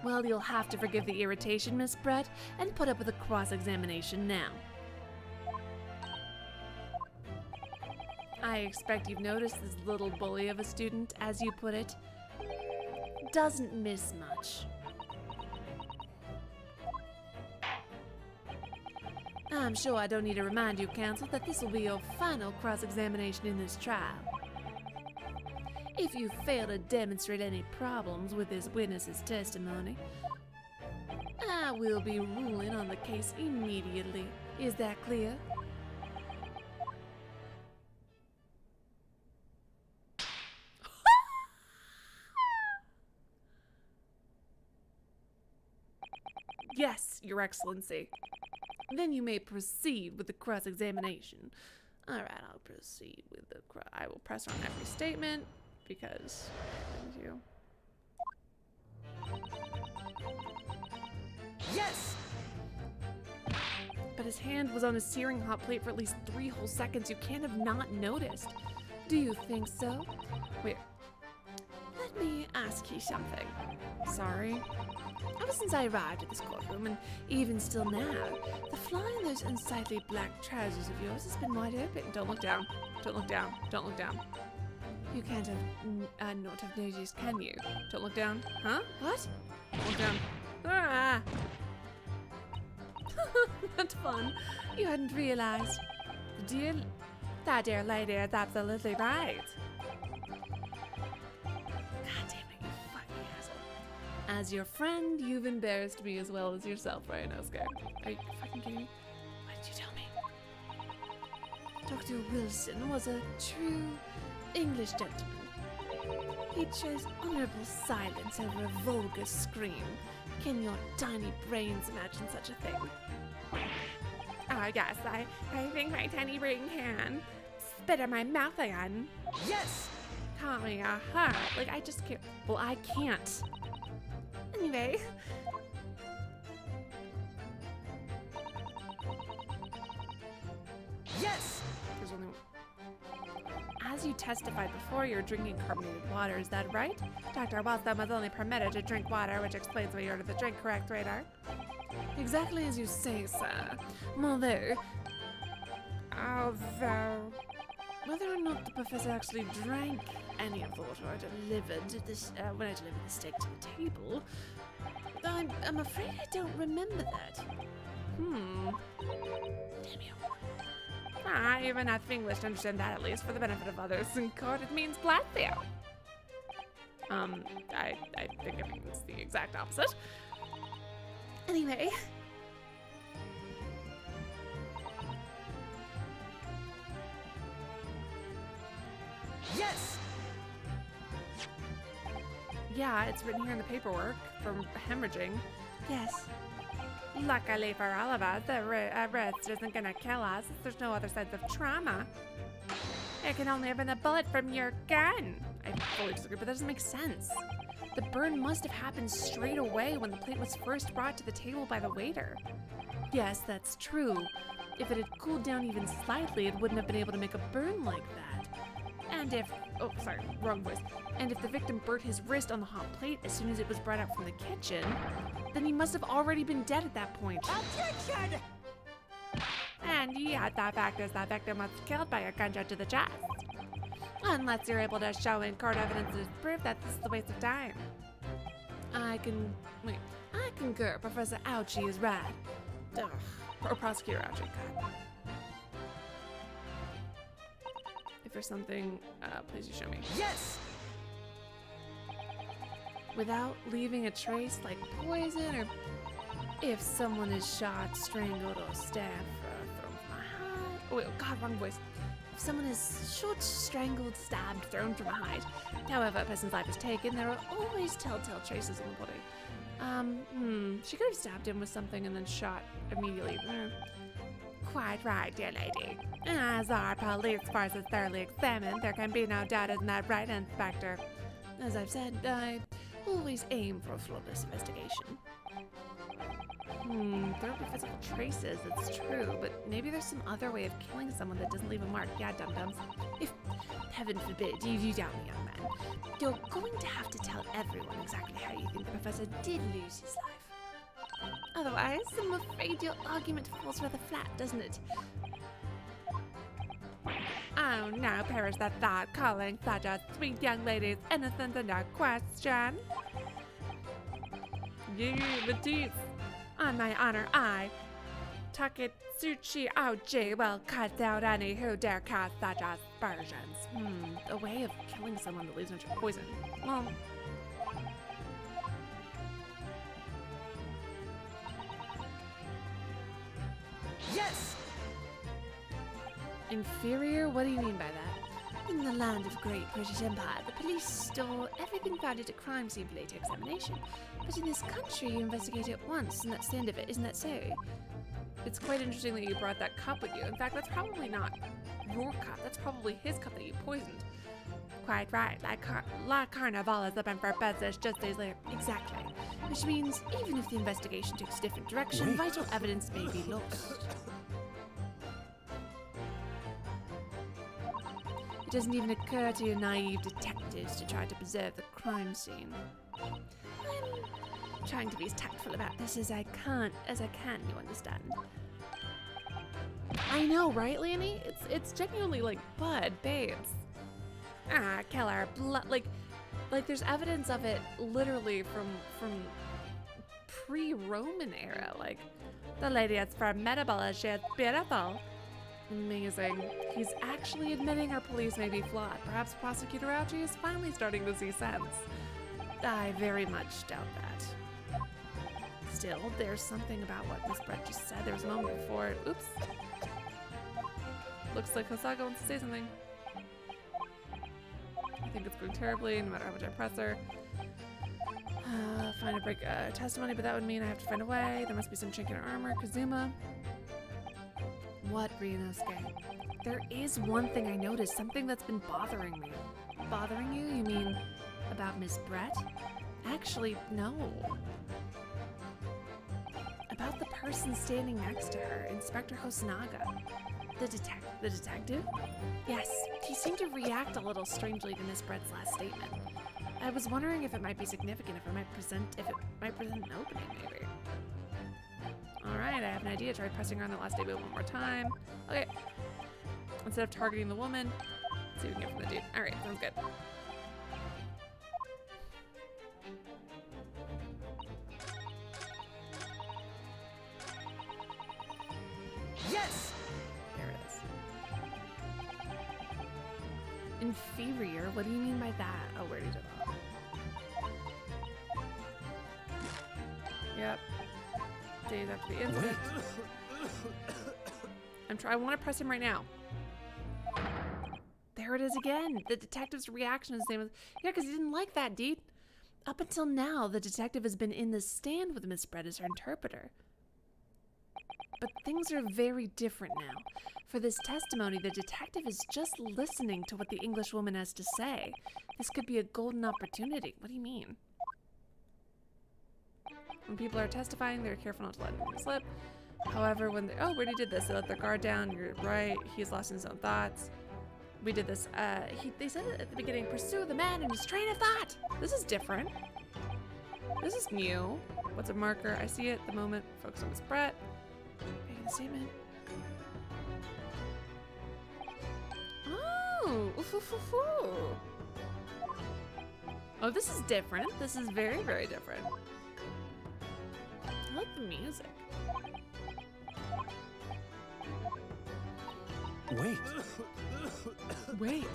Well, you'll have to forgive the irritation, Miss Brett, and put up with a cross-examination now. I expect you've noticed this little bully of a student, as you put it. Doesn't miss much. I'm sure I don't need to remind you, counsel, that this will be your final cross-examination in this trial. If you fail to demonstrate any problems with this witness's testimony, I will be ruling on the case immediately. Is that clear? Yes, Your Excellency. Then you may proceed with the cross-examination. All right, I'll proceed with the I will press on every statement because thank you. Yes! But his hand was on a searing hot plate for at least 3 whole seconds. You can't have not noticed. Do you think so? Wait. Let me ask you something. Sorry. Ever since I arrived at this courtroom, and even still now, the fly in those unsightly black trousers of yours has been wide open. Don't look down. Don't look down. Don't look down. You can't have not have noticed, can you? Don't look down. Huh? What? Don't look down. Ah! That's fun. You hadn't realized. That dear lady is absolutely right. God damn it, you fucking asshole. As your friend, you've embarrassed me as well as yourself, Ryunosuke. Are you fucking kidding me? What did you tell me? Dr. Wilson was a true English gentleman. He chose honorable silence over a vulgar scream. Can your tiny brains imagine such a thing? Oh yes, I think my tiny brain can. Spit in my mouth again. Yes! Call me a heart. Like, I just can't. Well, I can't. Anyway. Yes! There's only one. As you testified before, you're drinking carbonated water, is that right? Dr. Wilson was only permitted to drink water, which explains why you ordered the drink, correct, Radar? Exactly as you say, sir. Although, whether or not the professor actually drank any of the water I delivered this, when I delivered the steak to the table, I'm afraid I don't remember that. Damn you. I have enough English to understand that, at least for the benefit of others in court. It means blasphemy. I think it means the exact opposite. Anyway. Yes! Yeah, it's written here in the paperwork from hemorrhaging. Yes. Luckily for all of us, the wrist isn't gonna kill us. There's no other signs of trauma. It can only have been a bullet from your gun. I fully disagree, but that doesn't make sense. The burn must have happened straight away when the plate was first brought to the table by the waiter. Yes, that's true. If it had cooled down even slightly, it wouldn't have been able to make a burn like that. And if, oh, sorry, wrong voice. And if the victim burnt his wrist on the hot plate as soon as it was brought out from the kitchen, then he must have already been dead at that point. Objection! And yet, the fact is that victim was killed by a gunshot to the chest. Unless you're able to show in court evidence to prove that this is a waste of time. I concur. Professor Ouchie is right. Ugh. Or Prosecutor Ouchie, God. If there's something, please do show me. Yes! Without leaving a trace like poison, or if someone is shot, strangled, or stabbed, thrown from a height. Oh wait, God, wrong voice. If someone is shot, strangled, stabbed, thrown from a height, however a person's life is taken, there are always telltale traces in the body. She could have stabbed him with something and then shot immediately. Quite right, dear lady. As our police force is thoroughly examined, there can be no doubt, isn't that right, Inspector? As I've said, I always aim for a flawless investigation. There would be physical traces, it's true, but maybe there's some other way of killing someone that doesn't leave a mark. Yeah, dum-dums. If heaven forbid you do down me, young man. You're going to have to tell everyone exactly how you think the professor did lose his life. Otherwise, I'm afraid your argument falls rather flat, doesn't it? Oh no, perish the thought, calling such a sweet young lady's innocence into question. Yeah, the teeth. On my honor, I, Taketsuchi Oji, will cut out any who dare cast such aspersions. A way of killing someone that leaves no poison. Well, Yes! inferior? What do you mean by that? In the land of great British Empire, the police stole everything found at a crime scene for later examination. But in this country, you investigate it once, and that's the end of it. Isn't that so? It's quite interesting that you brought that cup with you. In fact, that's probably not your cup. That's probably his cup that you poisoned. Quite right. La Carnival is open for business just days later. Exactly. Which means, even if the investigation takes a different direction, vital evidence may be lost. It doesn't even occur to your naive detectives to try to preserve the crime scene. I'm trying to be as tactful about this as I can, you understand. I know, right, Lanny? It's genuinely like, bud, babes. Ah, killer. Like there's evidence of it literally from pre-Roman era. Like, The lady is formidable and she is beautiful. amazing. He's actually admitting our police may be flawed. Perhaps Prosecutor Ouchie is finally starting to see sense. I very much doubt that. Still, there's something about what Miss Brett just said. There was a moment before. Oops. Looks like Hosaga wants to say something. I think it's going terribly, no matter how much I press her. Find a break testimony, but that would mean I have to find a way. There must be some chink in her armor. Kazuma. What, Ryunosuke? There is one thing I noticed, something that's been bothering me. Bothering you? You mean about Miss Brett? Actually, no. About the person standing next to her, Inspector Hosonaga. The detective? Yes, he seemed to react a little strangely to Miss Brett's last statement. I was wondering if it might be significant, if it might present an opening, maybe. Alright, I have an idea. Try pressing her on that last statement one more time. Okay. Instead of targeting the woman, let's see what we can get from the dude. Alright, sounds good. Yes! There it is. Inferior? What do you mean by that? Oh, where did it go? Yep. Days after the incident. I want to press him right now. There it is again. The detective's reaction is the same as, yeah, because he didn't like that, dude. Up until now, the detective has been in the stand with Miss Brett as her interpreter. But things are very different now. For this testimony, the detective is just listening to what the Englishwoman has to say. This could be a golden opportunity. What do you mean? When people are testifying, they're careful not to let anything slip. However, when they, oh, we already did this. They let their guard down. You're right. He's lost in his own thoughts. We did this. They said it at the beginning, pursue the man in his train of thought. This is different. This is new. What's a marker? I see it at the moment. Focus on Miss Brett. Making a statement. Oh, oh, this is different. This is very, very different. I like the music. Wait. Wait.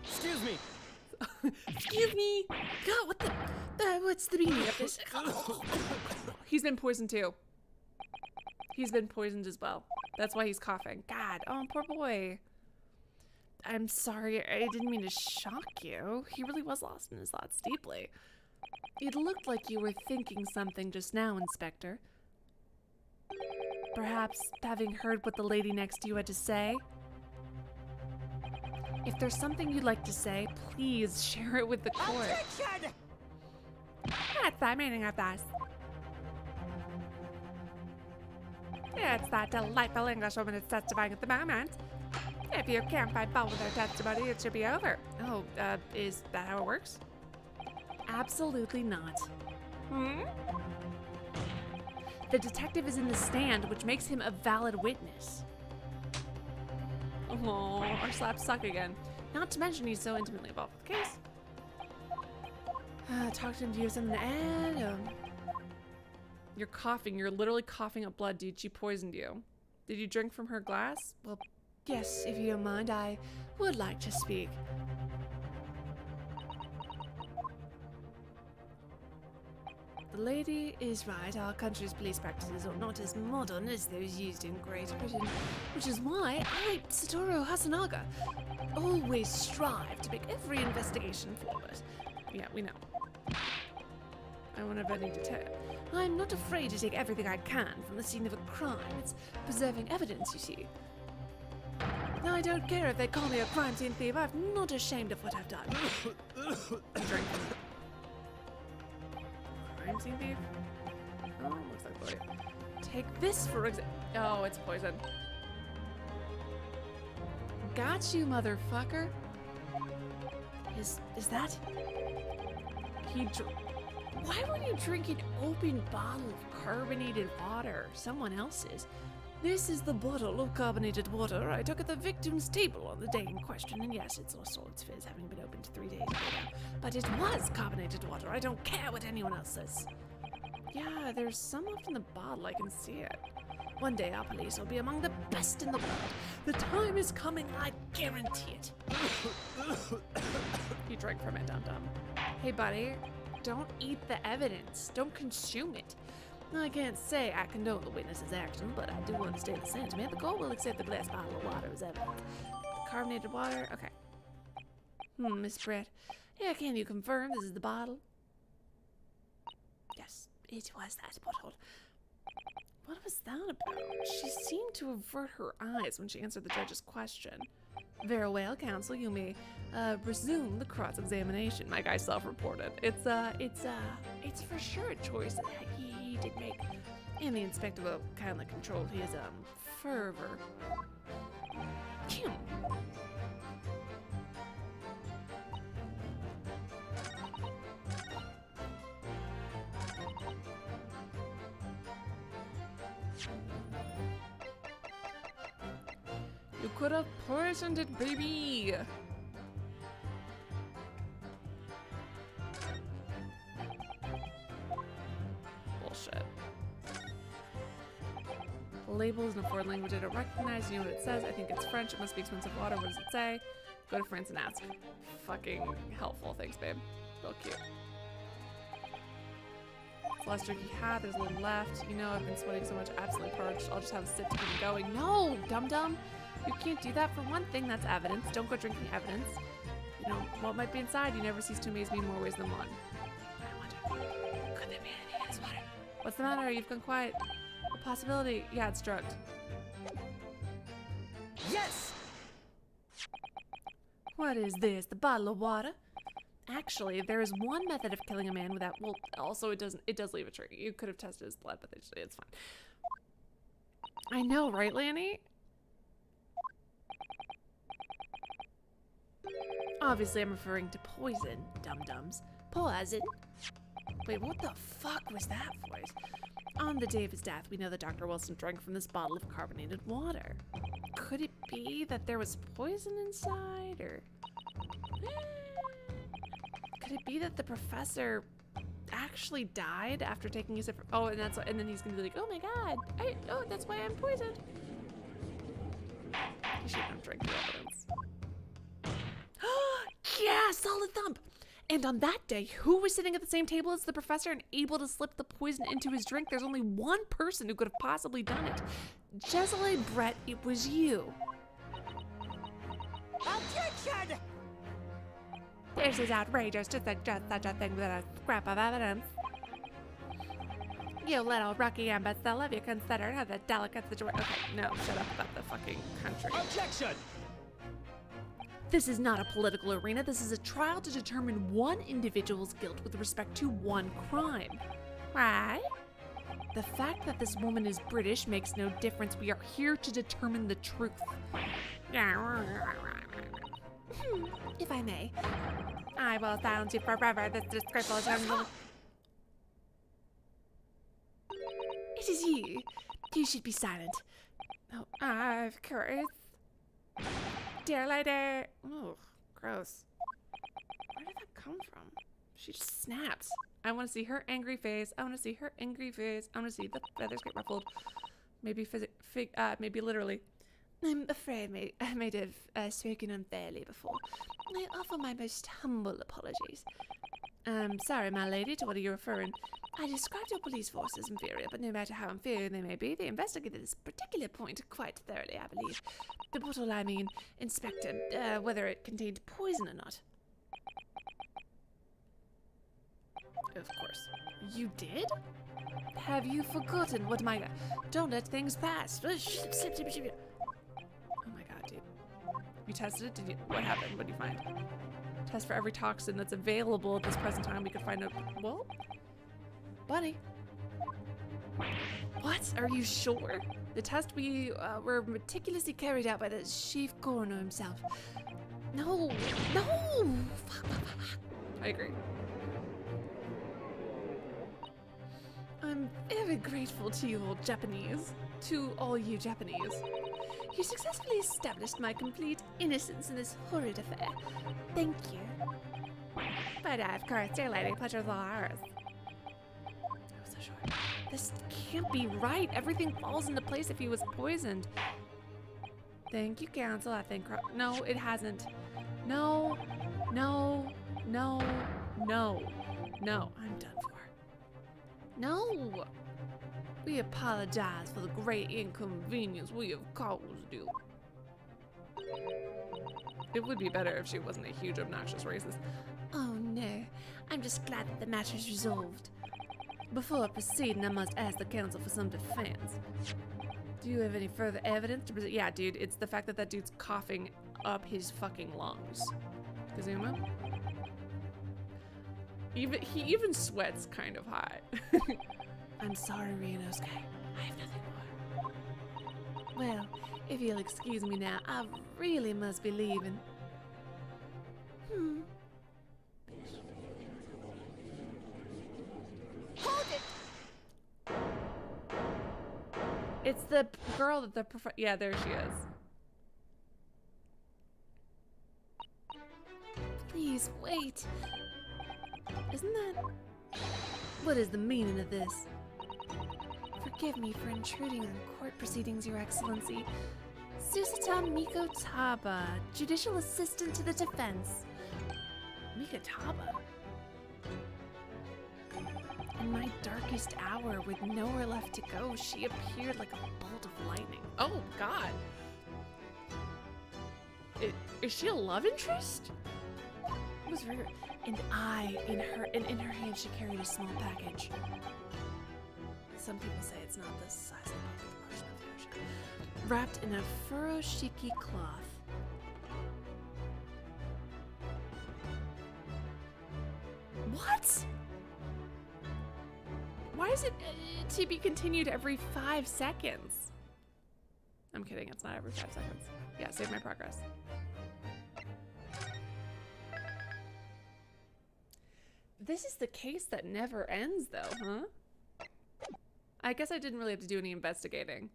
Excuse me. Excuse me. God, what the what's the meaning of this? He's been poisoned too. He's been poisoned as well. That's why he's coughing. God, oh, poor boy. I'm sorry, I didn't mean to shock you. He really was lost in his thoughts deeply. It looked like you were thinking something just now, Inspector. Perhaps having heard what the lady next to you had to say? If there's something you'd like to say, please share it with the court. Objection! That's the meaning of this. It's that delightful English woman is testifying at the moment. If you can't find fault with her testimony, it should be over. Oh, is that how it works? Absolutely not. Hmm? The detective is in the stand, which makes him a valid witness. Oh, our slaps suck again. Not to mention he's so intimately involved with the case. Talk to him. Do you have something to add? You're coughing. You're literally coughing up blood, dude. She poisoned you. Did you drink from her glass? Well, yes, if you don't mind, I would like to speak. The lady is right. Our country's police practices are not as modern as those used in Great Britain, which is why I, Satoru Hasanaga, always strive to make every investigation flawless. Yeah, we know. I won't have any detail. I'm not afraid to take everything I can from the scene of a crime. It's preserving evidence, you see. Now, I don't care if they call me a crime scene thief. I'm not ashamed of what I've done. I'm drinking. Crime scene thief? Oh, looks like poison. Take this for example. Oh, it's poison. Got you, motherfucker. Is that? Why would you drink an open bottle of carbonated water? Someone else's. This is the bottle of carbonated water I took at the victim's table on the day in question, and yes, it's lost all its fizz, having been opened 3 days ago now. But it was carbonated water. I don't care what anyone else says. Yeah, there's some left in the bottle. I can see it. One day our police will be among the best in the world. The time is coming, I guarantee it. You drank from it, dum-dum. Hey, buddy, don't eat the evidence. Don't consume it. I can't say I condone the witness's action, but I do understand the sentiment. The court will accept the glass bottle of water as evidence. Carbonated water? Okay. Miss Brett. Yeah, can you confirm this is the bottle? Yes, it was that bottle. What was that about? She seemed to avert her eyes when she answered the judge's question. Very well, counsel, you may resume the cross-examination. My guy self-reported. It's for sure a choice that he did make. And the inspector will kindly control his fervor. Kim. You could have poisoned it, baby! Bullshit. The label is in a foreign language I don't recognize. You know what it says? I think it's French. It must be expensive water. What does it say? Go to France and ask. Fucking helpful. Thanks, babe. Real cute. It's the last drink you had. There's a little left. You know, I've been sweating so much. Absolutely parched. I'll just have a sip to keep it going. No, dum-dum! You can't do that. For one thing, that's evidence. Don't go drinking evidence. You know, what might be inside, you never cease to amaze me in more ways than one. I wonder, could there be anything in this water? What's the matter? You've gone quiet. A possibility. Yeah, it's drugged. Yes! What is this? The bottle of water? Actually, there is one method of killing a man without, well, also it does leave a trigger. You could have tested his blood, but it's fine. I know, right, Lanny? Obviously, I'm referring to poison, dum-dums. Poison? Wait, what the fuck was that voice? On the day of his death, we know that Dr. Wilson drank from this bottle of carbonated water. Could it be that there was poison inside, or... Could it be that the professor actually died after taking a sip from... Oh, and then he's gonna be like, oh my god, that's why I'm poisoned. You shouldn't have drank the evidence. Yeah, solid thump. And on that day, who was sitting at the same table as the professor and able to slip the poison into his drink? There's only one person who could have possibly done it. Jesseline Brett, it was you. Objection! This is outrageous to suggest such a thing with a scrap of evidence. You little rookie imbecile, have you considered how the delicate situation... Okay, no, shut up about the fucking country. Objection! This is not a political arena. This is a trial to determine one individual's guilt with respect to one crime. Right? The fact that this woman is British makes no difference. We are here to determine the truth. If I may, I will silence you forever. This disgraceful gentleman. It is you. You should be silent. Oh, of course. Dear lady. Oh, gross. Where did that come from? She just snaps. I want to see her angry face. I want to see her angry face. I want to see the feathers get ruffled. Maybe maybe literally. I'm afraid I may have spoken unfairly before. I offer my most humble apologies. Sorry, my lady, to what are you referring? I described your police force as inferior, but no matter how inferior they may be, they investigated this particular point quite thoroughly, I believe. The bottle, I mean, inspected whether it contained poison or not. Of course. You did? Have you forgotten what my... Don't let things pass. Oh my god, dude. You tested it? Did you? What happened? What did you find? Test for every toxin that's available at this present time. We could find a... Well? Buddy. What? Are you sure? The test were meticulously carried out by the chief coroner himself. No! No! I agree. I'm very grateful to you all Japanese. To all you Japanese. You successfully established my complete innocence in this horrid affair. Thank you. But of course, dear lady, pleasure's all ours. I was so sure. This can't be right. Everything falls into place if he was poisoned. Thank you, counsel. I think... No, it hasn't. No. No. No. No. No. I'm done for. No. We apologize for the great inconvenience we have caused you. It would be better if she wasn't a huge, obnoxious racist. Oh no, I'm just glad that the matter's resolved. Before proceeding, I must ask the counsel for some defense. Do you have any further evidence to present? Yeah, dude, it's the fact that that dude's coughing up his fucking lungs. Kazuma? He even sweats kind of hot. I'm sorry, Ryunosuke. I have nothing more. Well, if you'll excuse me now, I really must be leaving. Hold it! It's the girl that yeah, there she is. Please, wait. Isn't that... What is the meaning of this? Forgive me for intruding on court proceedings, Your Excellency. Susita Mikotaba, Judicial Assistant to the Defense. Mikotaba? In my darkest hour, with nowhere left to go, she appeared like a bolt of lightning. Oh, God. Is she a love interest? It was her, and in her hand she carried a small package. Some people say it's not the size of the bucket portion of the ocean. Wrapped in a furoshiki cloth. What? Why is it to be continued every 5 seconds? I'm kidding, it's not every 5 seconds. Yeah, save my progress. This is the case that never ends, though, huh? I guess I didn't really have to do any investigating.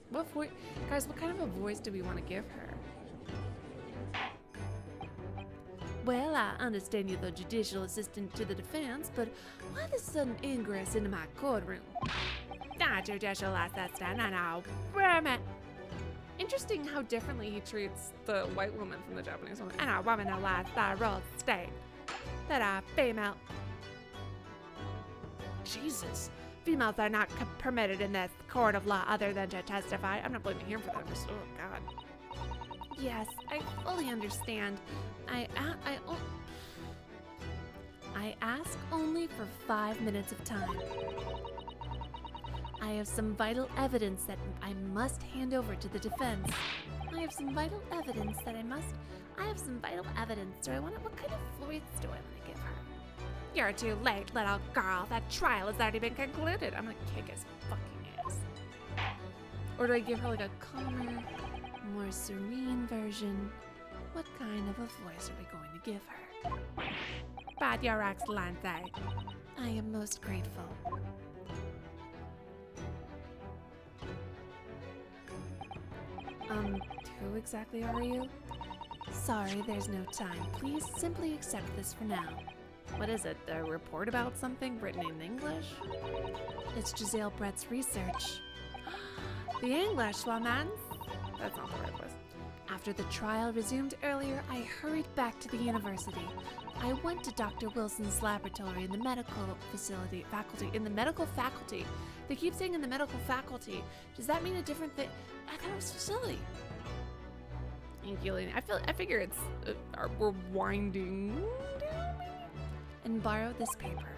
What voice? Guys, what kind of a voice do we want to give her? Well, I understand you're the judicial assistant to the defense, but why the sudden ingress into my courtroom? Not judicial assistant, no. Woman. Interesting how differently he treats the white woman from the Japanese woman. And a woman who lies by rule state that a female. Jesus. Females are not permitted in this court of law other than to testify. I'm not blaming him for that. I'm just, oh, God. Yes, I fully understand. I ask only for 5 minutes of time. I have some vital evidence that I must hand over to the defense. I have some vital evidence. Do I want what kind of voice do I want to give her? You're too late, little girl. That trial has already been concluded. I'm gonna kick his fucking ass. Or do I give her like a calmer, more serene version? What kind of a voice are we going to give her? But Your Excellency. I am most grateful. Who exactly are you? Sorry, there's no time. Please simply accept this for now. What is it? A report about something written in English? It's Giselle Brett's research. The English woman. That's not the right voice. After the trial resumed earlier, I hurried back to the university. I went to Dr. Wilson's laboratory in the medical faculty. In the medical faculty. They keep saying in the medical faculty. Does that mean a different thing? I thought it was facility. I figure it's we're winding down, maybe? And borrow this paper.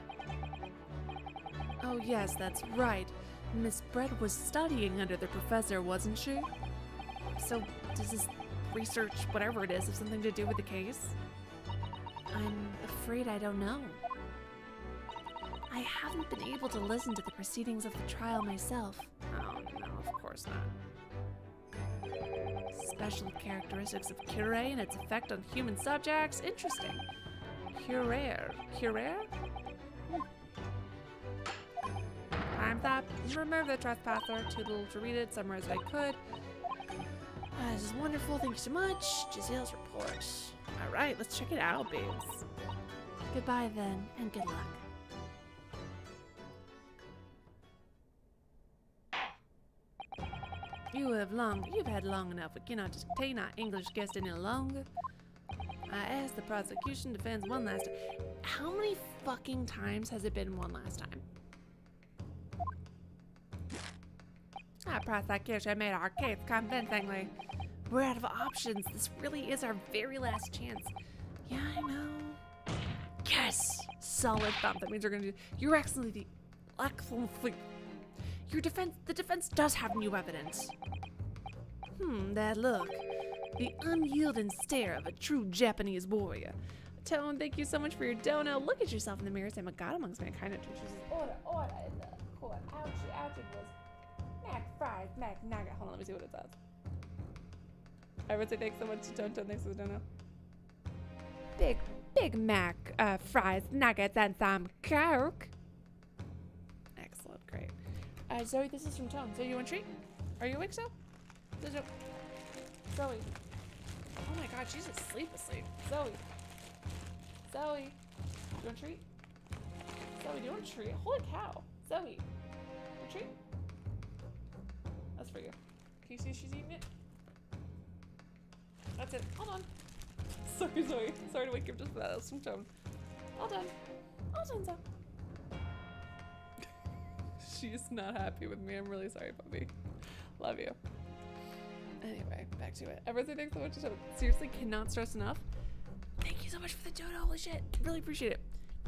Oh yes, that's right. Miss Brett was studying under the professor, wasn't she? So does this research, whatever it is, have something to do with the case? I'm afraid I don't know. I haven't been able to listen to the proceedings of the trial myself. Oh no, of course not. Special characteristics of curare and its effect on human subjects. Interesting. Curare? Time's up. Remove the trespasser. Too little to read it. Summarize what I could. This is wonderful. Thank you so much. Giselle's report. All right, let's check it out, babes. Goodbye then, and good luck. You've had long enough. We cannot detain our English guest any longer. I ask the prosecution defends one last time. How many fucking times has it been one last time? Our prosecution made our case convincingly. We're out of options. This really is our very last chance. Yeah, I know. Yes! Solid thump. That means we're gonna do. Your Excellency. The defense does have new evidence. That look. The unyielding stare of a true Japanese warrior. Tone, thank you so much for your dono. Look at yourself in the mirror. Say, my God amongst mankind. And she says, order in the court. Ouchie was mac fries, mac nugget. Hold on, let me see what it says. I would say thanks so much to Tone. Thanks for the dono. Big Mac fries, nuggets, and some Coke. Excellent, great. Zoe, this is from Tone. So you want a treat? Are you awake, Zoe? Zoe. Oh my God, she's asleep. Zoe. You want a treat? Zoe, do you want a treat? Holy cow. Zoe. A treat? That's for you. Can you see she's eating it? That's it. Hold on. Sorry, Zoe. Sorry to wake you up just for that. That was from Tone. All done, Zoe. She's not happy with me. I'm really sorry, puppy. Love you. Anyway, back to it. Everyone, thanks so much. Seriously, cannot stress enough. Thank you so much for the dono. Holy shit. Really appreciate it.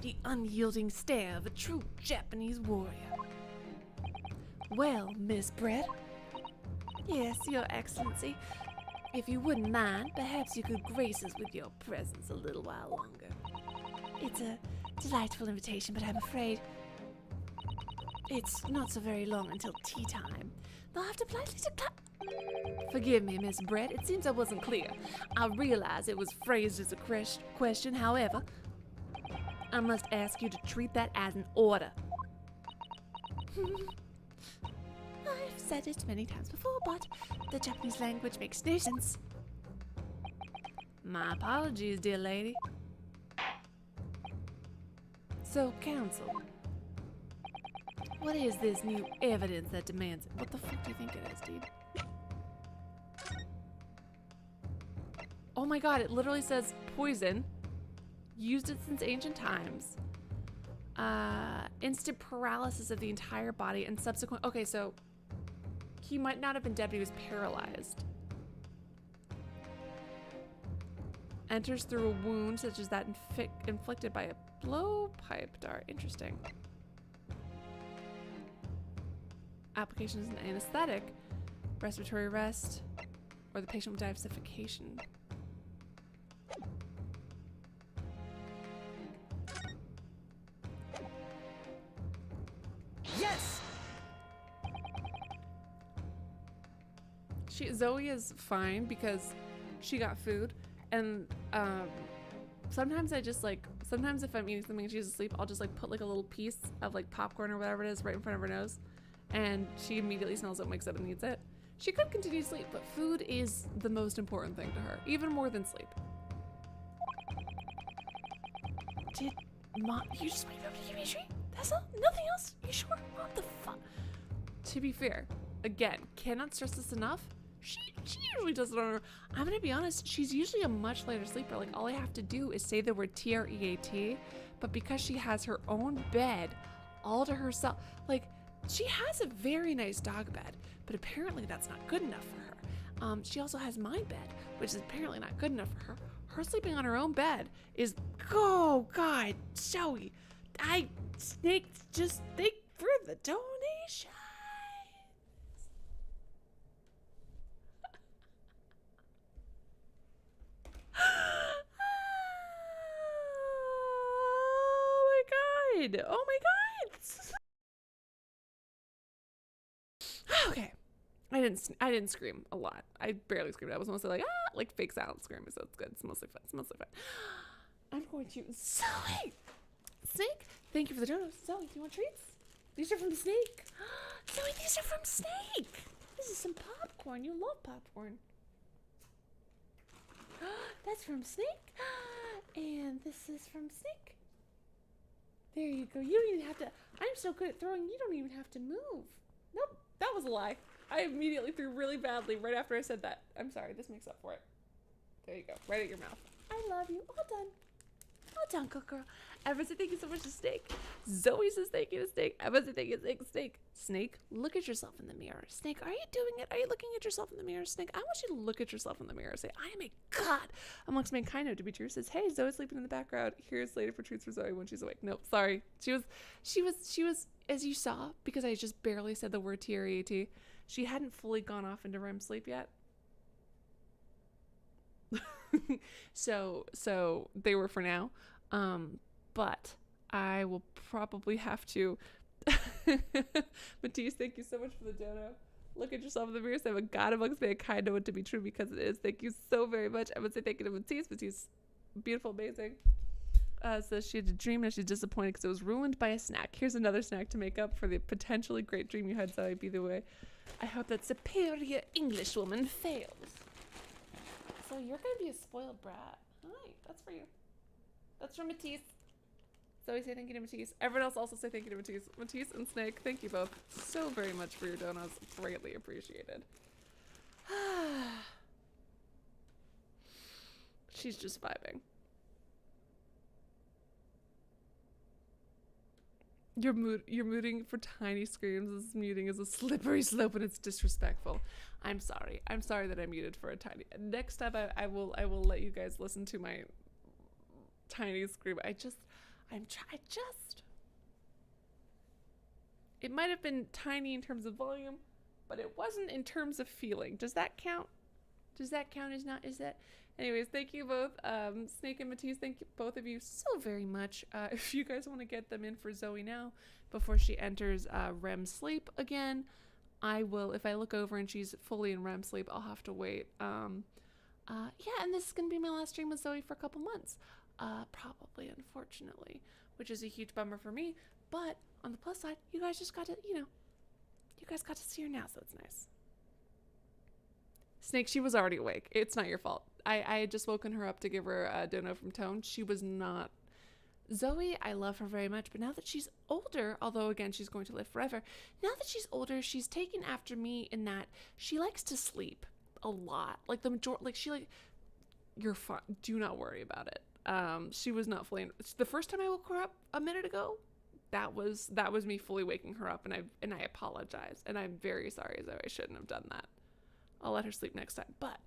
The unyielding stare of a true Japanese warrior. Well, Miss Brett. Yes, Your Excellency. If you wouldn't mind, perhaps you could grace us with your presence a little while longer. It's a delightful invitation, but I'm afraid it's not so very long until tea time. They'll have to politely decline. Forgive me, Miss Brett. It seems I wasn't clear. I realize it was phrased as a question. However, I must ask you to treat that as an order. I've said it many times before, but the Japanese language makes no sense. My apologies, dear lady. So, counsel, what is this new evidence that demands it? What the fuck do you think it is, dude? Oh my God, it literally says poison. Used it since ancient times. Instant paralysis of the entire body and subsequent... Okay, so he might not have been dead, but he was paralyzed. Enters through a wound such as that inflicted by a blowpipe dart. Interesting. Application is an anesthetic. Respiratory arrest. Or the patient will die of suffocation. Zoey is fine because she got food, and sometimes I just like, sometimes if I'm eating something and she's asleep, I'll just like put like a little piece of like popcorn or whatever it is right in front of her nose, and she immediately smells it, wakes up, and eats it. She could continue to sleep, but food is the most important thing to her, even more than sleep. Did Mom, you just waited up to give me a treat? That's all? Nothing else? You sure? What the fuck? To be fair, again, cannot stress this enough. She usually does it on her. I'm gonna be honest, she's usually a much lighter sleeper. Like, all I have to do is say the word TREAT, but because she has her own bed all to herself, like, she has a very nice dog bed, but apparently that's not good enough for her. She also has my bed, which is apparently not good enough for her. Her sleeping on her own bed is, oh God, Zoey, Snake, just think through the donation. Oh my God. Okay. I didn't scream a lot. I barely screamed. I was mostly like, like fake silent screaming, so it's good. It's mostly fun. It's mostly fun. I'm going to Zoey. Snake, thank you for the donuts. Zoey, do you want treats? These are from Snake. Zoey, these are from Snake. This is some popcorn. You love popcorn. That's from Snake. And this is from Snake. There you go. You don't even have to. I'm so good at throwing, you don't even have to move. Nope, that was a lie. I immediately threw really badly right after I said that. I'm sorry, this makes up for it. There you go, right at your mouth. I love you. All done. All done, good girl. Emma said thank you so much to Snake. Zoey says thank you to Snake. Emma said thank you to Snake. Snake, look at yourself in the mirror. Snake, are you doing it? Are you looking at yourself in the mirror? Snake, I want you to look at yourself in the mirror. Say, I am a god amongst mankind. To be true, says, hey, Zoe's sleeping in the background. Here's later for treats for Zoey when she's awake. Nope, sorry. She was, as you saw, because I just barely said the word TREAT, she hadn't fully gone off into REM sleep yet. So they were for now. But I will probably have to. Matisse, thank you so much for the dono. Look at yourself in the mirror. Say, I'm a god amongst mankind. Know it to be true because it is. Thank you so very much. I would say thank you to Matisse. Matisse, beautiful, amazing. So she had a dream and she's disappointed because it was ruined by a snack. Here's another snack to make up for the potentially great dream you had, Zoey. Be the way. I hope that superior English woman fails. So you're gonna be a spoiled brat. Hi, that's for you. That's from Matisse. Zoey, say thank you to Matisse. Everyone else also say thank you to Matisse. Matisse and Snake, thank you both so very much for your donuts. Greatly appreciated. She's just vibing. You're muting for tiny screams. This muting is a slippery slope and it's disrespectful. I'm sorry. I'm sorry that I muted for a tiny. Next time I will let you guys listen to my tiny scream. It might have been tiny in terms of volume, but it wasn't in terms of feeling. Does that count? Is that? Anyways, thank you both, Snake and Matisse. Thank you, both of you so very much. If you guys want to get them in for Zoey now, before she enters REM sleep again, I will. If I look over and she's fully in REM sleep, I'll have to wait. Yeah, and this is gonna be my last stream with Zoey for a couple months. Probably, unfortunately, which is a huge bummer for me. But on the plus side, you guys just got to, you guys got to see her now, so it's nice. Snake, she was already awake. It's not your fault. I had just woken her up to give her a dono from Tone. She was not. Zoey, I love her very much, but now that she's older, although again, she's going to live forever. Now that she's older, she's taken after me in that she likes to sleep a lot. Like the majority, you're fine. Do not worry about it. She was not fully. The first time I woke her up a minute ago, that was me fully waking her up, and I apologize, and I'm very sorry, Zoey. I shouldn't have done that. I'll let her sleep next time, but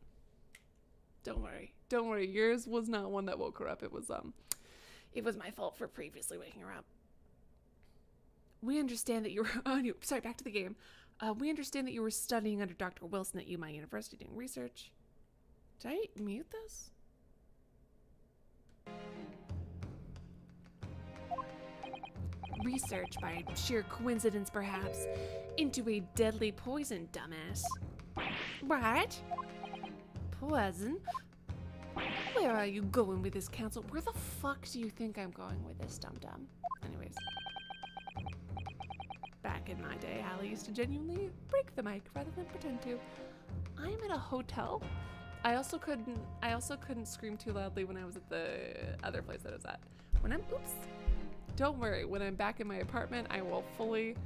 don't worry. Yours was not one that woke her up. It was my fault for previously waking her up. We understand that you were. Sorry, back to the game. We understand that you were studying under Dr. Wilson at UMI University doing research. Did I mute this? Research by sheer coincidence, perhaps, into a deadly poison, dumbass. What? Pleasant. Where are you going with this, counsel? Where the fuck do you think I'm going with this, dum-dum? Anyways. Back in my day, Allie used to genuinely break the mic rather than pretend to. I'm at a hotel. I also couldn't scream too loudly when I was at the other place that I was at. Oops. Don't worry, when I'm back in my apartment, I will fully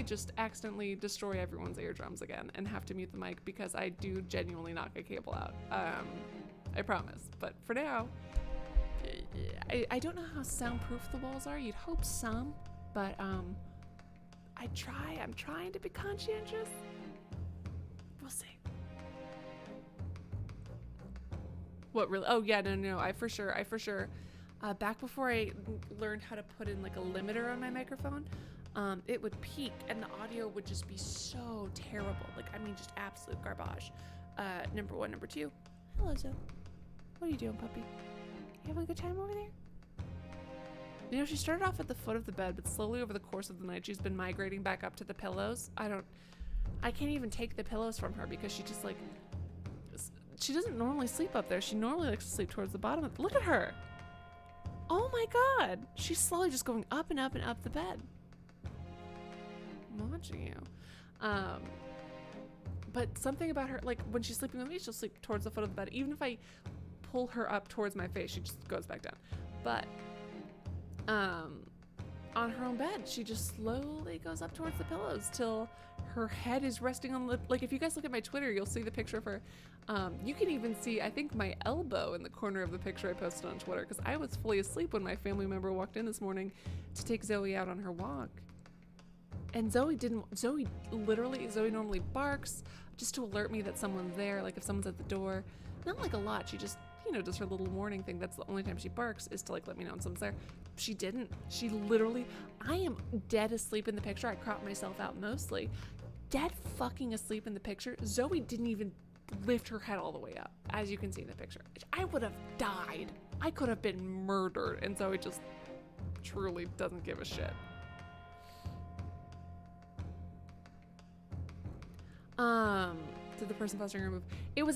just accidentally destroy everyone's eardrums again and have to mute the mic because I do genuinely knock a cable out. I promise. But for now, I don't know how soundproof the walls are. You'd hope some, but I'm trying to be conscientious. We'll see. What really? Oh yeah, no. I for sure. Back before I learned how to put in like a limiter on my microphone, it would peak and the audio would just be so terrible. Like, I mean, just absolute garbage. Number one. Number two. Hello, Zoe. What are you doing, puppy? You having a good time over there? You know, she started off at the foot of the bed, but slowly over the course of the night, she's been migrating back up to the pillows. I can't even take the pillows from her because she just like, she doesn't normally sleep up there. She normally likes to sleep towards the bottom. Look at her. Oh my God. She's slowly just going up and up and up the bed. I'm watching you. But something about her, like when she's sleeping with me, she'll sleep towards the foot of the bed. Even if I pull her up towards my face, she just goes back down. But on her own bed, she just slowly goes up towards the pillows till her head is resting on the, like if you guys look at my Twitter, you'll see the picture of her. You can even see, I think, my elbow in the corner of the picture I posted on Twitter because I was fully asleep when my family member walked in this morning to take Zoey out on her walk. And Zoey normally barks just to alert me that someone's there, like if someone's at the door. Not like a lot, she just, does her little warning thing. That's the only time she barks is to like let me know when someone's there. She didn't. She literally, I am dead asleep in the picture. I cropped myself out mostly. Dead fucking asleep in the picture. Zoey didn't even lift her head all the way up, as you can see in the picture. I would have died. I could have been murdered, and Zoey just truly doesn't give a shit. Did the person fostering her move?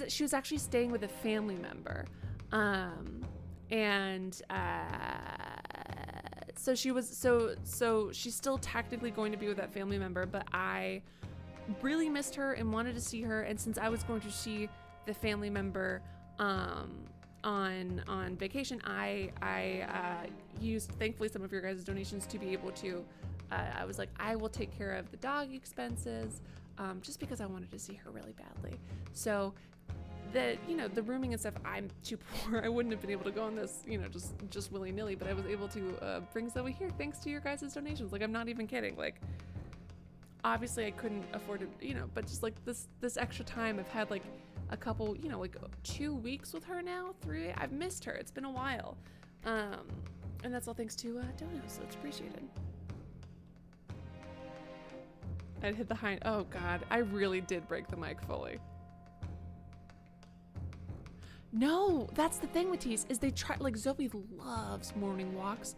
She was actually staying with a family member. So she was, so she's still technically going to be with that family member, but I really missed her and wanted to see her. And since I was going to see the family member, on vacation, I used, thankfully, some of your guys' donations to be able to, I was like, I will take care of the dog expenses, just because I wanted to see her really badly. So the rooming and stuff, I'm too poor. I wouldn't have been able to go on this, just willy-nilly, but I was able to bring Zoey here thanks to your guys' donations. Like, I'm not even kidding. Like, obviously I couldn't afford it, but just like this extra time, I've had like a couple, like 2 weeks with her now, 3. I've missed her. It's been a while. And that's all thanks to Dono, so it's appreciated. I'd hit the high. Oh God, I really did break the mic fully. No, that's the thing with Tees, is they try, like Zoey loves morning walks.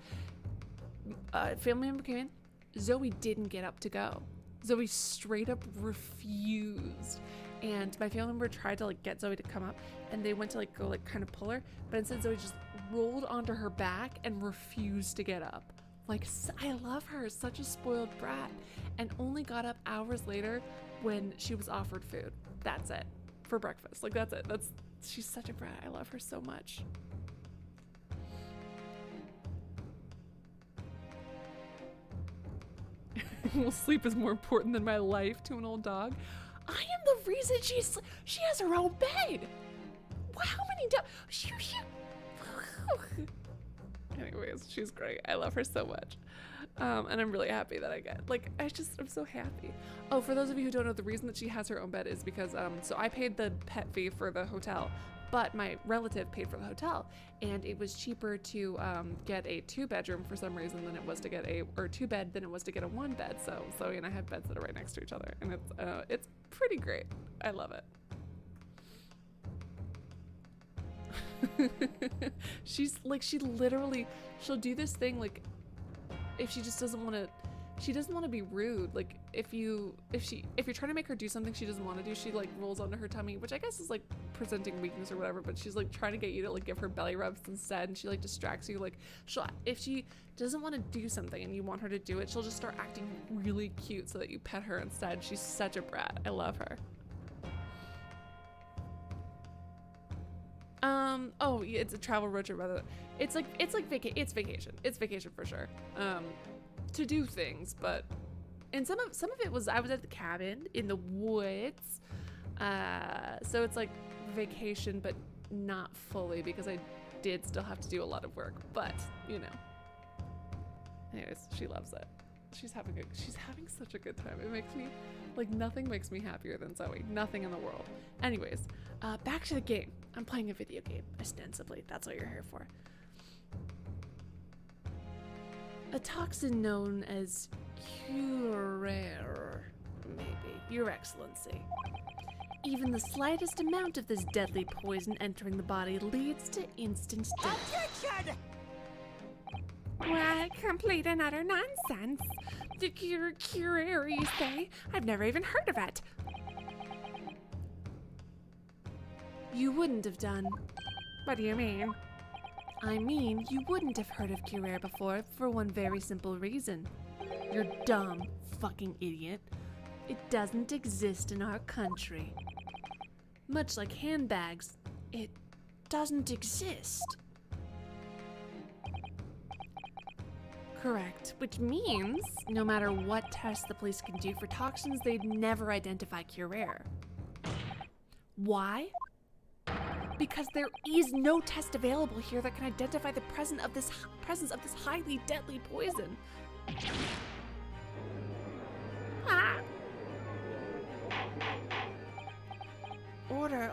Family member came in, Zoey didn't get up to go. Zoey straight up refused. And my family member tried to like get Zoey to come up, and they went to like go like kind of pull her, but instead Zoey just rolled onto her back and refused to get up. Like, I love her, such a spoiled brat, and only got up hours later when she was offered food. That's it, for breakfast. Like, that's it. She's such a brat. I love her so much. Well, sleep is more important than my life to an old dog. I am the reason she has her own bed. Wow, how many dogs? Anyways, she's great. I love her so much. And I'm really happy that I'm so happy. Oh, for those of you who don't know, the reason that she has her own bed is because, so I paid the pet fee for the hotel, but my relative paid for the hotel, and it was cheaper to get a 2-bedroom for some reason than it was to get a 2-bed than it was to get a 1-bed. So Zoey and I have beds that are right next to each other, and it's pretty great. I love it. She's like, she'll do this thing, like if she just doesn't want to, she doesn't want to be rude. Like if you're trying to make her do something she doesn't want to do, she like rolls onto her tummy, which I guess is like presenting weakness or whatever, but she's like trying to get you to like give her belly rubs instead, and she like distracts you. Like if she doesn't want to do something and you want her to do it, she'll just start acting really cute so that you pet her instead. She's such a brat. I love her. Oh yeah, it's a travel road trip rather. It's vacation for sure. To do things, but and some of it was I was at the cabin in the woods, so it's like vacation but not fully because I did still have to do a lot of work, but you know. Anyways, she loves it. She's having such a good time. It makes me like nothing makes me happier than Zoey. Nothing in the world. Anyways, back to the game. I'm playing a video game ostensibly. That's what you're here for. A toxin known as Curare, maybe, Your Excellency. Even the slightest amount of this deadly poison entering the body leads to instant death. Objection! What complete and utter nonsense. The Curare, you say? I've never even heard of it. You wouldn't have done. What do you mean? I mean, you wouldn't have heard of Curare before for one very simple reason. You're dumb, fucking idiot. It doesn't exist in our country. Much like handbags, it doesn't exist. Correct, which means no matter what tests the police can do for toxins, they'd never identify Curare. Why? Because there is no test available here that can identify the presence of this highly deadly poison. Ah. Order.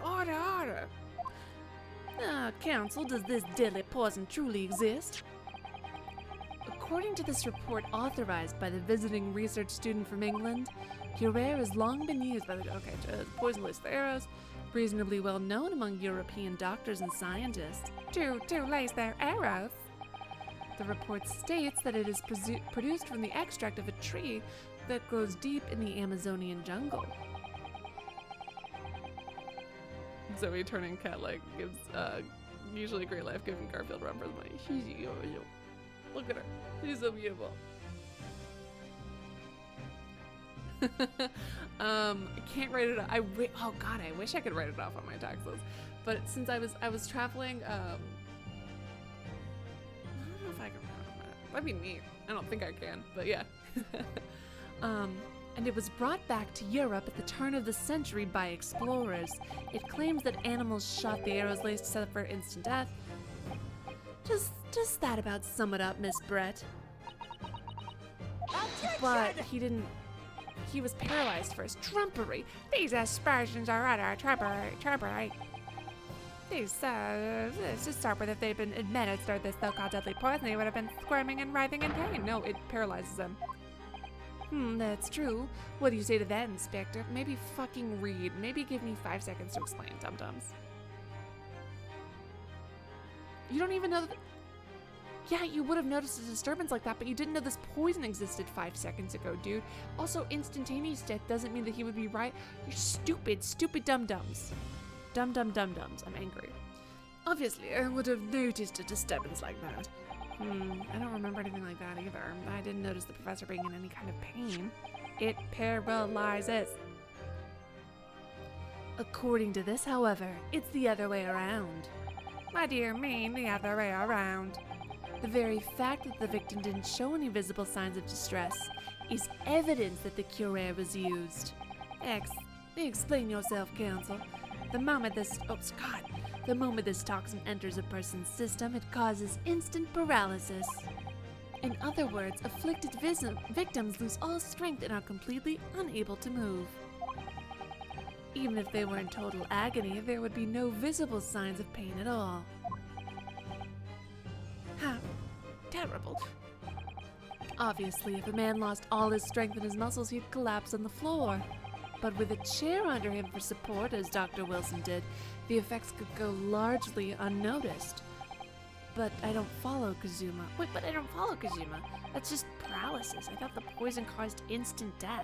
Counsel, does this deadly poison truly exist? According to this report authorized by the visiting research student from England, Curare has long been used by the poisonous theorists, reasonably well known among European doctors and scientists. To lace their arrows. The report states that it is produced from the extract of a tree that grows deep in the Amazonian jungle. Zoey turning cat-like gives usually Great Life giving Garfield run for the money. Look at her. She's so beautiful. I can't write it off. Oh god, I wish I could write it off on my tax list. But since I was traveling, I don't know if I can write on that. That'd be neat. I don't think I can, but yeah. And it was brought back to Europe at the turn of the century by explorers. It claims that animals shot the arrows laced to suffer instant death. Just that about sum it up, Miss Brett. But he didn't. He was paralyzed for his trumpery. These aspersions are utter trumpery. Let's just start with if they'd been administered this so-called deadly poison, they would have been squirming and writhing in pain. No, it paralyzes them. That's true. What do you say to that, Inspector? Maybe fucking read. Maybe give me 5 seconds to explain, dum-dums. You don't even know that. Yeah, you would have noticed a disturbance like that, but you didn't know this poison existed 5 seconds ago, dude. Also, instantaneous death doesn't mean that he would be right. You're stupid dum-dums. Dum-dum-dum-dums. I'm angry. Obviously, I would have noticed a disturbance like that. I don't remember anything like that either. I didn't notice the professor being in any kind of pain. It paralyzes. According to this, however, it's the other way around. What do you mean, the other way around? The very fact that the victim didn't show any visible signs of distress is evidence that the Curare was used. Explain yourself, counsel. The moment this toxin enters a person's system, it causes instant paralysis. In other words, afflicted victims lose all strength and are completely unable to move. Even if they were in total agony, there would be no visible signs of pain at all. How terrible. Obviously, if a man lost all his strength in his muscles, he'd collapse on the floor. But with a chair under him for support, as Dr. Wilson did, the effects could go largely unnoticed. but I don't follow Kazuma. Wait, but I don't follow Kazuma. That's just paralysis. I thought the poison caused instant death.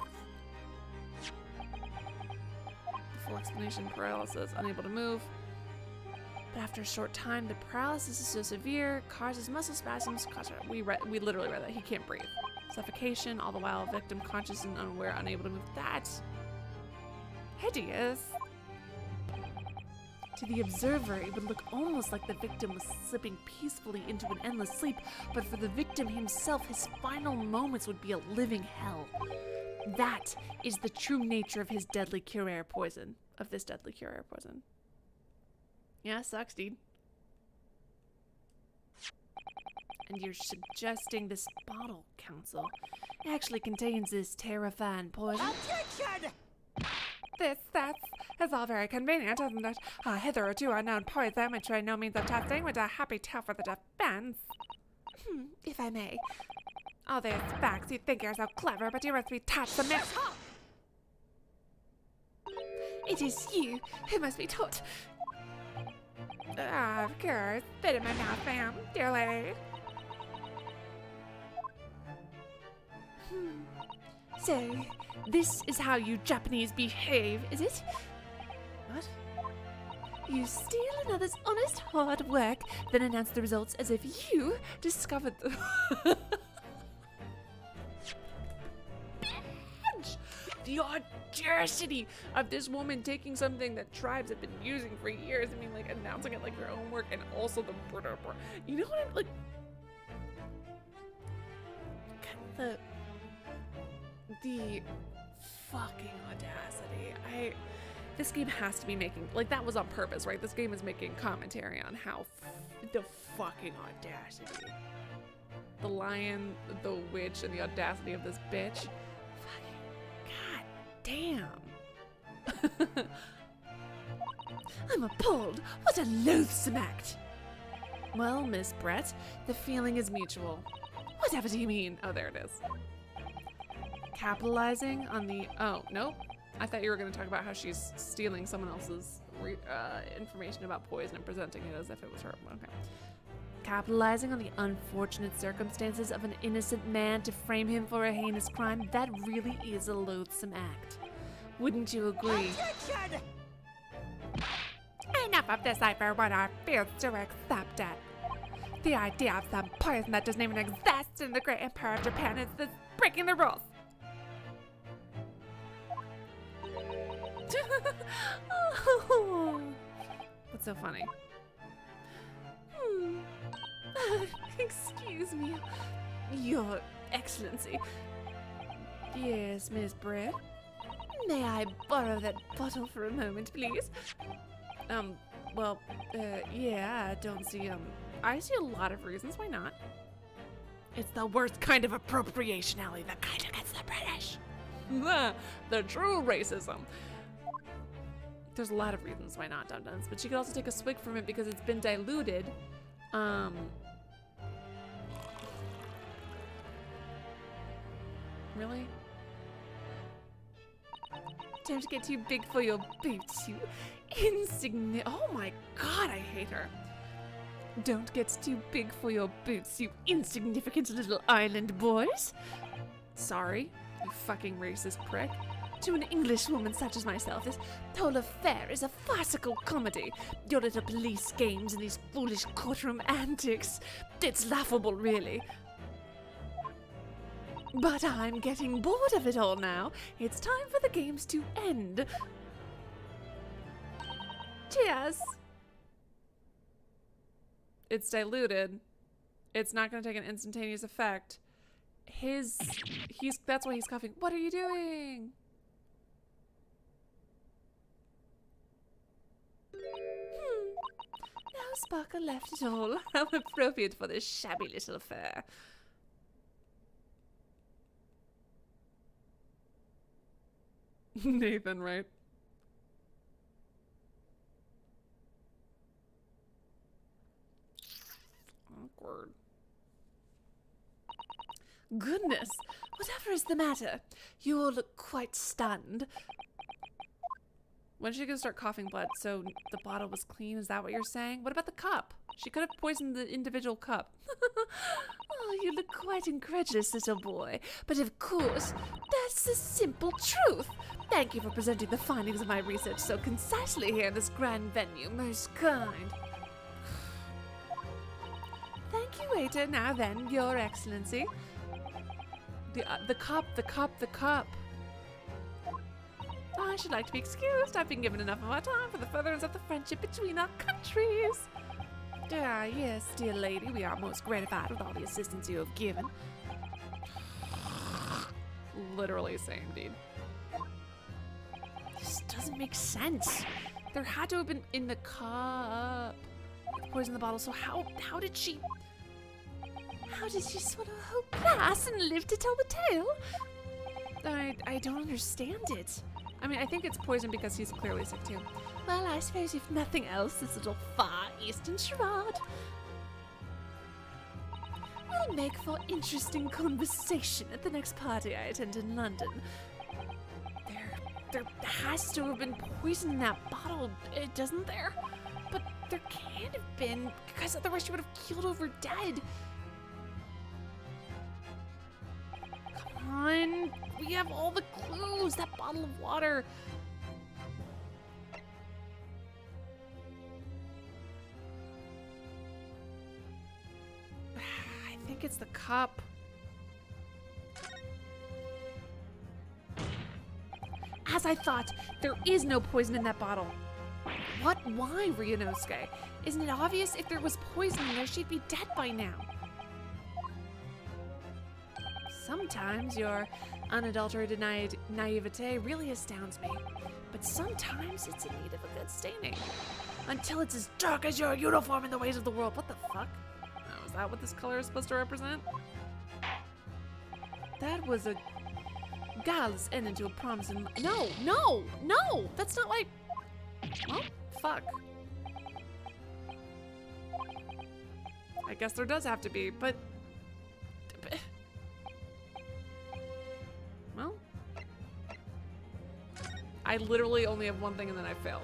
The full explanation, paralysis, unable to move. But after a short time, the paralysis is so severe, causes muscle spasms, we literally read that. He can't breathe. Suffocation, all the while victim conscious and unaware, unable to move. That's hideous. To the observer, it would look almost like the victim was slipping peacefully into an endless sleep, but for the victim himself, his final moments would be a living hell. That is the true nature of his deadly cure poison. Yeah, sucks, dude. And you're suggesting this bottle, Council, actually contains this terrifying poison? Objection! That is all very convenient, isn't it? Hitherto unknown poison, which by no means of testing, with a happy tale for the defense. If I may. All these facts, you think you're so clever, but you must be taught to miss. It is you who must be taught. Of course. Spit in my mouth, ma'am, dear lady. So, this is how you Japanese behave, is it? What? You steal another's honest hard work, then announce the results as if you discovered them. Bitch! The audacity of this woman taking something that tribes have been using for years. I mean, like, announcing it like their own work, and also the... You know what I'm, like... The fucking audacity. This game has to be making, like, that was on purpose, right? This game is making commentary on how the fucking audacity. The lion, the witch, and the audacity of this bitch. Fucking goddamn. I'm appalled. What a loathsome act. Well, Miss Brett, the feeling is mutual. Whatever do you mean? Oh, there it is. Capitalizing on the... Oh, nope. I thought you were going to talk about how she's stealing someone else's information about poison and presenting it as if it was her. Okay. Capitalizing on the unfortunate circumstances of an innocent man to frame him for a heinous crime, that really is a loathsome act. Wouldn't you agree? Objection! Enough of this, I for one refuse to accept it. The idea of some poison that doesn't even exist in the great empire of Japan is this breaking the rules. What's so funny? Excuse me, Your Excellency. Yes, Miss Brett. May I borrow that bottle for a moment, please? Yeah, I don't see, I see a lot of reasons why not. It's the worst kind of appropriation, Ellie, the kind against the British. The true racism. There's a lot of reasons why not, Dum-Dums, but she could also take a swig from it because it's been diluted. Really? Don't get too big for your boots, you insignificant. Oh my god, I hate her. Don't get too big for your boots, you insignificant little island boys. Sorry, you fucking racist prick. To an English woman such as myself, this whole affair is a farcical comedy. Your little police games and these foolish courtroom antics. It's laughable, really. But I'm getting bored of it all now. It's time for the games to end. Cheers! It's diluted. It's not going to take an instantaneous effect. That's why he's coughing. What are you doing? No sparkle left at all. How appropriate for this shabby little affair. Nathan, right? Awkward. Goodness, whatever is the matter? You all look quite stunned. When is she gonna start coughing blood? So the bottle was clean, is that what you're saying? What about the cup? She could have poisoned the individual cup. Oh, you look quite incredulous, little boy. But of course, that's the simple truth. Thank you for presenting the findings of my research so concisely here in this grand venue. Most kind. Thank you, waiter. Now then, Your Excellency. The cup. I should like to be excused. I've been given enough of our time for the furtherance of the friendship between our countries. Ah, yes, dear lady, we are most gratified with all the assistance you have given. Literally same, dude. This doesn't make sense. There had to have been in the cup. Poison the bottle, so how did she swallow a whole glass and live to tell the tale? I don't understand it. I mean, I think it's poison because he's clearly sick too. Well, I suppose if nothing else, this little Far Eastern charade will make for interesting conversation at the next party I attend in London. There has to have been poison in that bottle, doesn't there? But there can't have been, because otherwise she would have keeled over dead. Come on, we have all the clues. That bottle of water. I think it's the cup. As I thought, there is no poison in that bottle. What? Why, Ryunosuke? Isn't it obvious? If there was poison in there, she'd be dead by now. Sometimes your unadulterated naivete really astounds me, but sometimes it's in need of a good staining. Until it's as dark as your uniform in the ways of the world. What the fuck? Oh, is that what this color is supposed to represent? That was a gal's end into a promising. No! That's not like. Well, fuck. I guess there does have to be, but. Well, I literally only have one thing and then I failed.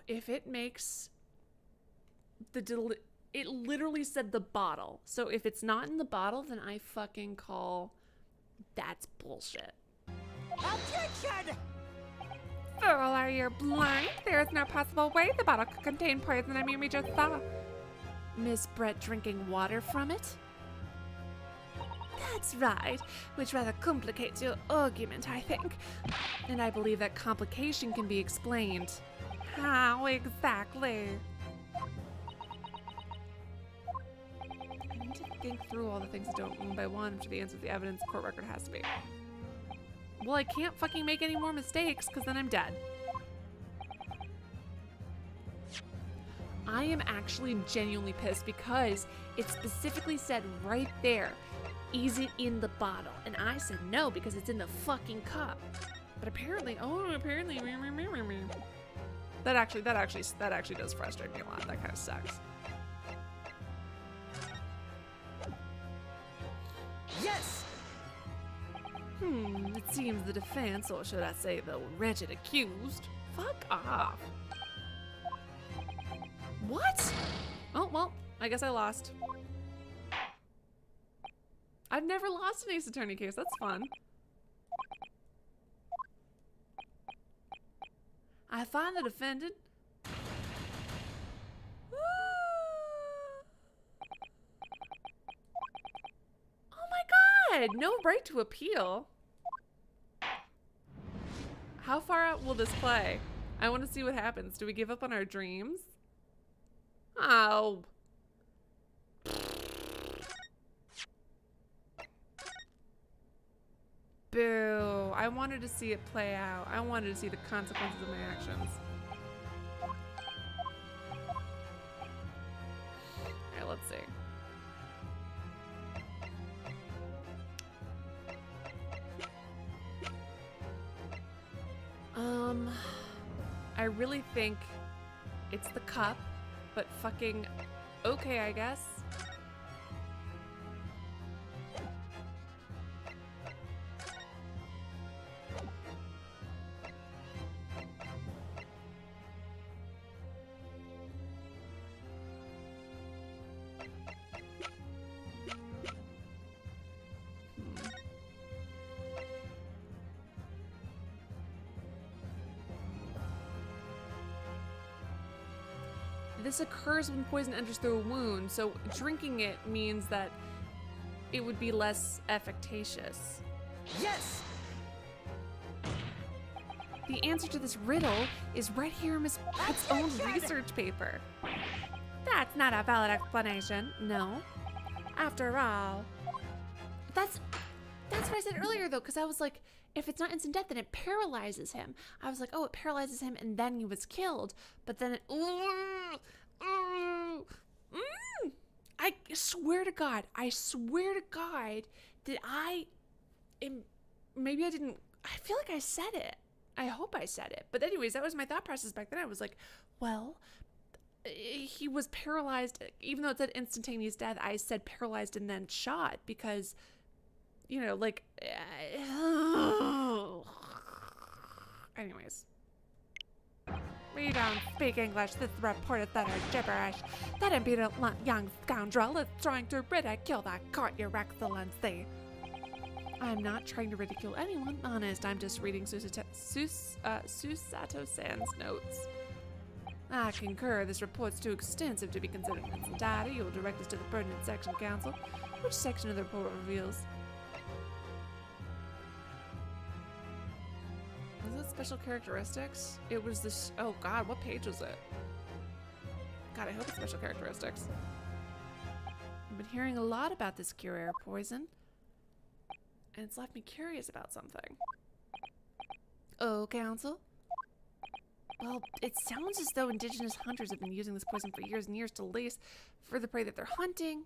If it makes it literally said the bottle. So if it's not in the bottle, then I fucking call that's bullshit. Objection! Fool, are you blind? There is no possible way the bottle could contain poison. I mean, we just saw. Miss Brett drinking water from it? That's right, which rather complicates your argument, I think. And I believe that complication can be explained. How exactly? I need to think through all the things that don't one by one to the answer to the evidence court record has to be. Well, I can't fucking make any more mistakes because then I'm dead. I am actually genuinely pissed because it specifically said right there, is it in the bottle? And I said no because it's in the fucking cup. But apparently, that actually does frustrate me a lot. That kind of sucks. Yes! It seems the defense, or should I say the wretched accused, fuck off. What? Oh, well, I guess I lost. I've never lost an Ace Attorney case. That's fun. I find the defendant. Oh my god! No right to appeal. How far out will this play? I want to see what happens. Do we give up on our dreams? Oh. Boo. I wanted to see it play out. I wanted to see the consequences of my actions. Alright, let's see. I really think it's the cup, but fucking Okay, I guess. This occurs when poison enters through a wound, so drinking it means that it would be less efficacious. Yes! The answer to this riddle is right here in Miss Brett's own research paper. That's not a valid explanation. No. After all, That's what I said earlier, though, because I was like, if it's not instant death, then it paralyzes him. I was like, oh, it paralyzes him, and then he was killed. But then it... I swear to God, that maybe I didn't... I feel like I said it. I hope I said it. But anyways, that was my thought process back then. I was like, well, he was paralyzed. Even though it said instantaneous death, I said paralyzed and then shot because... You know, like, anyways. we don't speak English. This report is utter gibberish. That impudent young scoundrel is trying to ridicule the court, Your Excellency. I'm not trying to ridicule anyone, honest. I'm just reading Susato-san's notes. I concur. This report's too extensive to be considered in its entirety. You'll direct us to the pertinent section, Counsel. Which section of the report reveals? Is it special characteristics? It was this. Oh God, what page was it? God, I hope it's special characteristics. I've been hearing a lot about this Curare poison, and it's left me curious about something. Oh, Counsel? Well, it sounds as though indigenous hunters have been using this poison for years and years to lace for the prey that they're hunting.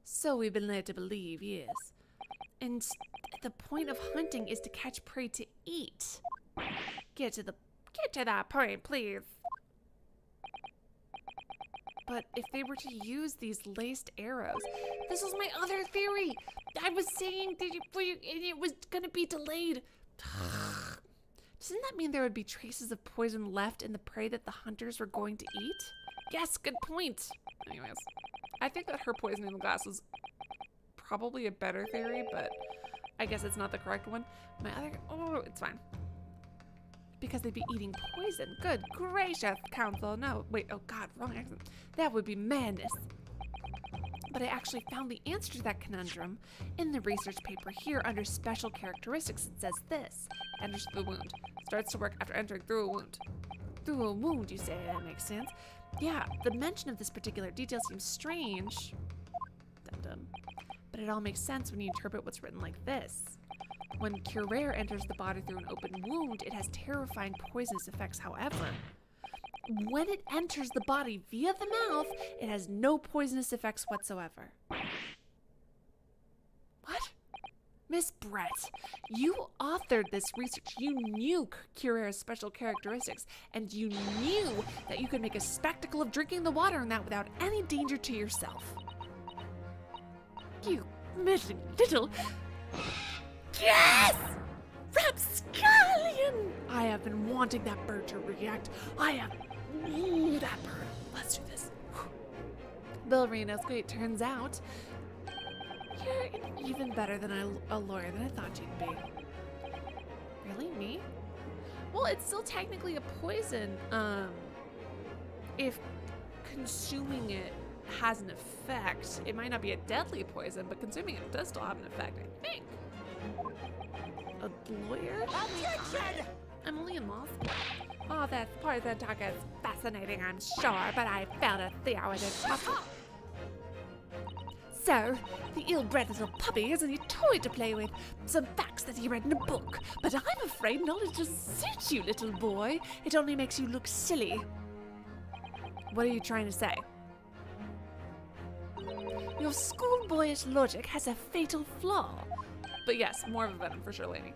So we've been led to believe, yes. And the point of hunting is to catch prey to eat. Get to that point, please. But if they were to use these laced arrows, this was my other theory. I was saying that it was gonna be delayed. Doesn't that mean there would be traces of poison left in the prey that the hunters were going to eat? Yes, good point. Anyways, I think that her poisoning the glass was probably a better theory, but I guess it's not the correct one. My other, it's fine. Because they'd be eating poison. Good gracious, Counsel. No, wait, oh God, wrong accent. That would be madness. But I actually found the answer to that conundrum in the research paper here under special characteristics. It says this: enters through the wound. Starts to work after entering through a wound. Through a wound, you say? That makes sense. Yeah, the mention of this particular detail seems strange. Dum-dum. But it all makes sense when you interpret what's written like this. When Curare enters the body through an open wound, it has terrifying poisonous effects, however. When it enters the body via the mouth, it has no poisonous effects whatsoever. What? Miss Brett, you authored this research. You knew Curare's special characteristics, and you knew that you could make a spectacle of drinking the water in that without any danger to yourself. You meddling little... Yes! Rapscallion! I have been wanting that bird to react. Ooh, that bird. Let's do this. Bill Ryunosuke, it turns out you're even better than a lawyer than I thought you'd be. Really? Me? Well, it's still technically a poison, if consuming it has an effect. It might not be a deadly poison, but consuming it does still have an effect, I think. A lawyer? Objection! I'm only in law school. Oh, this poison talk is fascinating, I'm sure, but I failed a theoretic puzzle. So, the ill-bred little puppy is a new toy to play with. Some facts that he read in a book. But I'm afraid knowledge doesn't suit you, little boy. It only makes you look silly. What are you trying to say? Your schoolboyish logic has a fatal flaw. But yes, more of a venom for sure, lady.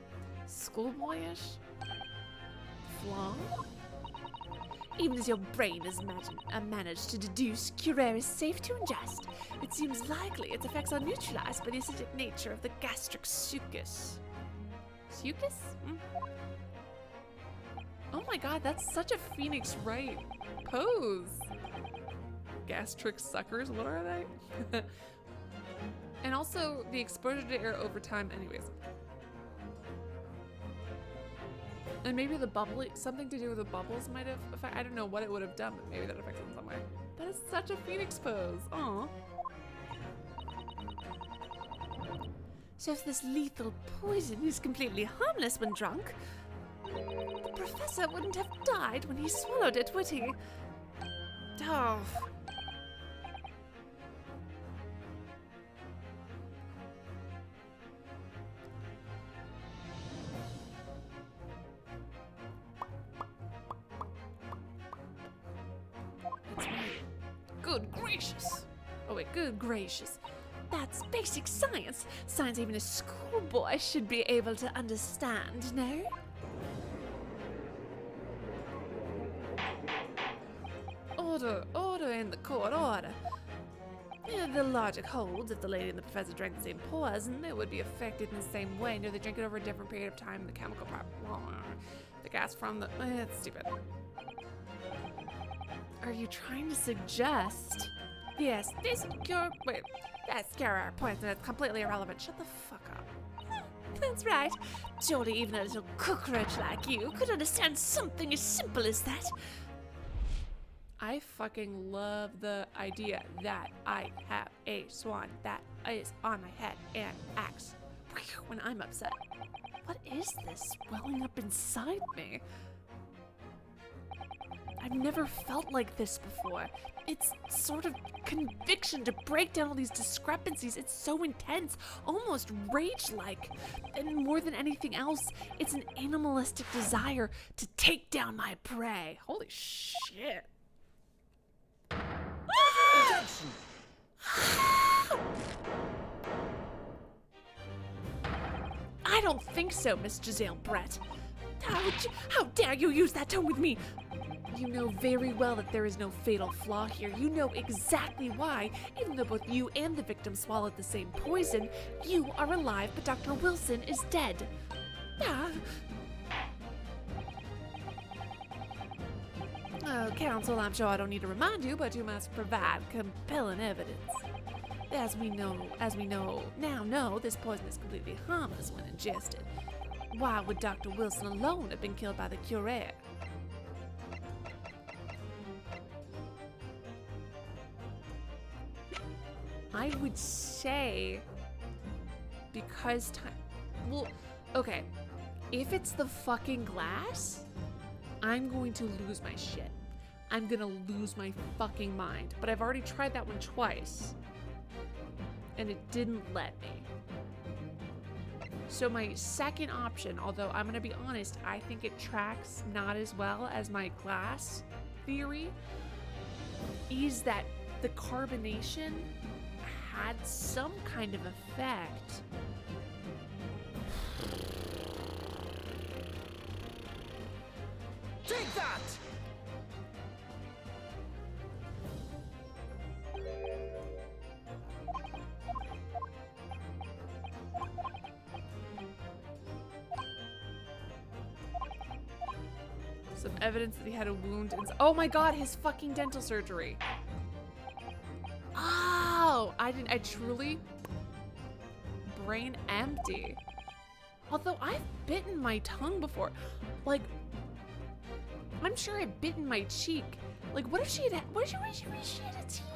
Schoolboyish? Flaw? Even as your brain has managed to deduce curare is safe to ingest, it seems likely its effects are neutralized by the acidic nature of the gastric sucus. Sucus? Oh my god, that's such a Phoenix Wright pose. Gastric suckers, what are they? And also the exposure to air over time, anyways. And maybe the bubbly, something to do with the bubbles might have affected, I don't know what it would have done, but maybe that affects it in some way. That is such a Phoenix pose. Aw. So if this lethal poison is completely harmless when drunk, the professor wouldn't have died when he swallowed it, would he? Oh. That's right. Good gracious. Oh wait, good gracious. That's basic science. Science even a schoolboy should be able to understand, no? Order in the court, order. Yeah, the logic holds. If the lady and the professor drank the same poison, they would be affected in the same way. No, they drink it over a different period of time. The chemical the gas from the... it's stupid. Are you trying to suggest... Yes, this cure... Wait, that's curare poison. It's completely irrelevant. Shut the fuck up. That's right. Surely even a little cockroach like you could understand something as simple as that. I fucking love the idea that I have a swan that is on my head and acts when I'm upset. What is this welling up inside me? I've never felt like this before. It's sort of conviction to break down all these discrepancies. It's so intense, almost rage-like. And more than anything else, it's an animalistic desire to take down my prey. Holy shit. Objection! I don't think so, Miss Giselle Brett. How dare you use that tone with me? You know very well that there is no fatal flaw here. You know exactly why. Even though both you and the victim swallowed the same poison, you are alive, but Dr. Wilson is dead. Oh, counsel, I'm sure I don't need to remind you, but you must provide compelling evidence. As we now, this poison is completely harmless when ingested. Why would Dr. Wilson alone have been killed by the curare? I would say because time. Well, okay. If it's the fucking glass, I'm going to lose my shit. I'm gonna lose my fucking mind. But I've already tried that one twice, and it didn't let me. So my second option, although I'm gonna be honest, I think it tracks not as well as my glass theory, is that the carbonation had some kind of effect. Take that! Some evidence that he had a wound. Oh my god, his fucking dental surgery. Oh, I truly, brain empty. Although I've bitten my tongue before. Like, I'm sure I've bitten my cheek. Like, what if she had a teeny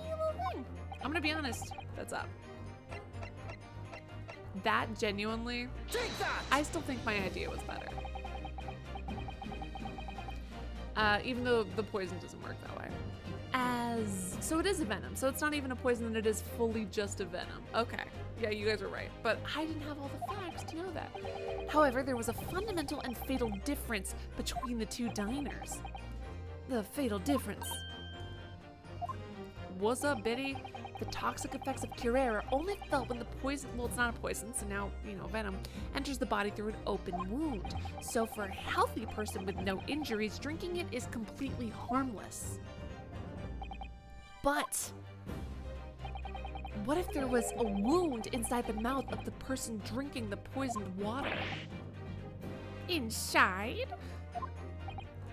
little thing? I'm gonna be honest, that's up. That genuinely, Take that! I still think my idea was better. Even though the poison doesn't work that way. So it is a venom, so it's not even a poison, and it is fully just a venom. Okay, yeah, you guys are right, but I didn't have all the facts to know that. However, there was a fundamental and fatal difference between the two diners. The fatal difference. What's up, Biddy? The toxic effects of curare are only felt when the poison, well, it's not a poison, so now, venom, enters the body through an open wound. So for a healthy person with no injuries, drinking it is completely harmless. But what if there was a wound inside the mouth of the person drinking the poisoned water? Inside?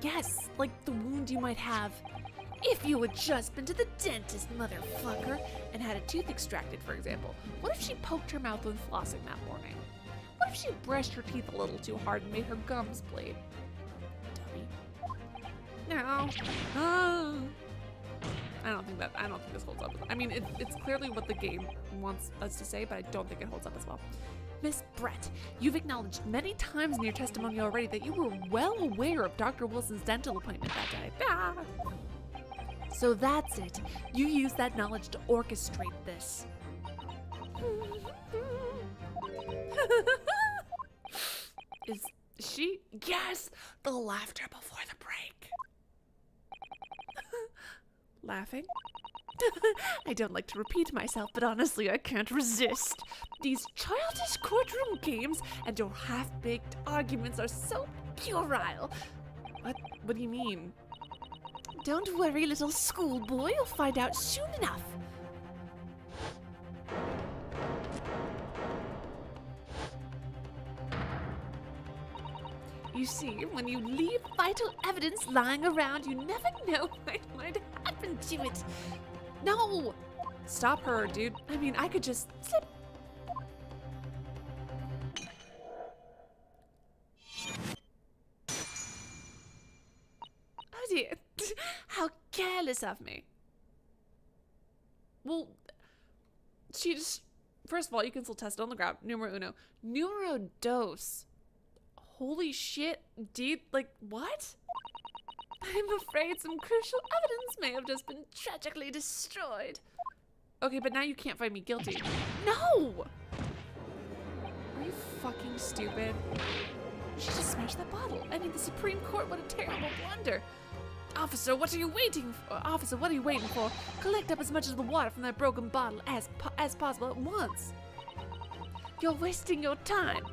Yes, like the wound you might have if you had just been to the dentist, motherfucker, and had a tooth extracted, for example. What if she poked her mouth when flossing that morning? What if she brushed her teeth a little too hard and made her gums bleed? Dummy. No. Oh. I don't think this holds up. I mean, it's clearly what the game wants us to say, but I don't think it holds up as well. Miss Brett, you've acknowledged many times in your testimony already that you were well aware of Dr. Wilson's dental appointment that day. Ah. So that's it. You use that knowledge to orchestrate this. Is she? Yes! The laughter before the break. Laughing? I don't like to repeat myself, but honestly, I can't resist. These childish courtroom games and your half-baked arguments are so puerile. What do you mean? Don't worry, little schoolboy. You'll find out soon enough. You see, when you leave vital evidence lying around, you never know what might happen to it. No! Stop her, dude. I mean, I could just slip. Oh dear. How careless of me. Well, she just... First of all, you can still test it on the ground. Numero uno. Numero dos. Holy shit, dude. Like, what? I'm afraid some crucial evidence may have just been tragically destroyed. Okay, but now you can't find me guilty. No! Are you fucking stupid? She just smashed that bottle. I mean, the Supreme Court, what a terrible blunder. Officer, what are you waiting for? Officer, what are you waiting for? Collect up as much of the water from that broken bottle as possible at once. You're wasting your time.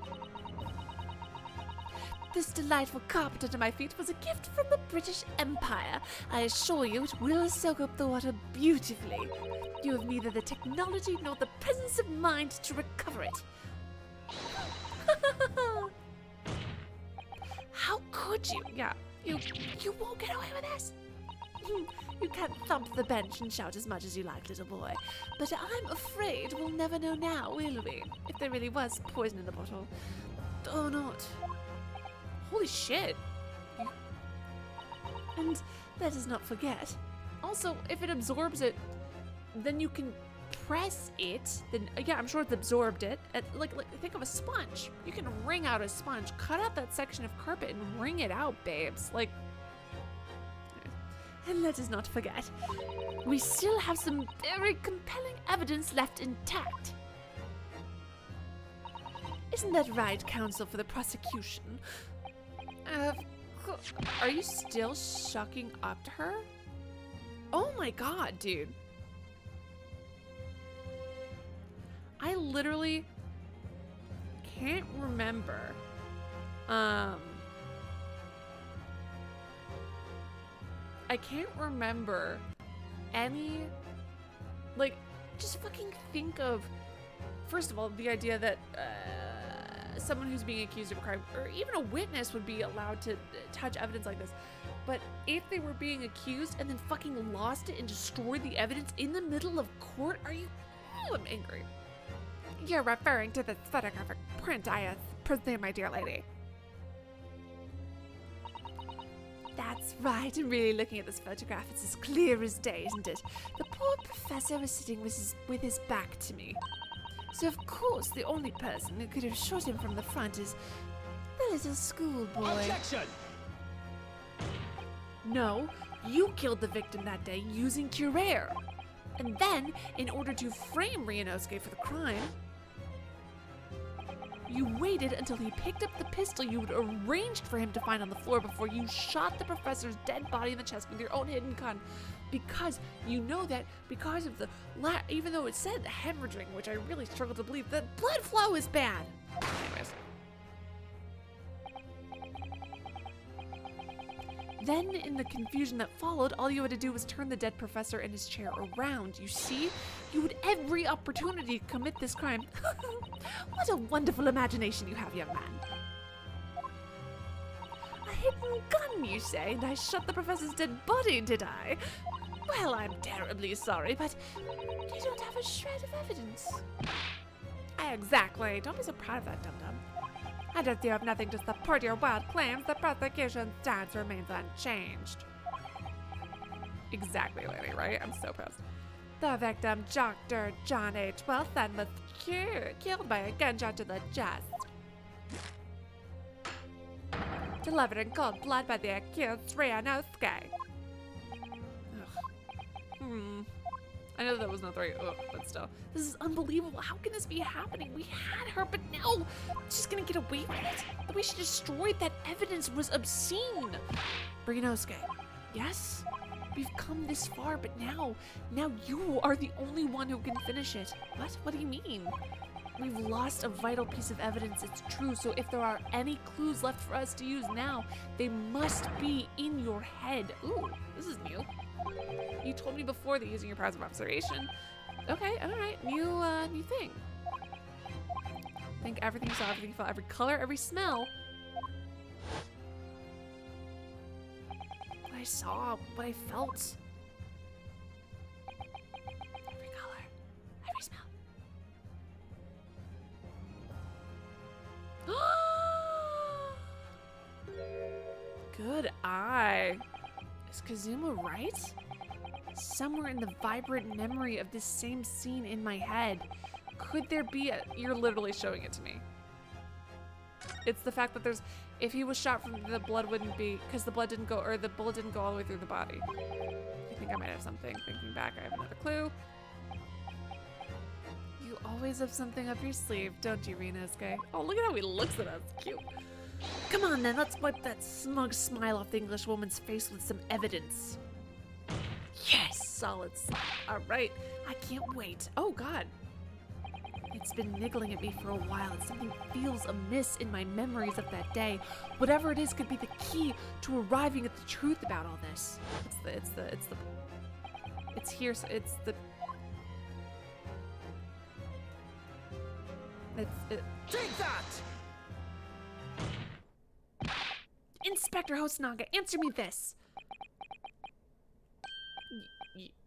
This delightful carpet under my feet was a gift from the British Empire. I assure you it will soak up the water beautifully. You have neither the technology nor the presence of mind to recover it. How could you? Yeah, you won't get away with this. You can't thump the bench and shout as much as you like, little boy. But I'm afraid we'll never know now, will we? If there really was poison in the bottle. Or not. Holy shit. And let us not forget. Also, if it absorbs it, then you can press it. Then, yeah, I'm sure it's absorbed it. Like, think of a sponge. You can wring out a sponge. Cut out that section of carpet and wring it out, babes. Like, and let us not forget, we still have some very compelling evidence left intact. Isn't that right, counsel for the prosecution? Are you still shucking up to her? Oh my god, dude. I literally can't remember. I can't remember any, like, just fucking think of, first of all, the idea that, someone who's being accused of a crime, or even a witness, would be allowed to touch evidence like this. But if they were being accused and then fucking lost it and destroyed the evidence in the middle of court, are you... Oh, I'm angry. You're referring to the photographic print, I presume, my dear lady. That's right, I'm really looking at this photograph. It's as clear as day, isn't it? The poor professor was sitting with his back to me. So of course the only person who could have shot him from the front is the little schoolboy. Objection! No, you killed the victim that day using curare. And then, in order to frame Ryunosuke for the crime, You waited until he picked up the pistol you had arranged for him to find on the floor before you shot the professor's dead body in the chest with your own hidden gun. Because you know that because of the even though it said hemorrhaging, which I really struggle to believe, the blood flow is bad. Anyways. Then, in the confusion that followed, all you had to do was turn the dead professor and his chair around. You see? You had every opportunity to commit this crime. What a wonderful imagination you have, young man. A hidden gun, you say, and I shot the professor's dead body, did I? Well, I'm terribly sorry, but you don't have a shred of evidence. Exactly. Don't be so proud of that, dum-dum. And as you have nothing to support your wild claims, the prosecution's stance remains unchanged. Exactly, lady, right? I'm so pissed. The victim, Dr. John H. Wilson, was killed by a gunshot to the chest. Delivered in cold blood by the accused, Ryunosuke. I know that was not the right, but still. This is unbelievable. How can this be happening? We had her, but no! She's gonna get away with it? The way she destroyed that evidence was obscene! Ryunosuke, yes? We've come this far, but now you are the only one who can finish it. What? What do you mean? We've lost a vital piece of evidence, it's true, so if there are any clues left for us to use now, they must be in your head. Ooh, this is new. You told me before that using your powers of observation. Okay, alright, new thing. Think everything you saw, everything you felt, every color, every smell. What I saw, what I felt. Every color, every smell. Good eye. Is Kazuma right? Somewhere in the vibrant memory of this same scene in my head, could there be you're literally showing it to me. It's the fact that if he was shot from the blood wouldn't be, because the blood didn't go, or the bullet didn't go all the way through the body. I think I might have something. Thinking back, I have another clue. You always have something up your sleeve, don't you, Ryunosuke? Oh, look at how he looks at us. Cute. Come on then, let's wipe that smug smile off the English woman's face with some evidence. Yes, solid. All right, I can't wait. Oh God. It's been niggling at me for a while and something feels amiss in my memories of that day. Whatever it is could be the key to arriving at the truth about all this. It's here, so it's the... Take that! Inspector Hosonaga, answer me this.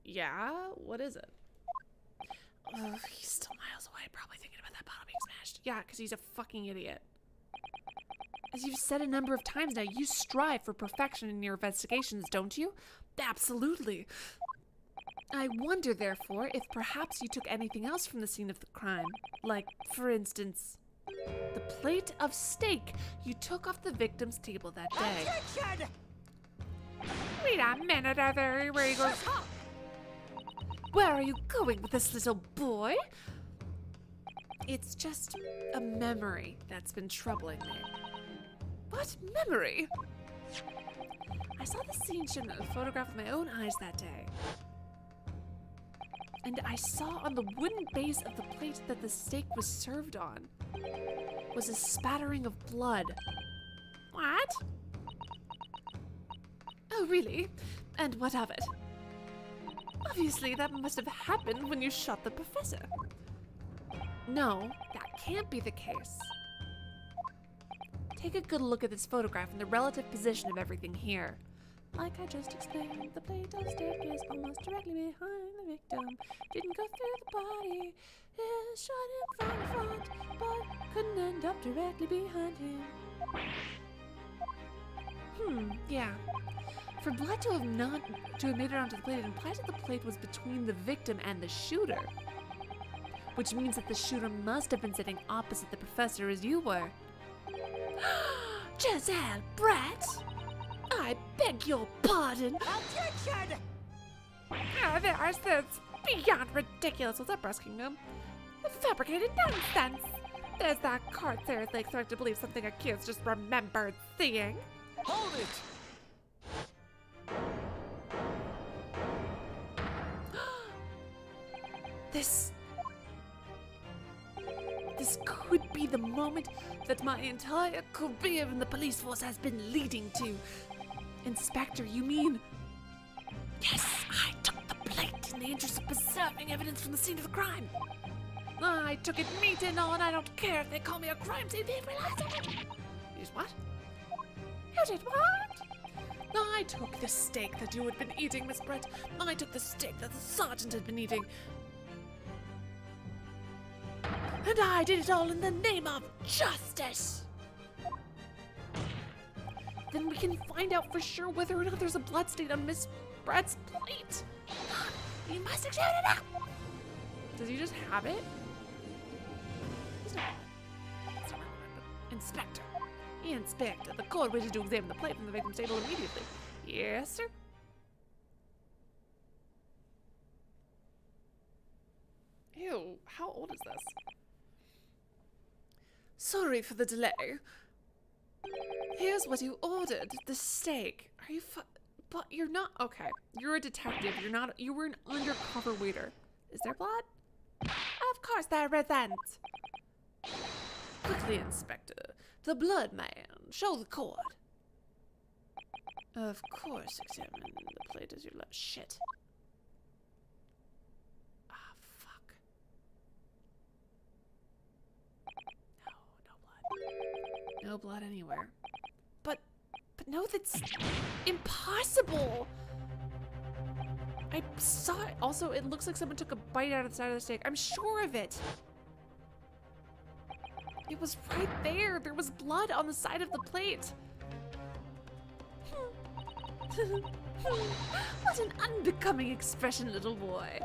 Yeah? What is it? He's still miles away, probably thinking about that bottle being smashed. Yeah, because he's a fucking idiot. As you've said a number of times now, you strive for perfection in your investigations, don't you? Absolutely. I wonder, therefore, if perhaps you took anything else from the scene of the crime. Like, for instance, the plate of steak you took off the victim's table that day. Objection! Wait a minute, are there irregulars? Where are you going with this little boy? It's just a memory that's been troubling me. What memory? I saw the scene shown in a photograph with my own eyes that day. And I saw on the wooden base of the plate that the steak was served on was a spattering of blood. What? Oh, really? And what of it? Obviously, that must have happened when you shot the professor. No, that can't be the case. Take a good look at this photograph and the relative position of everything here. Like I just explained, the plate of steak is almost directly behind the victim. Didn't go through the body, it shot him from the front, but couldn't end up directly behind him. Yeah. For blood to have made it onto the plate, it implies that the plate was between the victim and the shooter. Which means that the shooter must have been sitting opposite the professor as you were. Giselle Brett! I beg your pardon! Objection! This is beyond ridiculous. What's up, Breast Kingdom? Fabricated nonsense. Does that court seriously expect to believe something accused just remembered seeing? Hold it! This could be the moment that my entire career in the police force has been leading to. Inspector, you mean? Yes, I took the plate in the interest of preserving evidence from the scene of the crime. I took it meat and all, and I don't care if they call me a crime scene. They realize it. You did what? You did what? I took the steak that you had been eating, Miss Brett. I took the steak that the sergeant had been eating. And I did it all in the name of justice. Then we can find out for sure whether or not there's a blood stain on Miss Brett's plate. You must examine it out. Does he just have it? Inspector. Inspector, the court wishes to examine the plate from the victim's table immediately. Yes, sir. Ew, how old is this? Sorry for the delay. Here's what you ordered, the steak. Are you but you're not, okay. You're a detective, you were an undercover waiter. Is there blood? Of course there isn't. Quickly, Inspector. The blood man. Show the court. Of course, examine the plate as you left. Shit. Ah, fuck. No blood. No blood anywhere. But no, that's impossible. I saw it. Also, it looks like someone took a bite out of the side of the steak. I'm sure of it. It was right there. There was blood on the side of the plate. What an unbecoming expression, little boy.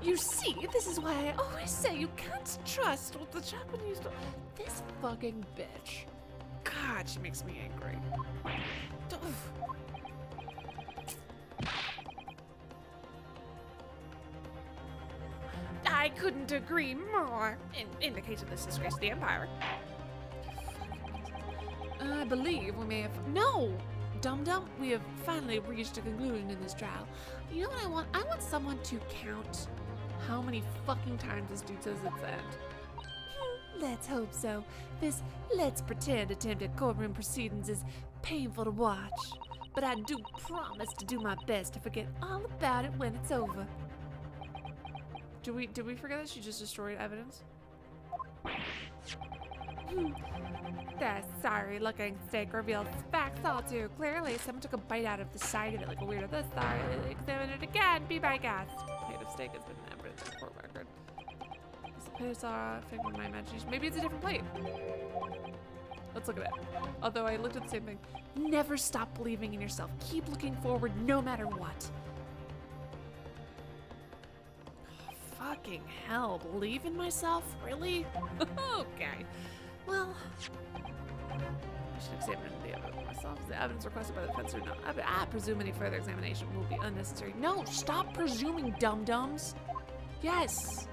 You see, this is why I always say you can't trust what the Japanese do. This fucking bitch. God, she makes me angry. Oof. I couldn't agree more. In the case of this disgrace to the Empire. I believe we may have... No! Dum-dum, we have finally reached a conclusion in this trial. You know what I want? I want someone to count how many fucking times this dude says it's end. Let's hope so. This let's pretend attempt at courtroom proceedings is painful to watch. But I do promise to do my best to forget all about it when it's over. Did we forget that she just destroyed evidence? The sorry-looking steak reveals facts all too clearly. Someone took a bite out of the side of it like a weirdo. This sorry. Examine it again. Be my guest. Plate of steak has been embedded in the court record. Is the plate I saw a figment of my imagination? Maybe it's a different plate. Let's look at it. Although I looked at the same thing. Never stop believing in yourself. Keep looking forward no matter what. Fucking hell, believe in myself? Really? Okay. Well, I should examine the evidence myself. Is the evidence requested by the defense or not? I presume any further examination will be unnecessary. No, stop presuming, dum-dums. Yes.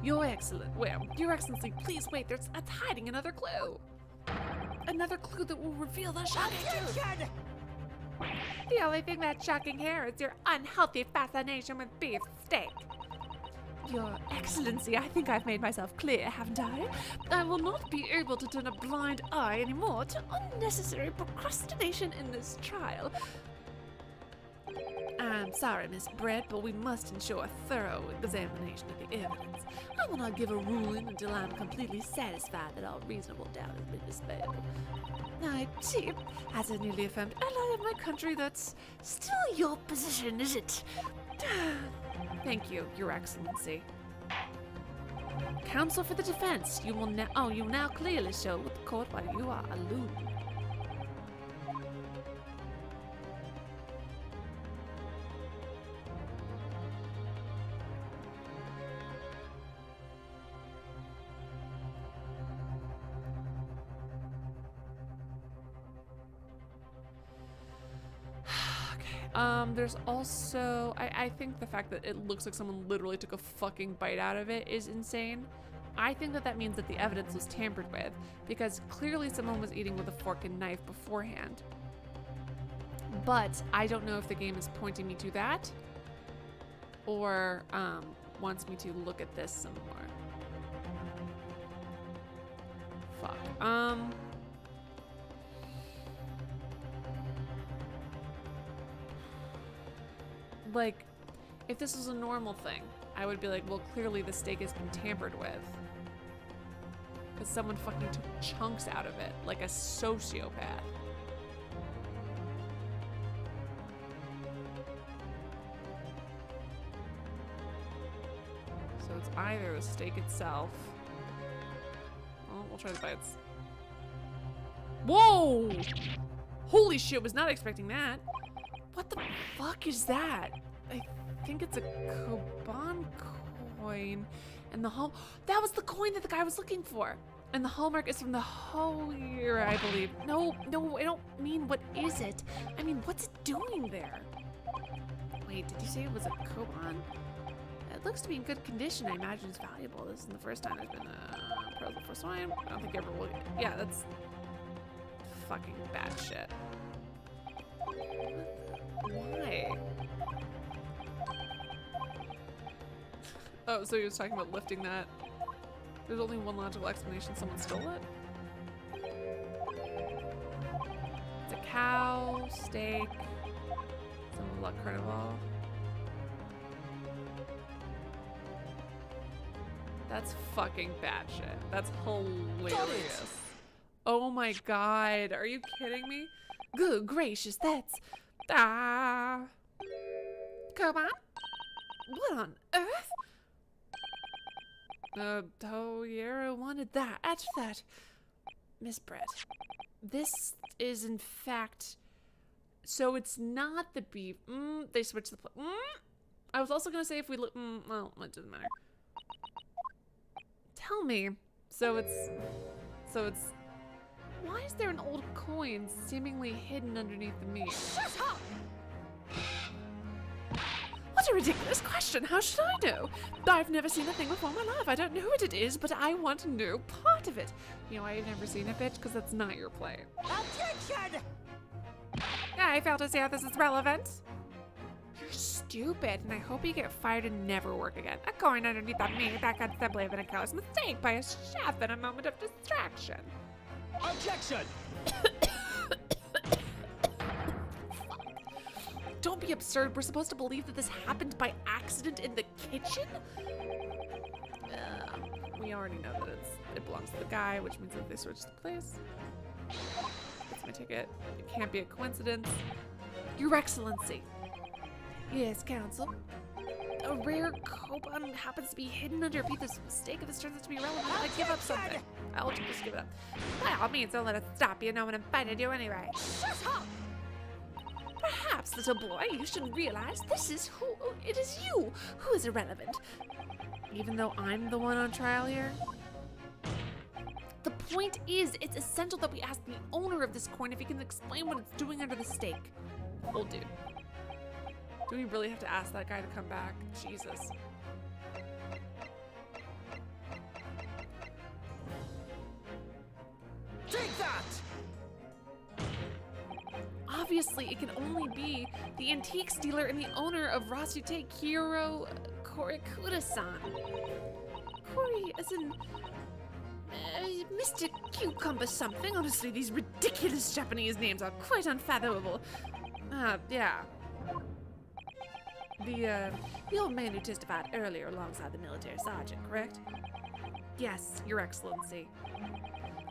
Your Excellent. Well, Your Excellency, please wait. That's hiding another clue. Another clue that will reveal the shocking truth. The only thing that's shocking here is your unhealthy fascination with beef steak. Your Excellency, I think I've made myself clear, haven't I? I will not be able to turn a blind eye anymore to unnecessary procrastination in this trial. I'm sorry, Miss Brett, but we must ensure a thorough examination of the evidence. I will not give a ruling until I'm completely satisfied that all reasonable doubt has been dispelled. I see, as a newly affirmed ally of my country, that's still your position, is it? Thank you, Your Excellency. Counsel for the defense, you will now clearly show with the court why you are alluding. There's also, I think the fact that it looks like someone literally took a fucking bite out of it is insane. I think that that means that the evidence was tampered with, because clearly someone was eating with a fork and knife beforehand. But I don't know if the game is pointing me to that, or wants me to look at this some more. Fuck. Like, if this was a normal thing, I would be like, well, clearly the steak has been tampered with. Because someone fucking took chunks out of it, like a sociopath. So it's either the steak itself. Oh, we'll try the bites. Whoa! Holy shit, was not expecting that. What the fuck is that? I think it's a Koban coin. And the that was the coin that the guy was looking for. And the hallmark is from the whole year, I believe. No, I don't mean what is it. I mean, what's it doing there? Wait, did you say it was a Koban? It looks to be in good condition. I imagine it's valuable. This isn't the first time there's been a proposal for swine. I don't think ever will. Yeah, that's fucking bad shit. Why? Oh, so he was talking about lifting that. There's only one logical explanation. Someone stole it? It's a cow, steak, some luck carnival. That's fucking bad shit. That's hilarious. Oh my god, are you kidding me? Good gracious, that's... Koban? What on earth? Toyera wanted that. At that. Miss Brett. This is in fact... So it's not the beef. They switched the... I was also gonna say if we look... well, it doesn't matter. Tell me. So it's... Why is there an old coin seemingly hidden underneath the meat? Shut up! What a ridiculous question. How should I know? I've never seen a thing before in my life. I don't know what it is, but I want to know part of it. You know, I've never seen it, bitch, because that's not your play. Objection! I fail to see how this is relevant. You're stupid, and I hope you get fired and never work again. A coin underneath that meat that could simply have been a careless mistake by a chef in a moment of distraction. Objection! Don't be absurd. We're supposed to believe that this happened by accident in the kitchen? We already know that it belongs to the guy, which means that they switched the place. That's my ticket. It can't be a coincidence. Your Excellency. Yes, Counsel. A rare Koban happens to be hidden under a piece of steak. If this turns out to be relevant, I give up something. I'll just give it up. By all means, don't let us stop you. No one invited you anyway. Shut up! Perhaps, little boy, you should realize it is you who is irrelevant. Even though I'm the one on trial here. The point is, it's essential that we ask the owner of this coin if he can explain what it's doing under the steak. Old dude. Do we really have to ask that guy to come back? Jesus. Take that! Obviously, it can only be the antique dealer and the owner of Ryunosuke Kiro Korikuda-san. Kori, as in... Mr. Cucumber something. Honestly, these ridiculous Japanese names are quite unfathomable. Yeah. The old man who testified earlier alongside the military sergeant, correct? Yes, Your Excellency.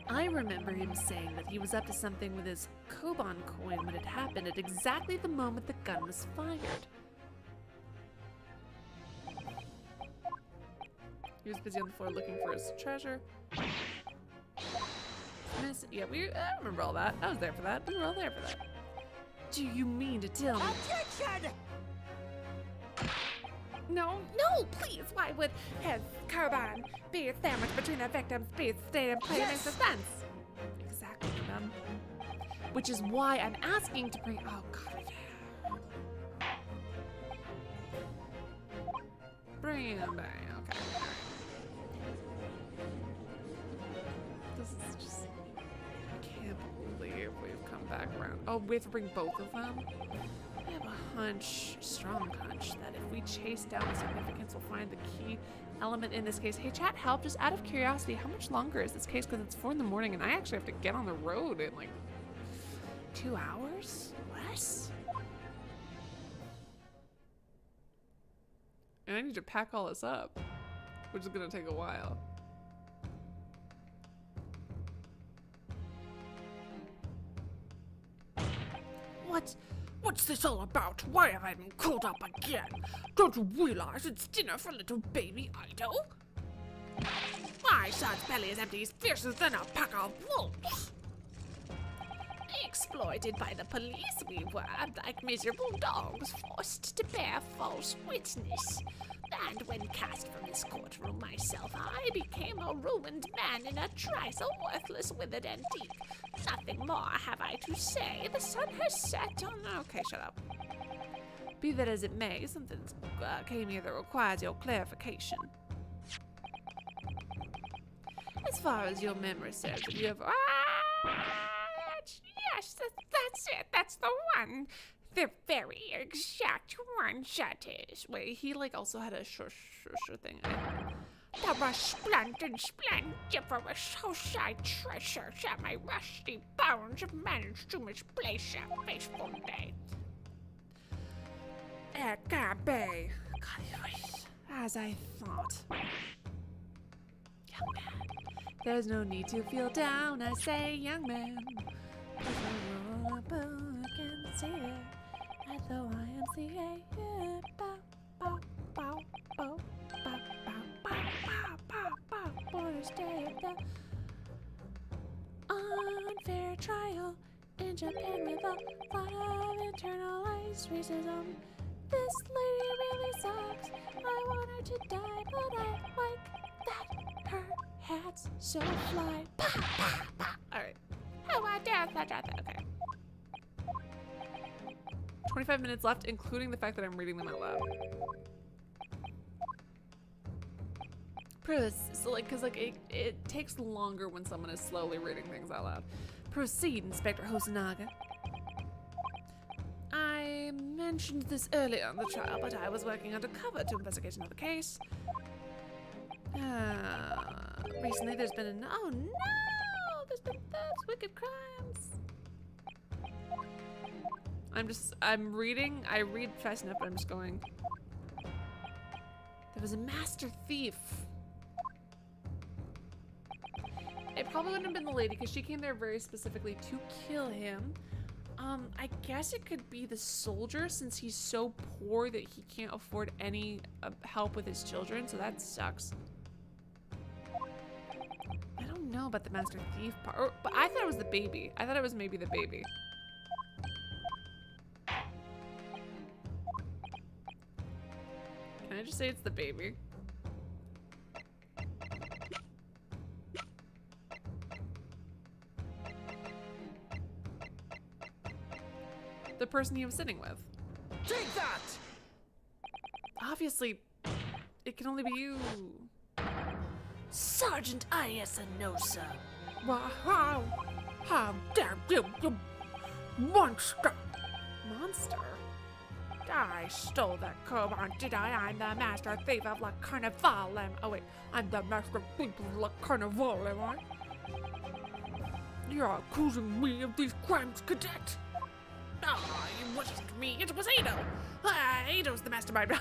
I remember him saying that he was up to something with his Koban coin when it happened at exactly the moment the gun was fired. He was busy on the floor looking for his treasure. Yeah, I remember all that. I was there for that. We were all there for that. Do you mean to tell me? Objection! No, please. Why would his Koban be sandwiched between the victim's beef state and play Yes! in suspense? Exactly, madam. Which is why I'm asking to bring. Oh God. Green Bay. Okay. This is just. I can't believe we've come back around. Oh, we have to bring both of them? I have a hunch, strong hunch, that if we chase down the significance, we'll find the key element in this case. Hey, chat, help. Just out of curiosity, how much longer is this case? Because it's 4 in the morning and I actually have to get on the road in like 2 hours? Less? And I need to pack all this up, which is gonna take a while. What's this all about? Why have I been called up again? Don't you realize it's dinner for little baby Idol? My son's belly is empty, he's fiercer than a pack of wolves. Exploited by the police, we were, like miserable dogs, forced to bear false witness. And when cast from this courtroom myself, I became a ruined man in a trice, a worthless, withered antique. Nothing more have I to say. The sun has set on... Okay, shut up. Be that as it may, something came here that requires your clarification. As far as your memory serves, have you ever... Yes, that's it. That's the one. The very exact one, that is. Wait, he like also had a sure thing. The resplendent, splendiferous outside treasures that my rusty bones have managed to misplace a faithful day. It can't be. As I thought. Young man, there's no need to feel down, I say, young man. As I roll up, I can see it. As though I am seeing it. Bow, bow, bow, bow, bow, bow, bow, bow, bow, bow. Borders stay at the unfair trial in Japan with a lot of internalized racism. This lady really sucks. I want her to die, but I like that her hat's so fly. Alright. Oh, I dare that. Okay. 25 minutes left, including the fact that I'm reading them out loud. So like, cause like it takes longer when someone is slowly reading things out loud. Proceed, Inspector Hosonaga. I mentioned this earlier on the trial, but I was working undercover to investigate another case. Recently there's been oh no! There's been thefts, wicked crimes. I'm reading, I read fast enough, but I'm just going. There was a master thief. It probably wouldn't have been the lady because she came there very specifically to kill him. I guess it could be the soldier since he's so poor that he can't afford any help with his children, so that sucks. I don't know about the master thief part, but I thought it was the baby. I thought it was maybe the baby. Can I just say it's the baby? The person he was sitting with. Take that! Obviously, it can only be you. Sergeant Ayasanosa. How dare you, you monster! Monster? I stole that carbine, did I? I'm the master thief of La Carnival. Oh wait, I'm the master thief of La Carnival, am I? You're accusing me of these crimes, cadet. Ah, it wasn't me, it was Ado. Ado's the mastermind.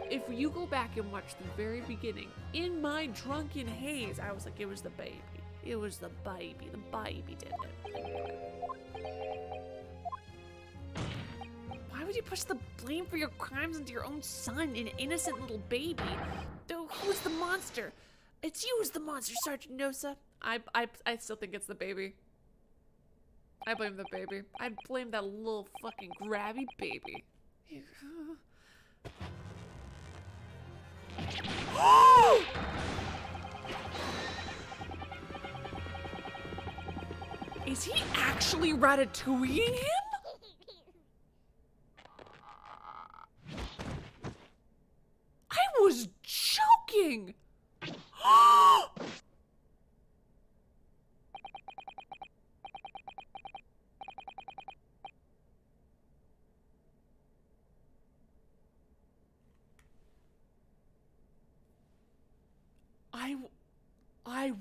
If you go back and watch the very beginning, in my drunken haze, I was like, it was the baby. It was the baby. The baby did it. Why would you push the blame for your crimes onto your own son, an innocent little baby? Though, who's the monster? It's you who's the monster, Sergeant Nosa. I still think it's the baby. I blame the baby. I blame that little fucking grabby baby. Is he actually ratatouilleing him?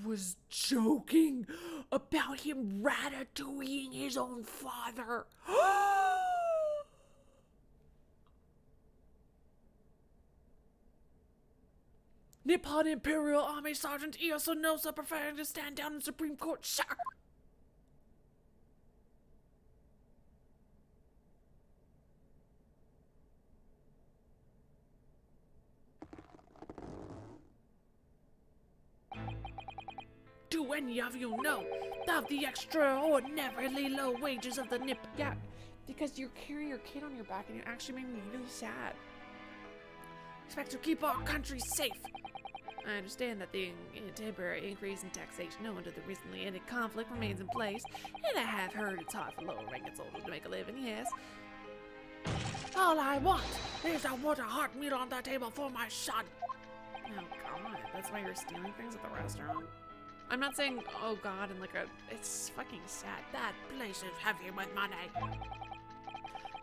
was joking about him ratatouilleing his own father. Nippon Imperial Army Sergeant Iosonosa preferring to stand down in Supreme Court shock. Do any of you know of the extraordinarily low wages of the Nip? Yeah, because you carry your kid on your back and you actually made me really sad. Expect to keep our country safe. I understand that the temporary increase in taxation owing to the recently ended conflict remains in place, and I have heard it's hard for lower-ranking soldiers to make a living, yes. All I want is I want a heart meal on the table for my son. Oh God, that's why you're stealing things at the restaurant? I'm not saying, oh God, and like it's fucking sad. That place is heavy with money.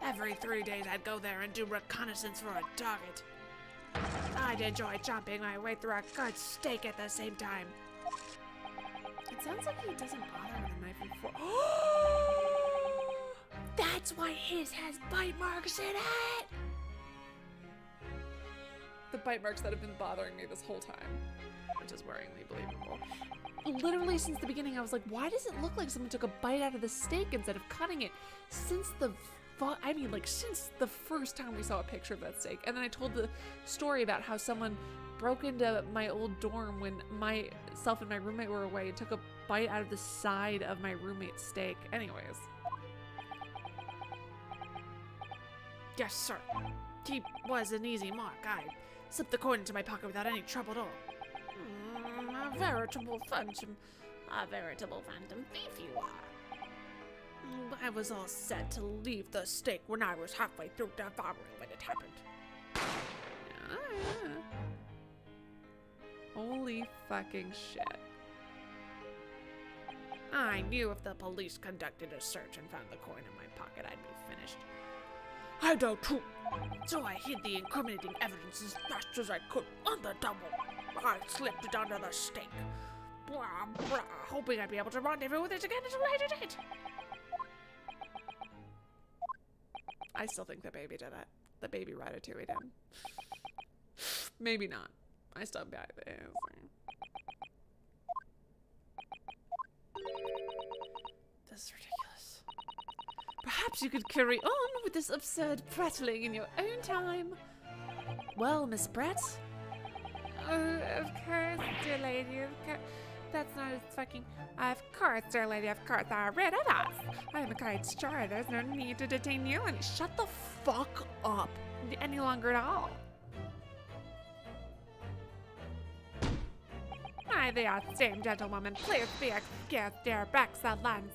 Every 3 days I'd go there and do reconnaissance for a target. I'd enjoy chomping my way through a good steak at the same time. It sounds like he doesn't bother with a knife before. That's why his has bite marks in it! The bite marks that have been bothering me this whole time, which is worryingly believable. Literally since the beginning I was like, why does it look like someone took a bite out of the steak instead of cutting it? Since the since the first time we saw a picture of that steak. And then I told the story about how someone broke into my old dorm when myself and my roommate were away and took a bite out of the side of my roommate's steak. Anyways. Yes, sir. He was an easy mark. I slipped the coin into my pocket without any trouble at all. A veritable phantom thief you are. I was all set to leave the steak when I was halfway through devouring when it happened. Holy fucking shit. I knew if the police conducted a search and found the coin in my pocket, I'd be finished. I know too. So I hid the incriminating evidence as fast as I could on the double. I slipped it under the steak. Blah, blah, hoping I'd be able to rendezvous with it again at a later date. I still think the baby did it. The baby ratatouille'd him. Maybe not. I still buy this. This is ridiculous. Perhaps you could carry on with this absurd prattling in your own time. Well, Miss Brett? Oh, of course, dear lady, of course. That's not as fucking... Of course, dear lady, of course, rid of us. I am quite sure there's no need to detain you and Shut the fuck up. any longer at all. I, the same gentlewoman, please be excused, dear excellence.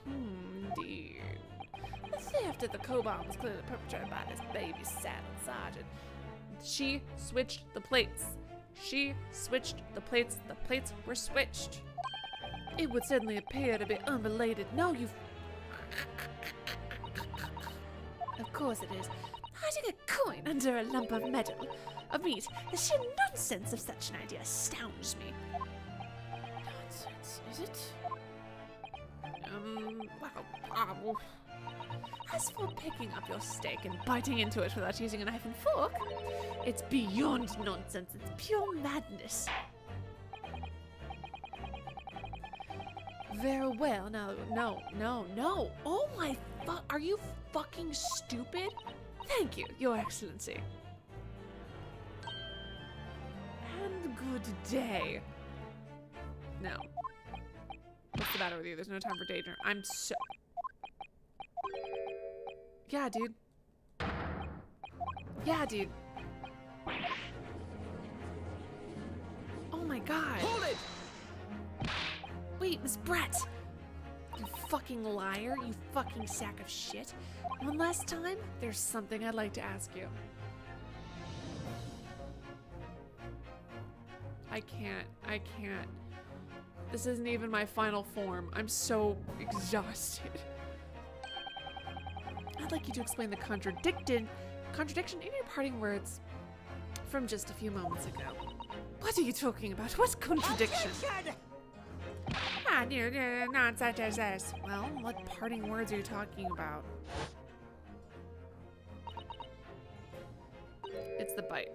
Indeed. The theft of the Koban was clearly perpetrated by this baby saddle sergeant. She switched the plates. She switched the plates. The plates were switched. It would certainly appear to be unrelated. No, you... Of course it is. Hiding a coin under a lump of metal. Of meat. The sheer nonsense of such an idea astounds me. Nonsense, is it? Well, as for picking up your steak and biting into it without using a knife and fork, it's beyond nonsense. It's pure madness. Very well. Now, no. Oh my fuck. Are you fucking stupid? Thank you, Your Excellency. And good day. No. What's the matter with you? There's no time for daydream. I'm so... Yeah, dude. Yeah, dude. Oh my god. Hold it! Wait, Miss Brett. You fucking liar. You fucking sack of shit. One last time, there's something I'd like to ask you. I can't. This isn't even my final form. I'm so exhausted. I'd like you to explain the contradiction in your parting words from just a few moments ago. What are you talking about? What contradiction? Ah, new nonsense is this? Well, what parting words are you talking about? It's the bite.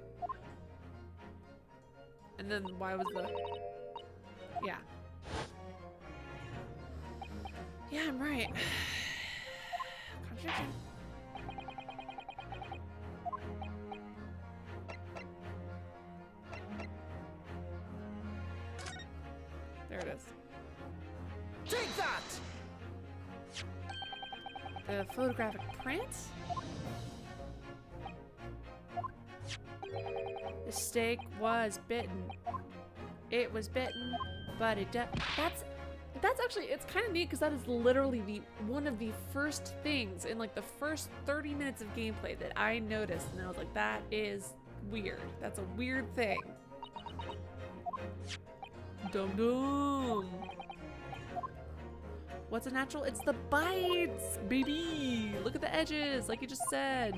And then why was the... Yeah. Yeah, I'm right. Contradiction. There it is. Take that! The photographic print? The steak was bitten. It was bitten, but it that's actually, it's kind of neat because that is literally one of the first things in like the first 30 minutes of gameplay that I noticed, and I was like, that is weird. That's a weird thing. Dum dum. What's a natural? It's the bites, baby. Look at the edges, like you just said.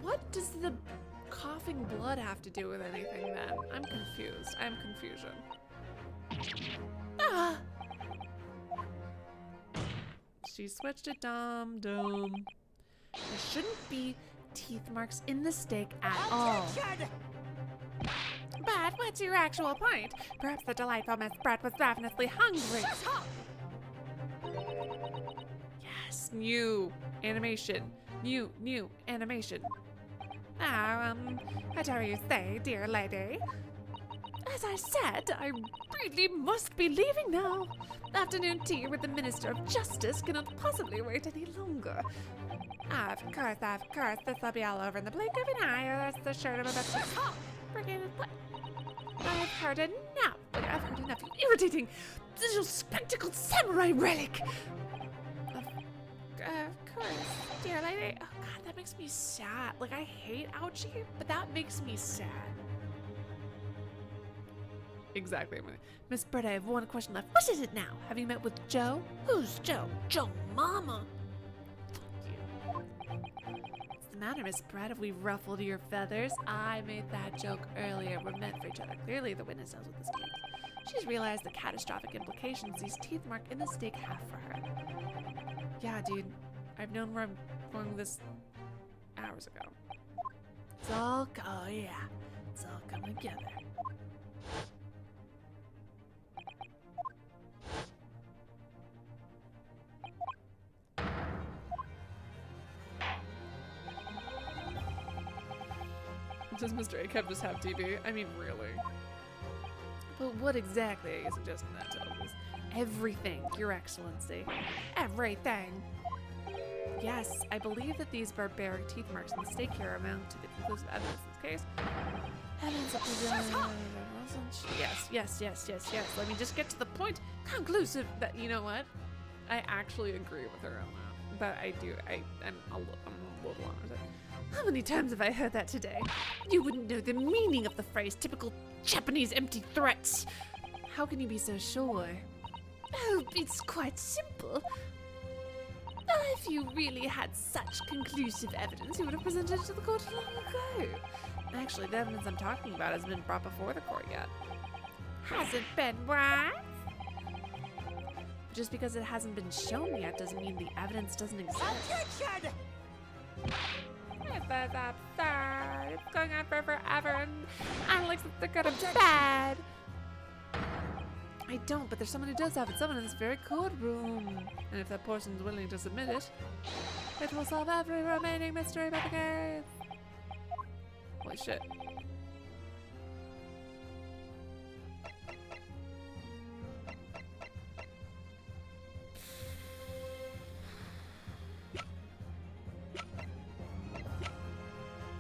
What does the coughing blood have to do with anything then? I'm confused. I'm confusion. Ah! She switched it, dum. There shouldn't be teeth marks in the steak at all. But what's your actual point? Perhaps the delightful Miss Brett was ravenously hungry. Yes, new animation. New animation. Ah, I dare you say, dear lady. As I said, I really must be leaving now. Afternoon tea with the Minister of Justice cannot possibly wait any longer. Of course, this'll be all over in the blink of an eye, or that's the shirt I'm about to friggin' play. I've heard enough. I've heard enough, you irritating little spectacled samurai relic. Of course, dear lady. Oh god, that makes me sad. Like, I hate Ouchie, but that makes me sad. Exactly. Miss Brett, I have one question left. What is it now? Have you met with Joe? Who's Joe? Joe Mama. Fuck you. What's the matter, Miss Brett? Have we ruffled your feathers? I made that joke earlier. We're meant for each other. Clearly, the witness knows what this means. She's realized the catastrophic implications these teeth mark in the steak have for her. Yeah, dude. I've known where I'm going with this hours ago. It's all, oh yeah. It's all coming together. Does Mr. Akev just have TV? I mean, really. But what exactly are you suggesting that tells us? Everything, Your Excellency. Everything. Yes, I believe that these barbaric teeth marks in the steak here amount to the conclusive evidence in this case. Evidence of Yes. Let me just get to the point. Conclusive. That, you know what? I actually agree with her on that. But I'm a little honest. How many times have I heard that today? You wouldn't know the meaning of the phrase, typical Japanese empty threats. How can you be so sure? Oh, it's quite simple. If you really had such conclusive evidence, you would have presented it to the court long ago. Actually, the evidence I'm talking about hasn't been brought before the court yet. Hasn't been what? Just because it hasn't been shown yet doesn't mean the evidence doesn't exist. This is absurd. It's going on for forever, and Alex is the good and bad. I don't, but there's someone who does have it. Someone in this very courtroom. And if that person's willing to submit it, it will solve every remaining mystery about the case. Holy shit.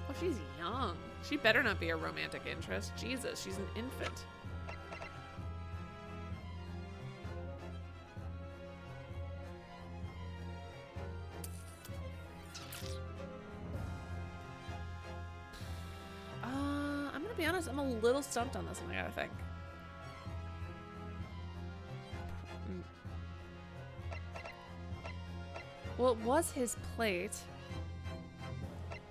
Oh, she's young. She better not be a romantic interest. Jesus, she's an infant. To be honest, I'm a little stumped on this one, I gotta think. Well, it was his plate.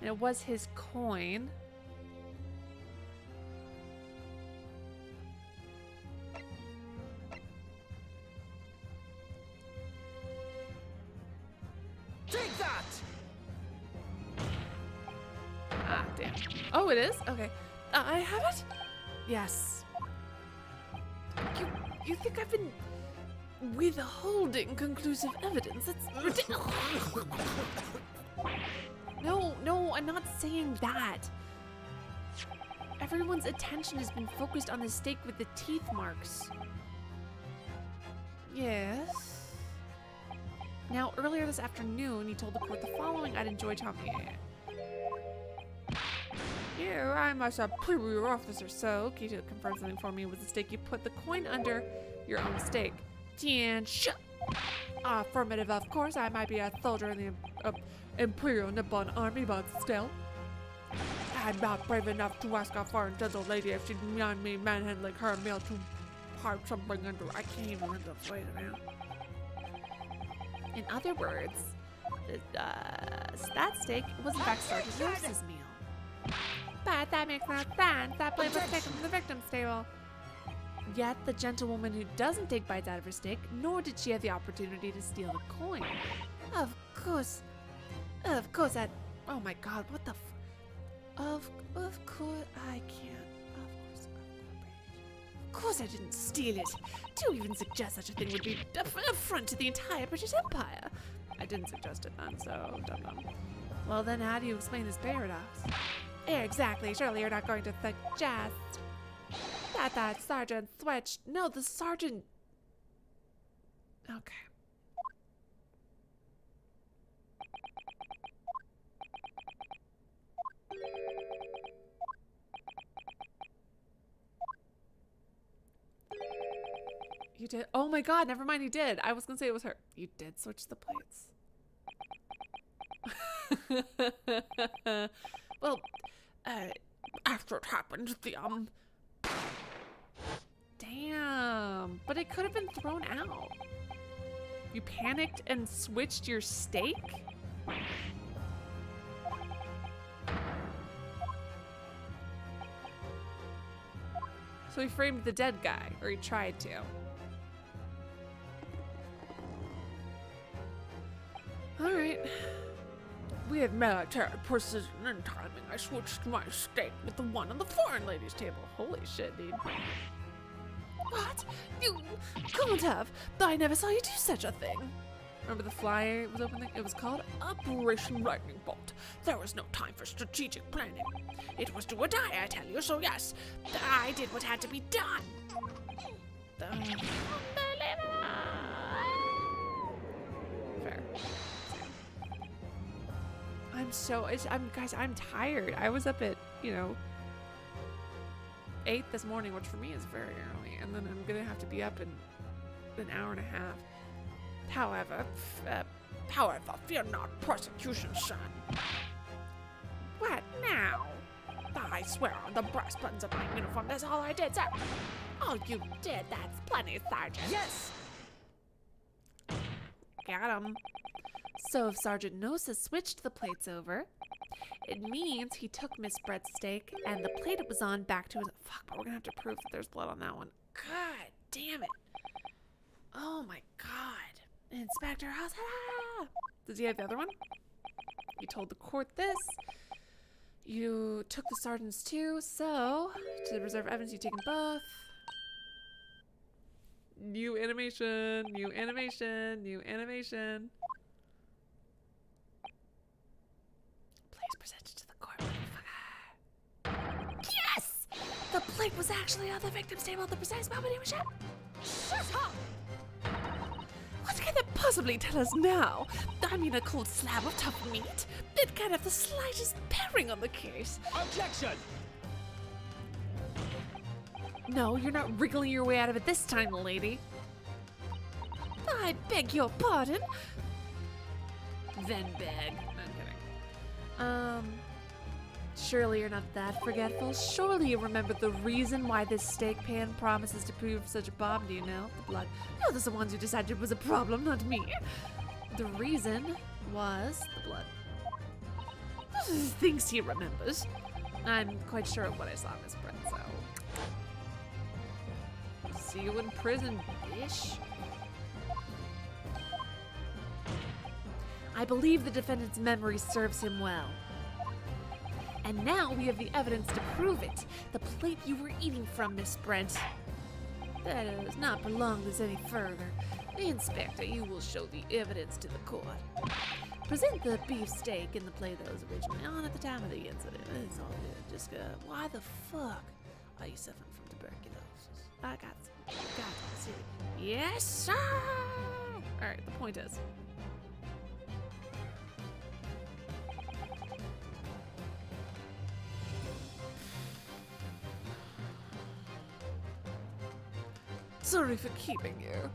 And it was his coin. Take that! Ah, damn. Oh, it is? Okay. I have it? Yes. You think I've been withholding conclusive evidence? That's ridiculous. No, I'm not saying that. Everyone's attention has been focused on the stake with the teeth marks. Yes. Now, earlier this afternoon, you told the court the following. I'd enjoy telling you. You, I'm a superior officer, so key to confirm something for me was the stake. You put the coin under your own stake. Tian shut. Affirmative, of course. I might be a soldier in the Imperial Nippon Army, but still. I'm not brave enough to ask a foreign gentle lady if she'd mind me manhandling her meal to hide something under. I can't even remember the phrase now. In other words, that steak was in fact Sergeant Nurse's meal. But that makes no sense. That blade was taken from the victim's table. Yet the gentlewoman who doesn't take bites out of her steak, nor did she have the opportunity to steal the coin. Of course, that. Oh my God, what the? Of course, I can't. Of course, I didn't steal it. To even suggest such a thing would be an affront to the entire British Empire. I didn't suggest it then, so dum-dum. Well then, how do you explain this paradox? Exactly. Surely you're not going to suggest that sergeant switched. No, the sergeant. Okay. You did? Oh my God, never mind, you did. I was gonna say it was her. You did switch the plates. Well, after it happened, Damn, but it could have been thrown out. You panicked and switched your stake? So he framed the dead guy, or he tried to. All right. With military precision and timing, I switched my stake with the one on the foreign lady's table. Holy shit, dude. What? You couldn't have. I never saw you do such a thing. Remember the flyer was open thing? It was called Operation Lightning Bolt. There was no time for strategic planning. It was do or die, I tell you, so yes, I did what had to be done. Fair. Guys, I'm tired. I was up at, 8 this morning, which for me is very early, and then I'm gonna have to be up in an hour and a half. However, fear not prosecution, son. What now? I swear on the brass buttons of my uniform, that's all I did, sir. All you did, that's plenty, Sergeant. Yes! Got him. So if Sergeant Nosa switched the plates over, it means he took Miss Brett's steak and the plate it was on back to his... Fuck, but we're gonna have to prove that there's blood on that one. God damn it. Oh my God. Inspector House. Ah! Does he have the other one? You told the court this. You took the sergeant's too, so to preserve evidence, you've taken both. New animation, new animation, new animation. Please present it to the court. Yes! The plate was actually on the victim's table at the precise moment he was shot. Shut up! What can that possibly tell us now? I mean, a cold slab of tough meat? It can't have the slightest bearing on the case. Objection! No, you're not wriggling your way out of it this time, lady. I beg your pardon. Then beg. No, I'm kidding. Surely you're not that forgetful. Surely you remember the reason why this steak pan promises to prove such a bomb, do you know? The blood. You're the ones who decided it was a problem, not me. The reason was the blood. thinks he remembers. I'm quite sure of what I saw, Miss Brent, so. See you in prison, bitch. I believe the defendant's memory serves him well. And now we have the evidence to prove it. The plate you were eating from, Miss Brent. That does not prolong this any further. Inspector, you will show the evidence to the court. Present the beef steak and the plate that was originally on at the time of the incident. It's all good. Just why the fuck are you suffering from tuberculosis? I got to see. Yes, sir! Alright, the point is. Sorry for keeping you.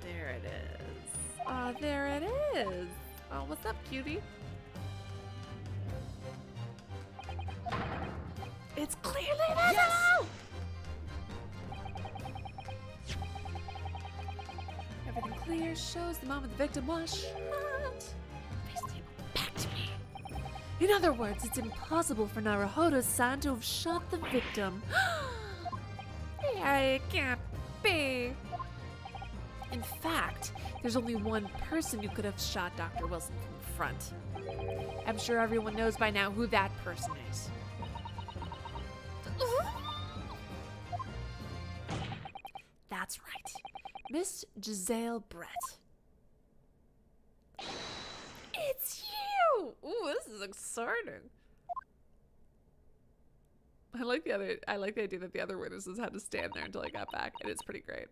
There it is. Oh, there it is. Oh, what's up, cutie? It's clearly visible! Yes! Everything clear, shows the moment the victim was shot. Back to me. In other words, it's impossible for Naruhodo-san to have shot the victim. Yeah, it can't be. In fact, there's only one person who could have shot Dr. Wilson from the front. I'm sure everyone knows by now who that person is. That's right. Miss Giselle Brett. It's you! Ooh, this is exciting. I like the idea that the other witnesses had to stand there until I got back, and it's pretty great.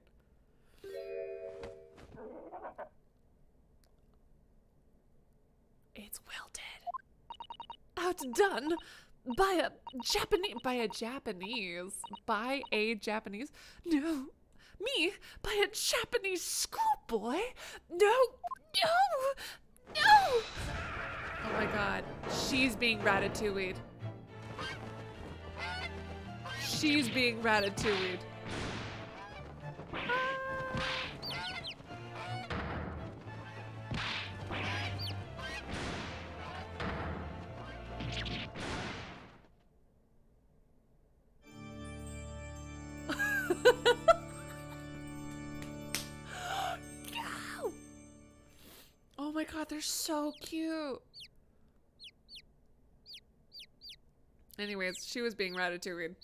It's well dead. Outdone by a Japanese. No, me by a Japanese schoolboy. No. Oh my God, she's being ratatouilleed. She's being ratatouilleed. Oh my God, they're so cute. Anyways, she was being ratatouilleed.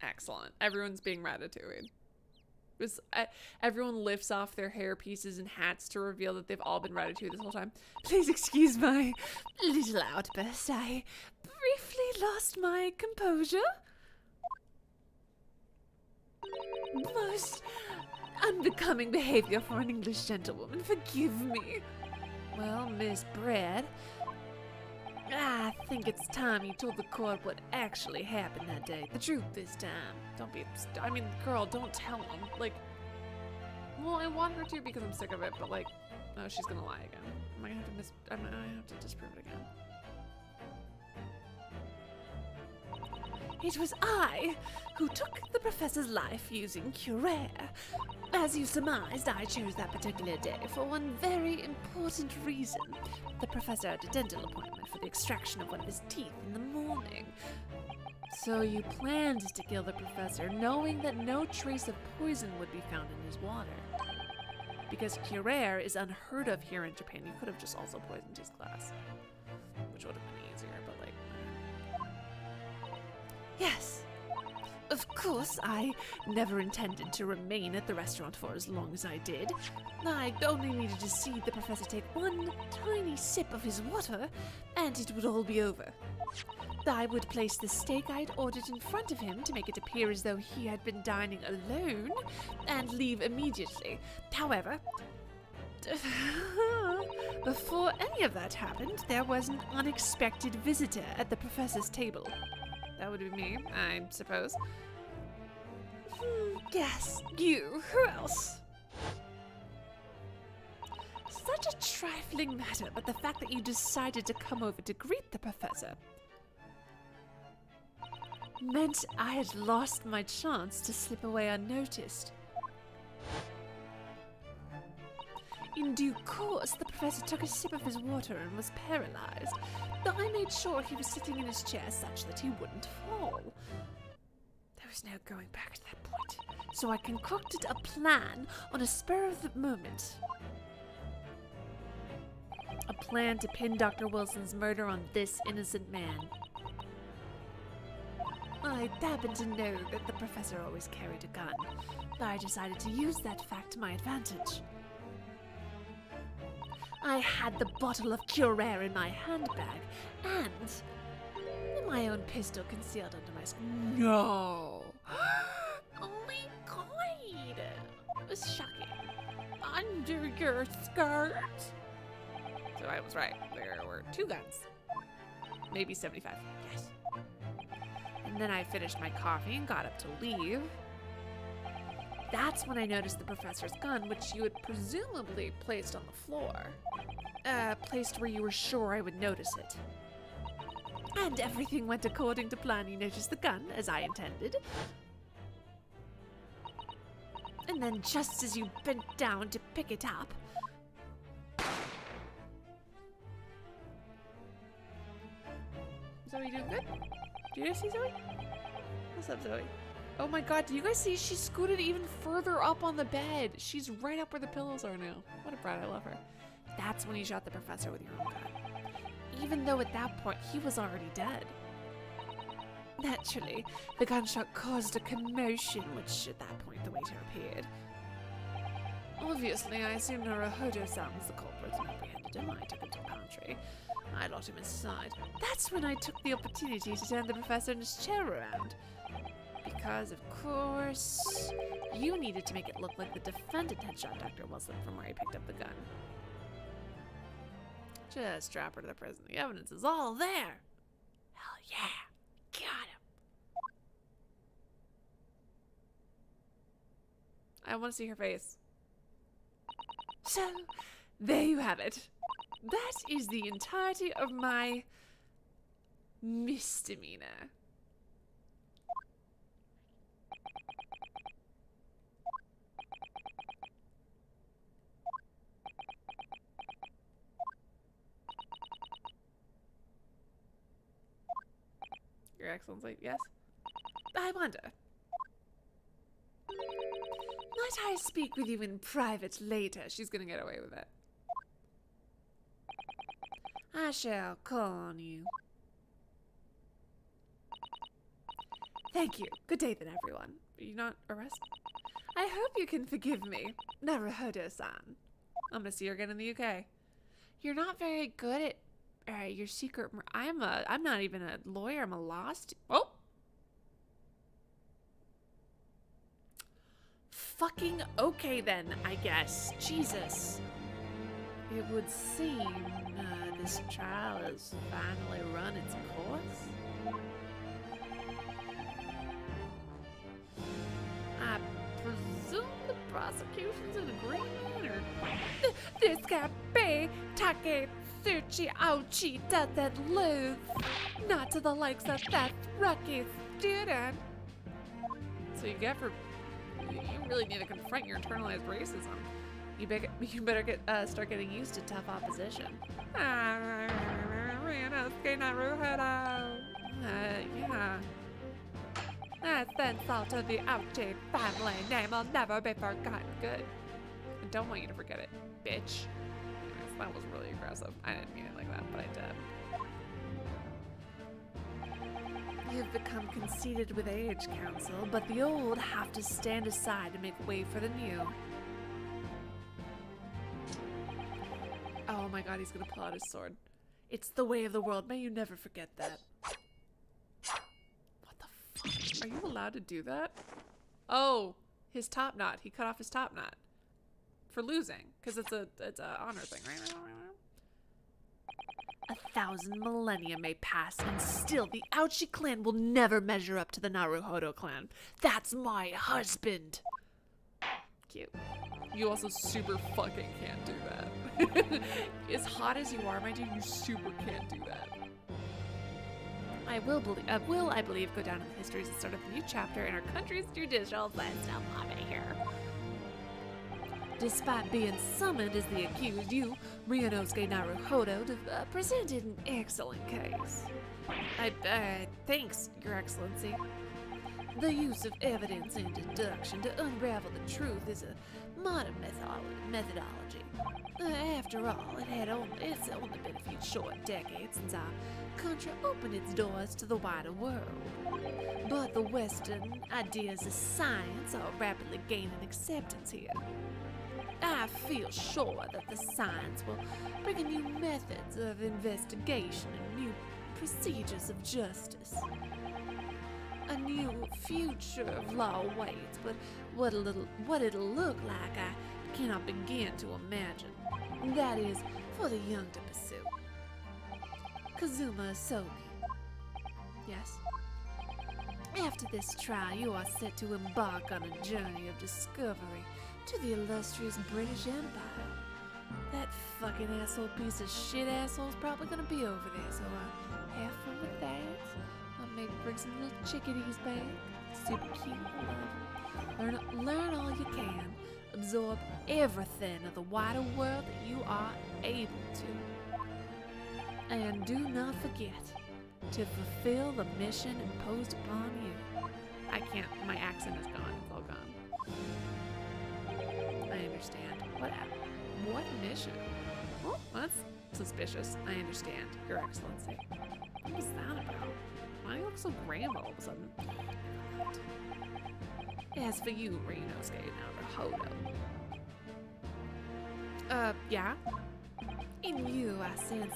Excellent. Everyone's being ratatouilleed. Everyone lifts off their hair pieces and hats to reveal that they've all been ratatouilled this whole time. Please excuse my little outburst. I briefly lost my composure. Most unbecoming behavior for an English gentlewoman. Forgive me. Well, Miss Brett, I think it's time you told the court what actually happened that day. The truth this time. Don't be, I mean, girl, don't tell him. Like, well, I want her to because I'm sick of it, but like, no, she's gonna lie again. I'm gonna have to disprove it again. It was I who took the professor's life using Curare. As you surmised, I chose that particular day for one very important reason. The professor had a dental appointment for the extraction of one of his teeth in the morning. So you planned to kill the professor, knowing that no trace of poison would be found in his water. Because Curare is unheard of here in Japan, you could have just also poisoned his glass. Which would have been easier, but like... Yes. Of course, I never intended to remain at the restaurant for as long as I did. I only needed to see the professor take one tiny sip of his water, and it would all be over. I would place the steak I'd ordered in front of him to make it appear as though he had been dining alone, and leave immediately. However, before any of that happened, there was an unexpected visitor at the professor's table. That would be me, I suppose. Yes, you. Who else? Such a trifling matter, but the fact that you decided to come over to greet the professor meant I had lost my chance to slip away unnoticed. In due course, the professor took a sip of his water and was paralyzed, but I made sure he was sitting in his chair such that he wouldn't fall. There was no going back at that point, so I concocted a plan on a spur of the moment. A plan to pin Dr. Wilson's murder on this innocent man. I happen to know that the professor always carried a gun, but I decided to use that fact to my advantage. I had the bottle of Cure in my handbag, and my own pistol concealed under my skirt. No! Oh my god! It was shocking. Under your skirt? So I was right. There were 2 guns. Maybe 75. Yes. And then I finished my coffee and got up to leave. That's when I noticed the professor's gun, which you had presumably placed on the floor. Placed where you were sure I would notice it. And everything went according to plan. You noticed the gun, as I intended. And then just as you bent down to pick it up... Zoey doing good? Do you guys see Zoey? What's up, Zoey? Oh my god, do you guys see? She scooted even further up on the bed. She's right up where the pillows are now. What a brat, I love her. That's when you shot the professor with your own gun. Even though at that point, he was already dead. Naturally, the gunshot caused a commotion, which at that point the waiter appeared. Obviously, I assumed Naruhodo-san was the culprit and apprehended him. I took him to the pantry. I locked him inside. That's when I took the opportunity to turn the professor in his chair around. Because, of course, you needed to make it look like the defendant had shot Dr. Wilson from where he picked up the gun. Just strap her to the prison. The evidence is all there. Hell yeah. Got him. I want to see her face. So, there you have it. That is the entirety of my misdemeanor. Your Excellency, yes? I wonder. Might I speak with you in private later? She's gonna get away with it. I shall call on you. Thank you. Good day then, everyone. Are you not arrested? I hope you can forgive me, Naruhodo-san. I'm gonna see her again in the UK. You're not very good at your secret. I'm not even a lawyer. I'm a law student. Oh. Fucking okay then, I guess. Jesus. It would seem this trial has finally run its course. I presume the prosecution's in agreement, or... This can't be. Taketsuchi Ouchi doesn't lose. Not to the likes of that rookie student. So you get for... You really need to confront your internalized racism. You better start getting used to tough opposition. Ryunosuke Naruhodo. Yeah. That insult to the Ouchi family name will never be forgotten. Good. I don't want you to forget it, bitch. Anyways, that was really aggressive. I didn't mean it like that, but I did. You've become conceited with age, Council, but the old have to stand aside to make way for the new. Oh my god, he's gonna pull out his sword. It's the way of the world. May you never forget that. What the fuck? Are you allowed to do that? Oh, his top knot. He cut off his top knot. For losing. Because it's a honor thing, right? 1,000 millennia may pass, and still the Ouchi clan will never measure up to the Naruhodo clan. That's my husband. Cute. You also super fucking can't do that. As hot as you are, my dude, you super can't do that. I believe, go down in the history as the start of a new chapter in our country's judicial system. Love it here. Despite being summoned as the accused, you, Ryunosuke Naruhodo, presented an excellent case. Thanks, Your Excellency. The use of evidence and deduction to unravel the truth is a modern methodology. After all, it's only been a few short decades since our country opened its doors to the wider world. But the Western ideas of science are rapidly gaining acceptance here. I feel sure that the science will bring in new methods of investigation and new procedures of justice. A new future of law awaits, but what it'll look like, I cannot begin to imagine. That is for the young to pursue. Kazuma Asogi. Yes? After this trial, you are set to embark on a journey of discovery to the illustrious British Empire. That fucking asshole piece of shit asshole's probably gonna be over there, so have fun with that. I'll maybe bring some little chickadees back. Super cute, I love them. Learn all you can. Absorb everything of the wider world that you are able to. And do not forget to fulfill the mission imposed upon you. I can't, my accent is gone, it's all gone. I understand. What mission? Oh, that's suspicious. I understand, Your Excellency. What was that about? Why do you look so grand all of a sudden? As for you, Ryunosuke Naruhodo. Yeah? In you, I sense,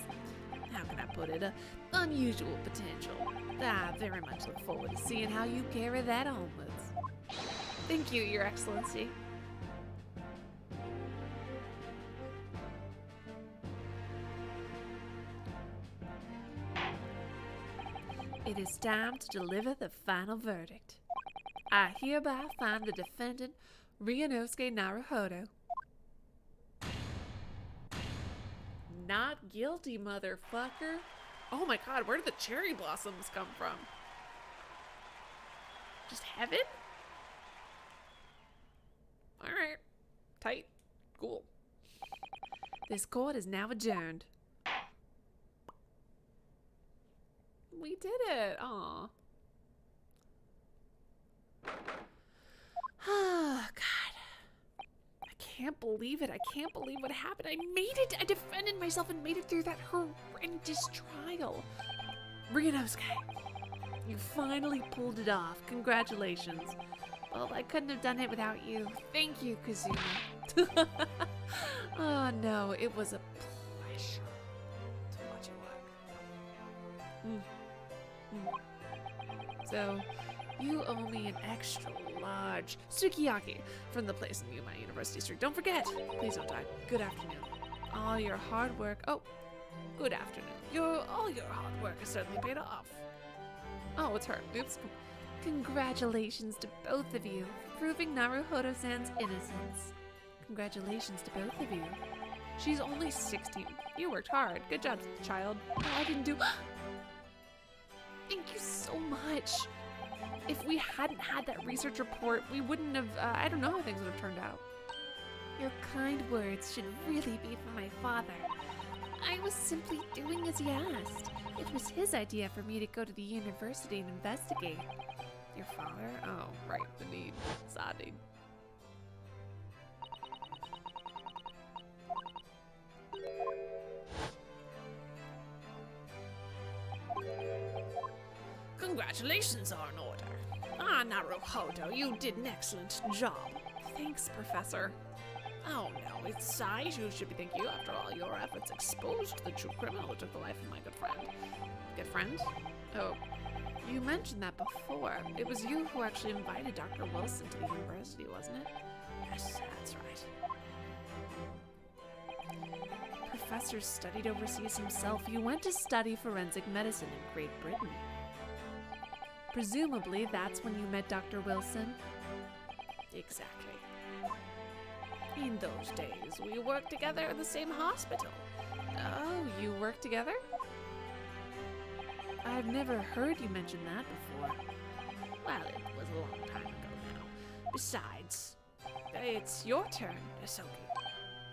how can I put it, unusual potential. I very much look forward to seeing how you carry that onwards. Thank you, Your Excellency. It is time to deliver the final verdict. I hereby find the defendant, Ryunosuke Naruhodo, not guilty, motherfucker. Oh my god, where did the cherry blossoms come from? Just heaven? Alright. Tight. Cool. This court is now adjourned. We did it. Aw. Oh, God. I can't believe it. I can't believe what happened. I made it. I defended myself and made it through that horrendous trial. Ryunosuke, you finally pulled it off. Congratulations. Well, I couldn't have done it without you. Thank you, Kazuma. Oh, no. It was a pleasure to watch you work. So, you owe me an extra large sukiyaki from the place in Yuma University Street. Don't forget. Please don't die. Good afternoon. All your hard work. Oh, good afternoon. All your hard work has certainly paid off. Oh, it's her. Oops. Congratulations to both of you for proving Naruhodo-san's innocence. Congratulations to both of you. She's only 16. You worked hard. Good job, child. Oh, I didn't do. Thank you so much. If we hadn't had that research report, we wouldn't have, I don't know how things would have turned out. Your kind words should really be for my father. I was simply doing as he asked. It was his idea for me to go to the university and investigate. Your father? Oh, right, the need. Sad. Congratulations are in order. Ah, Naruhodo, you did an excellent job. Thanks, Professor. Oh no, it's I who should be thanking you. After all, your efforts exposed the true criminal who took the life of my good friend. Good friend? Oh, you mentioned that before. It was you who actually invited Dr. Wilson to the university, wasn't it? Yes, that's right. Professor studied overseas himself. You went to study forensic medicine in Great Britain. Presumably, that's when you met Dr. Wilson? Exactly. In those days, we worked together in the same hospital. Oh, you worked together? I've never heard you mention that before. Well, it was a long time ago now. Besides, It's your turn, Asogi.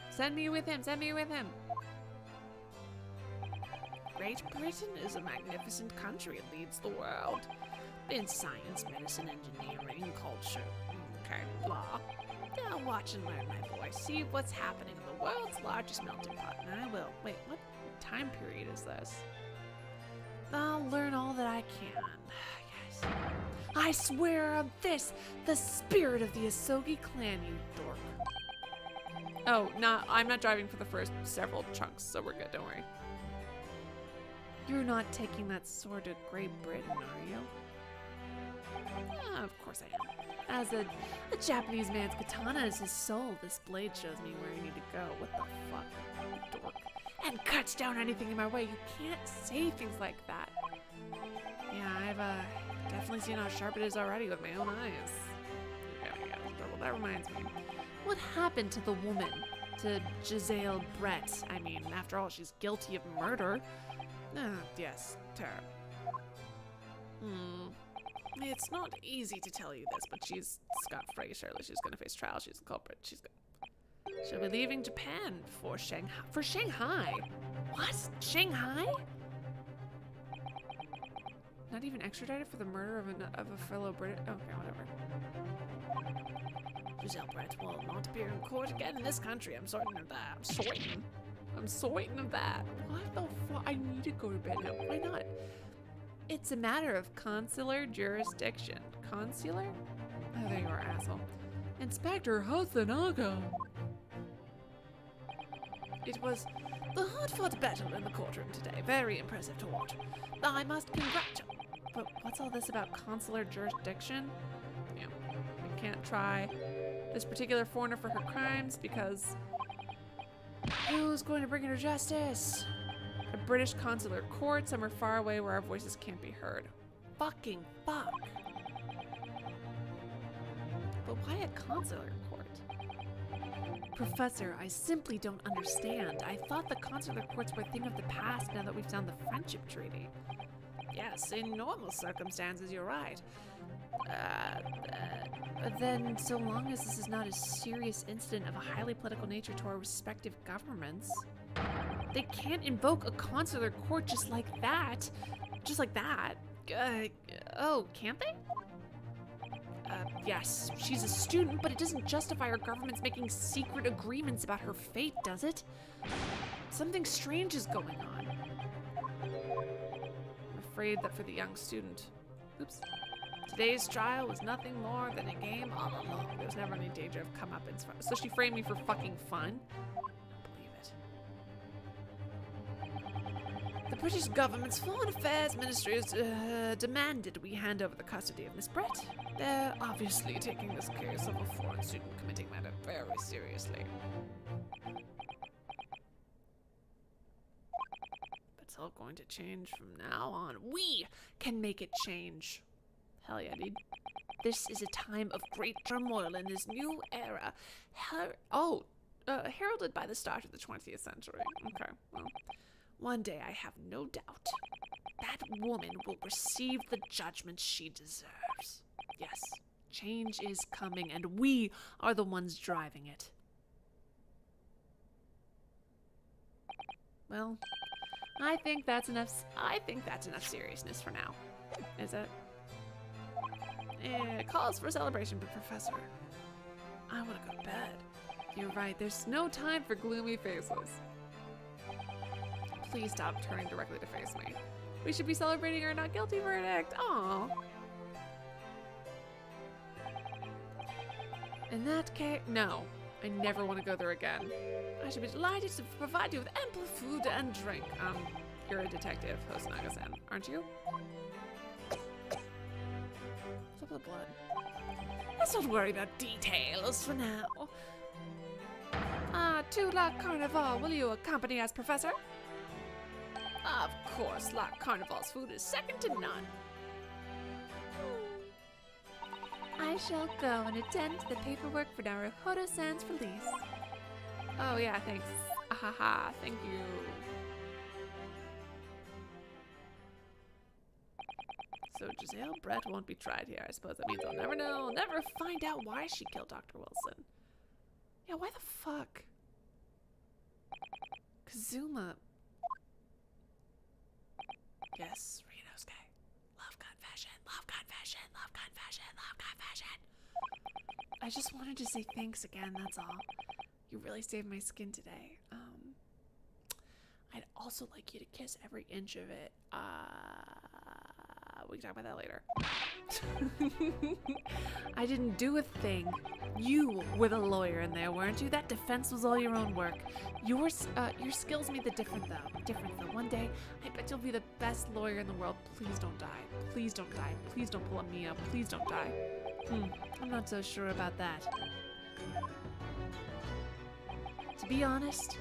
Send me with him. Send me with him. Great Britain is a magnificent country. It leads the world in science, medicine, engineering, culture. Okay, blah. Now watch and learn, my boy. See what's happening in the world's largest melting pot, and I will. Wait, what time period is this? I'll learn all that I can. Yes. I swear on this, the spirit of the Asogi clan, you dork. Oh, I'm not driving for the first several chunks, so we're good. Don't worry. You're not taking that sword to Great Britain, are you? Of course I am. As a Japanese man's katana is his soul, this blade shows me where I need to go. What the fuck, you dork? And cuts down anything in my way. You can't say things like that. Yeah, I've definitely seen how sharp it is already with my own eyes. Okay, I got in trouble. That reminds me. What happened to the woman? To Giselle Brett? I mean, after all, she's guilty of murder. Yes, terrible. It's not easy to tell you this, but she's scot-free. Surely she's gonna face trial. She's the culprit. She'll be leaving Japan for Shanghai. For Shanghai? What? Shanghai? Not even extradited for the murder of a fellow British. Okay, whatever. Giselle Brett will not appear in court again in this country. I'm certain of that. I'm certain of that. What the fuck? I need to go to bed now. Why not? It's a matter of consular jurisdiction. Consular? Oh, there you are, asshole. Inspector Hosonaga. It was the hard-fought battle in the courtroom today. Very impressive to watch. I must congratulate. But what's all this about consular jurisdiction? Yeah, we can't try this particular foreigner for her crimes because who's going to bring her to justice? A British consular court, somewhere far away where our voices can't be heard. Fucking fuck. But why a consular court? Professor, I simply don't understand. I thought the consular courts were a thing of the past now that we've signed the friendship treaty. Yes, in normal circumstances, you're right. Then, so long as this is not a serious incident of a highly political nature to our respective governments, they can't invoke a consular court just like that. Just like that. Oh, can't they? Yes, she's a student, but it doesn't justify our government's making secret agreements about her fate, does it? Something strange is going on. I'm afraid that for the young student. Oops. Today's trial was nothing more than a game all along. There was never any danger of comeuppance. So she framed me for fucking fun? Believe it. The British government's Foreign Affairs Ministry has demanded we hand over the custody of Miss Brett. They're obviously taking this case of a foreign student committing murder very seriously. But it's all going to change from now on. We can make it change. Hell yeah, dude. This is a time of great turmoil in this new era. Heralded by the start of the 20th century. Okay, well. One day, I have no doubt, that woman will receive the judgment she deserves. Yes, change is coming, and we are the ones driving it. Well, I think that's enough seriousness for now. Is it? It calls for a celebration, but Professor, I want to go to bed. You're right, there's no time for gloomy faces. Please stop turning directly to face me. We should be celebrating our not guilty verdict. Aww. In that case, no. I never want to go there again. I should be delighted to provide you with ample food and drink. You're a detective, Hosonaga-san, aren't you? What's up with the blood? Let's not worry about details for now. To La Carnival, will you accompany us, Professor? Of course, La Carnival's food is second to none. I shall go and attend to the paperwork for Naruhodo-san's release. Oh yeah, thanks. Ahaha, thank you. So Giselle Brett won't be tried here. I suppose that means I'll never know. I'll never find out why she killed Dr. Wilson. Yeah, why the fuck? Kazuma. Yes, Ryunosuke. Love confession, love confession, love confession, love confession. I just wanted to say thanks again, that's all. You really saved my skin today. I'd also like you to kiss every inch of it. We can talk about that later. I didn't do a thing. You were the lawyer in there, weren't you? That defense was all your own work. Your skills made the difference though. One day, I bet you'll be the best lawyer in the world. Please don't die. Please don't die. Please don't pull a Mia. Please don't die. I'm not so sure about that. To be honest,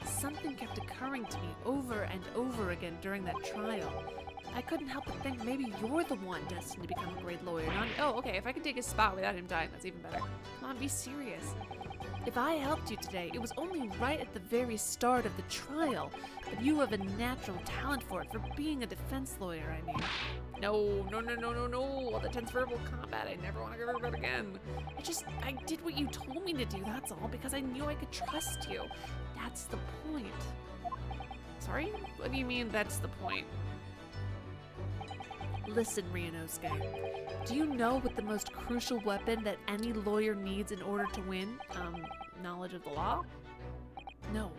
something kept occurring to me over and over again during that trial. I couldn't help but think maybe you're the one destined to become a great lawyer. Oh, okay, if I could take his spot without him dying, that's even better. Come on, be serious. If I helped you today, it was only right at the very start of the trial. But you have a natural talent for it, for being a defense lawyer, I mean. No. All the tense verbal combat, I never want to go over it again. I did what you told me to do, that's all, because I knew I could trust you. That's the point. Sorry? What do you mean, that's the point? Listen, Ryunosuke. Do you know what the most crucial weapon that any lawyer needs in order to win? Knowledge of the law? No.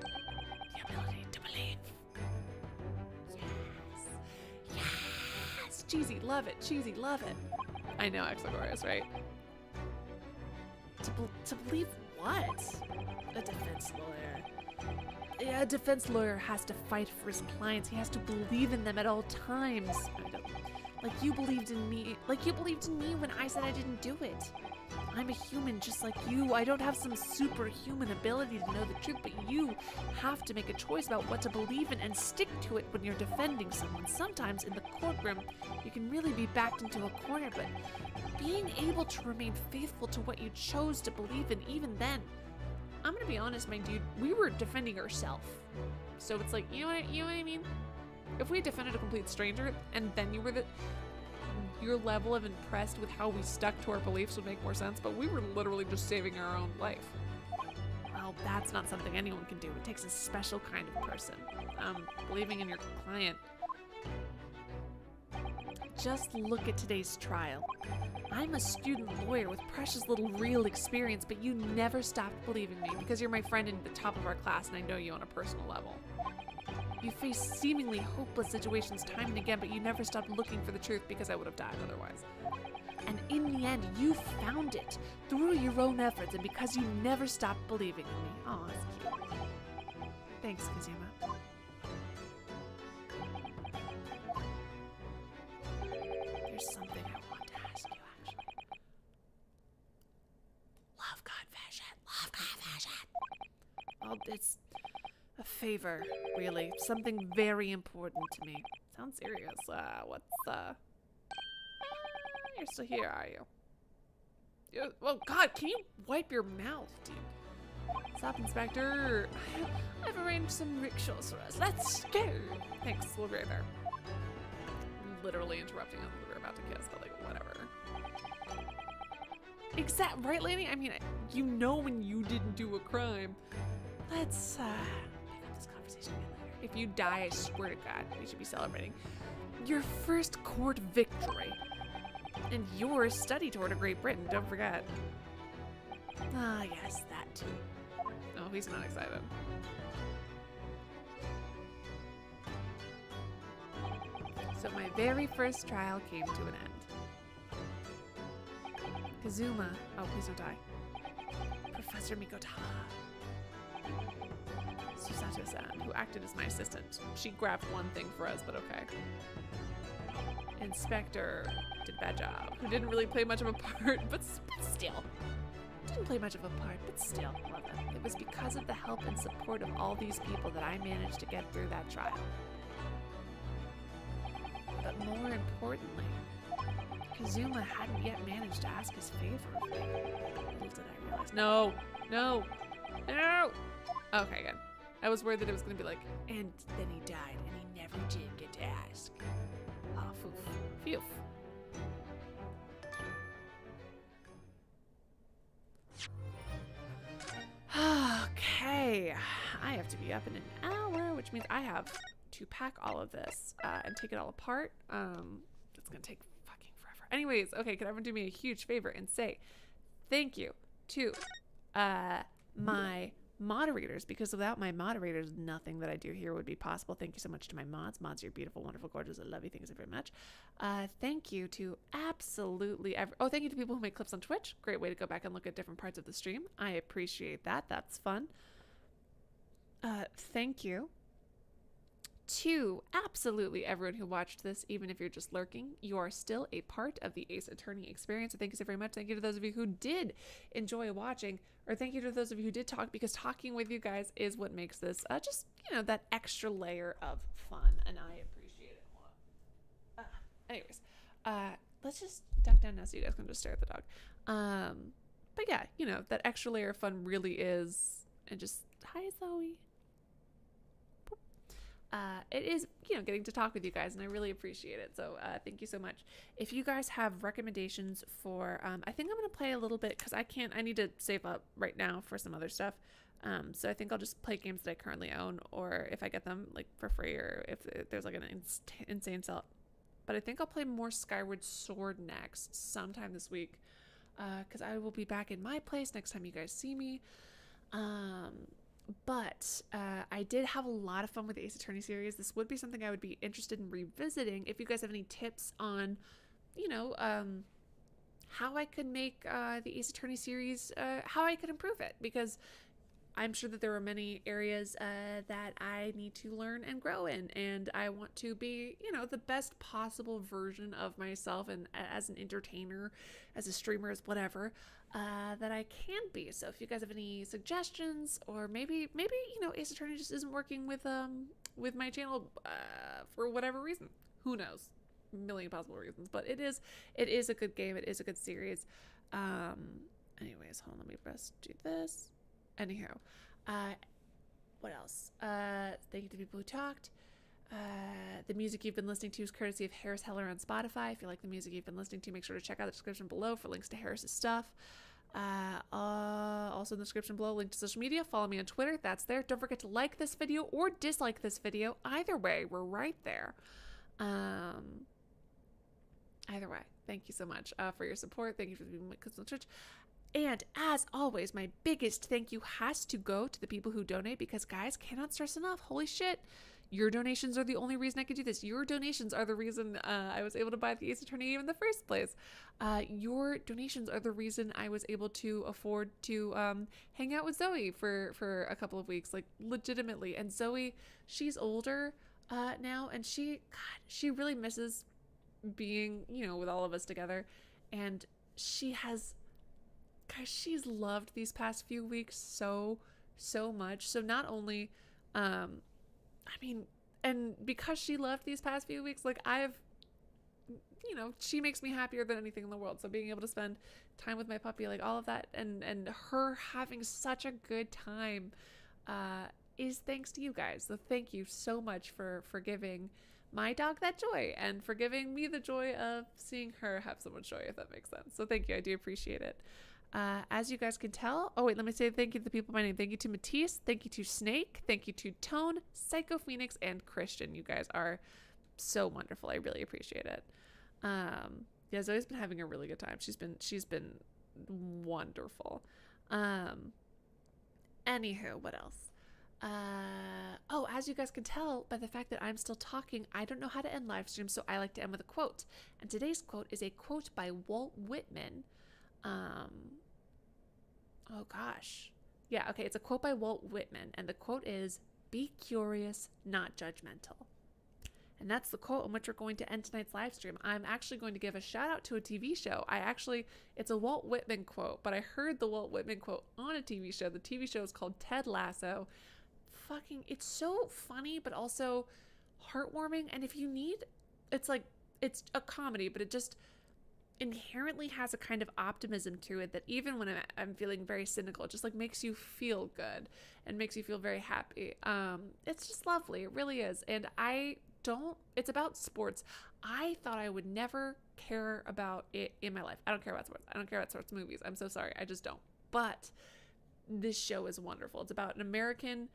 The ability to believe. Yes! Cheesy, love it. Cheesy, love it. I know, Exogorus, right? To believe what? A defense lawyer. A defense lawyer has to fight for his clients. He has to believe in them at all times. Like you believed in me when I said I didn't do it. I'm a human just like you. I don't have some superhuman ability to know the truth, but you have to make a choice about what to believe in and stick to it when you're defending someone. Sometimes in the courtroom, you can really be backed into a corner, but being able to remain faithful to what you chose to believe in, even then, I'm gonna be honest, my dude, we were defending ourselves. So it's like, you know what I mean? If we defended a complete stranger and then you were your level of impressed with how we stuck to our beliefs would make more sense, but we were literally just saving our own life. Well, that's not something anyone can do. It takes a special kind of person. Believing in your client. Just look at today's trial. I'm a student lawyer with precious little real experience, but you never stopped believing me because you're my friend and the top of our class and I know you on a personal level. You face seemingly hopeless situations time and again, but you never stopped looking for the truth because I would have died otherwise. And in the end, you found it through your own efforts and because you never stopped believing in me. Aw, that's cute. Thanks, Kazuma. There's something I want to ask you, actually. Love confession. Well, it's a favor, really. Something very important to me. Sounds serious. You're still here, are you? Oh, God, can you wipe your mouth, dude? Stop, Inspector. I've arranged some rickshaws for us. Let's go. Thanks, we'll be right there. I'm literally interrupting them. We're about to kiss, but like, whatever. Right, Lanny? I mean, you know when you didn't do a crime. Let's, pick up this conversation again later. If you die, I swear to God, we should be celebrating your first court victory. And your study tour to Great Britain, don't forget. Ah, yes, that too. Oh, he's not excited. So my very first trial came to an end. Kazuma, oh, please don't die. Professor Mikotaha. Susato-san, who acted as my assistant. She grabbed one thing for us, but okay. Inspector did a bad job, who didn't really play much of a part, but still. Didn't play much of a part, but still. Love it. It was because of the help and support of all these people that I managed to get through that trial. But more importantly, Kazuma hadn't yet managed to ask his favor of me. Little did I realize. No! Okay, good. I was worried that it was going to be like, and then he died, and he never did get to ask. Oh, phew. Phew. up in an hour, which means I have to pack all of this and take it all apart. It's gonna take fucking forever. Anyways, okay, could everyone do me a huge favor and say thank you to my moderators, because without my moderators, nothing that I do here would be possible. Thank you so much to my mods. Mods, you're beautiful, wonderful, gorgeous. I love you. Thank you so very much. Thank you to absolutely thank you to people who make clips on Twitch. Great way to go back and look at different parts of the stream. I appreciate that. That's fun. Thank you to absolutely everyone who watched this, even if you're just lurking. You are still a part of the Ace Attorney experience. So thank you so very much. Thank you to those of you who did enjoy watching, or thank you to those of you who did talk, because talking with you guys is what makes this just, you know, that extra layer of fun, and I appreciate it a lot. Anyways, let's just duck down now so you guys can just stare at the dog. But yeah, you know, that extra layer of fun really is, and just, hi Zoey. It is, you know, getting to talk with you guys, and I really appreciate it. So thank you so much. If you guys have recommendations for, I think I'm going to play a little bit, because I need to save up right now for some other stuff. So I think I'll just play games that I currently own, or if I get them like for free, or if there's like an insane sale. But I think I'll play more Skyward Sword next, sometime this week, because I will be back in my place next time you guys see me. But I did have a lot of fun with the Ace Attorney series. This would be something I would be interested in revisiting. If you guys have any tips on, you know, how I could make the Ace Attorney series, how I could improve it, because I'm sure that there are many areas that I need to learn and grow in, and I want to be, you know, the best possible version of myself, and as an entertainer, as a streamer, as whatever, that I can be. So if you guys have any suggestions, or maybe you know, Ace Attorney just isn't working with my channel for whatever reason, who knows, a million possible reasons, but it is a good game, it is a good series. Anyways, hold on, let me press do this. Anyhow, what else? Thank you to people who talked. The music you've been listening to is courtesy of Harris Heller on Spotify. If you like the music you've been listening to, make sure to check out the description below for links to Harris's stuff. Also in the description below, link to social media. Follow me on Twitter. That's there. Don't forget to like this video or dislike this video. Either way, we're right there. Either way, thank you so much for your support. Thank you for being with on Twitch. And as always, my biggest thank you has to go to the people who donate, because guys, cannot stress enough. Holy shit. Your donations are the only reason I could do this. Your donations are the reason I was able to buy the Ace Attorney game in the first place. Your donations are the reason I was able to afford to hang out with Zoey for a couple of weeks, like legitimately. And Zoey, she's older now, and she really misses being, you know, with all of us together. And she's she's loved these past few weeks so much. So not only, and because she loved these past few weeks, like you know, she makes me happier than anything in the world. So being able to spend time with my puppy, like all of that, and her having such a good time, is thanks to you guys. So thank you so much for giving my dog that joy, and for giving me the joy of seeing her have so much joy, if that makes sense. So thank you. I do appreciate it. As you guys can tell, let me say thank you to the people by name. Thank you to Matisse, thank you to Snake, thank you to Tone, Psycho Phoenix, and Christian. You guys are so wonderful. I really appreciate it. Yeah, Zoe's been having a really good time. She's been wonderful. Anywho, what else? As you guys can tell by the fact that I'm still talking, I don't know how to end live streams, so I like to end with a quote. And today's quote is a quote by Walt Whitman. It's a quote by Walt Whitman, and the quote is, "Be curious, not judgmental." And that's the quote on which we're going to end tonight's live stream. I'm actually going to give a shout out to a TV show. It's a Walt Whitman quote, but I heard the Walt Whitman quote on a TV show. The TV show is called Ted Lasso. It's so funny, but also heartwarming. And if you need, it's a comedy, but it just inherently has a kind of optimism to it that even when I'm feeling very cynical, it just like makes you feel good and makes you feel very happy. It's just lovely. It really is. And it's about sports. I thought I would never care about it in my life. I don't care about sports. I don't care about sports movies. I'm so sorry. I just don't. But this show is wonderful. It's about an American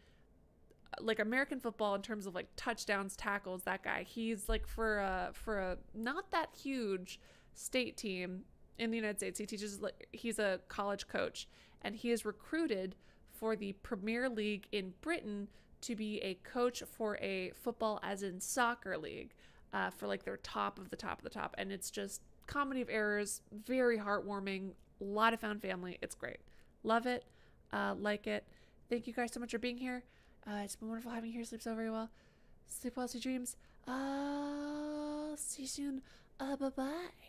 like American football in terms of like touchdowns, tackles, that guy. He's like for a not that huge state team in the United States. He teaches, like, he's a college coach, and he is recruited for the Premier League in Britain to be a coach for a football as in soccer league, for like their top of the top of the top. And it's just comedy of errors, very heartwarming, a lot of found family. It's great. Love it. Like it. Thank you guys so much for being here. It's been wonderful having you here. Sleep so very well. Sleep well, sweet dreams. See you soon. Bye-bye.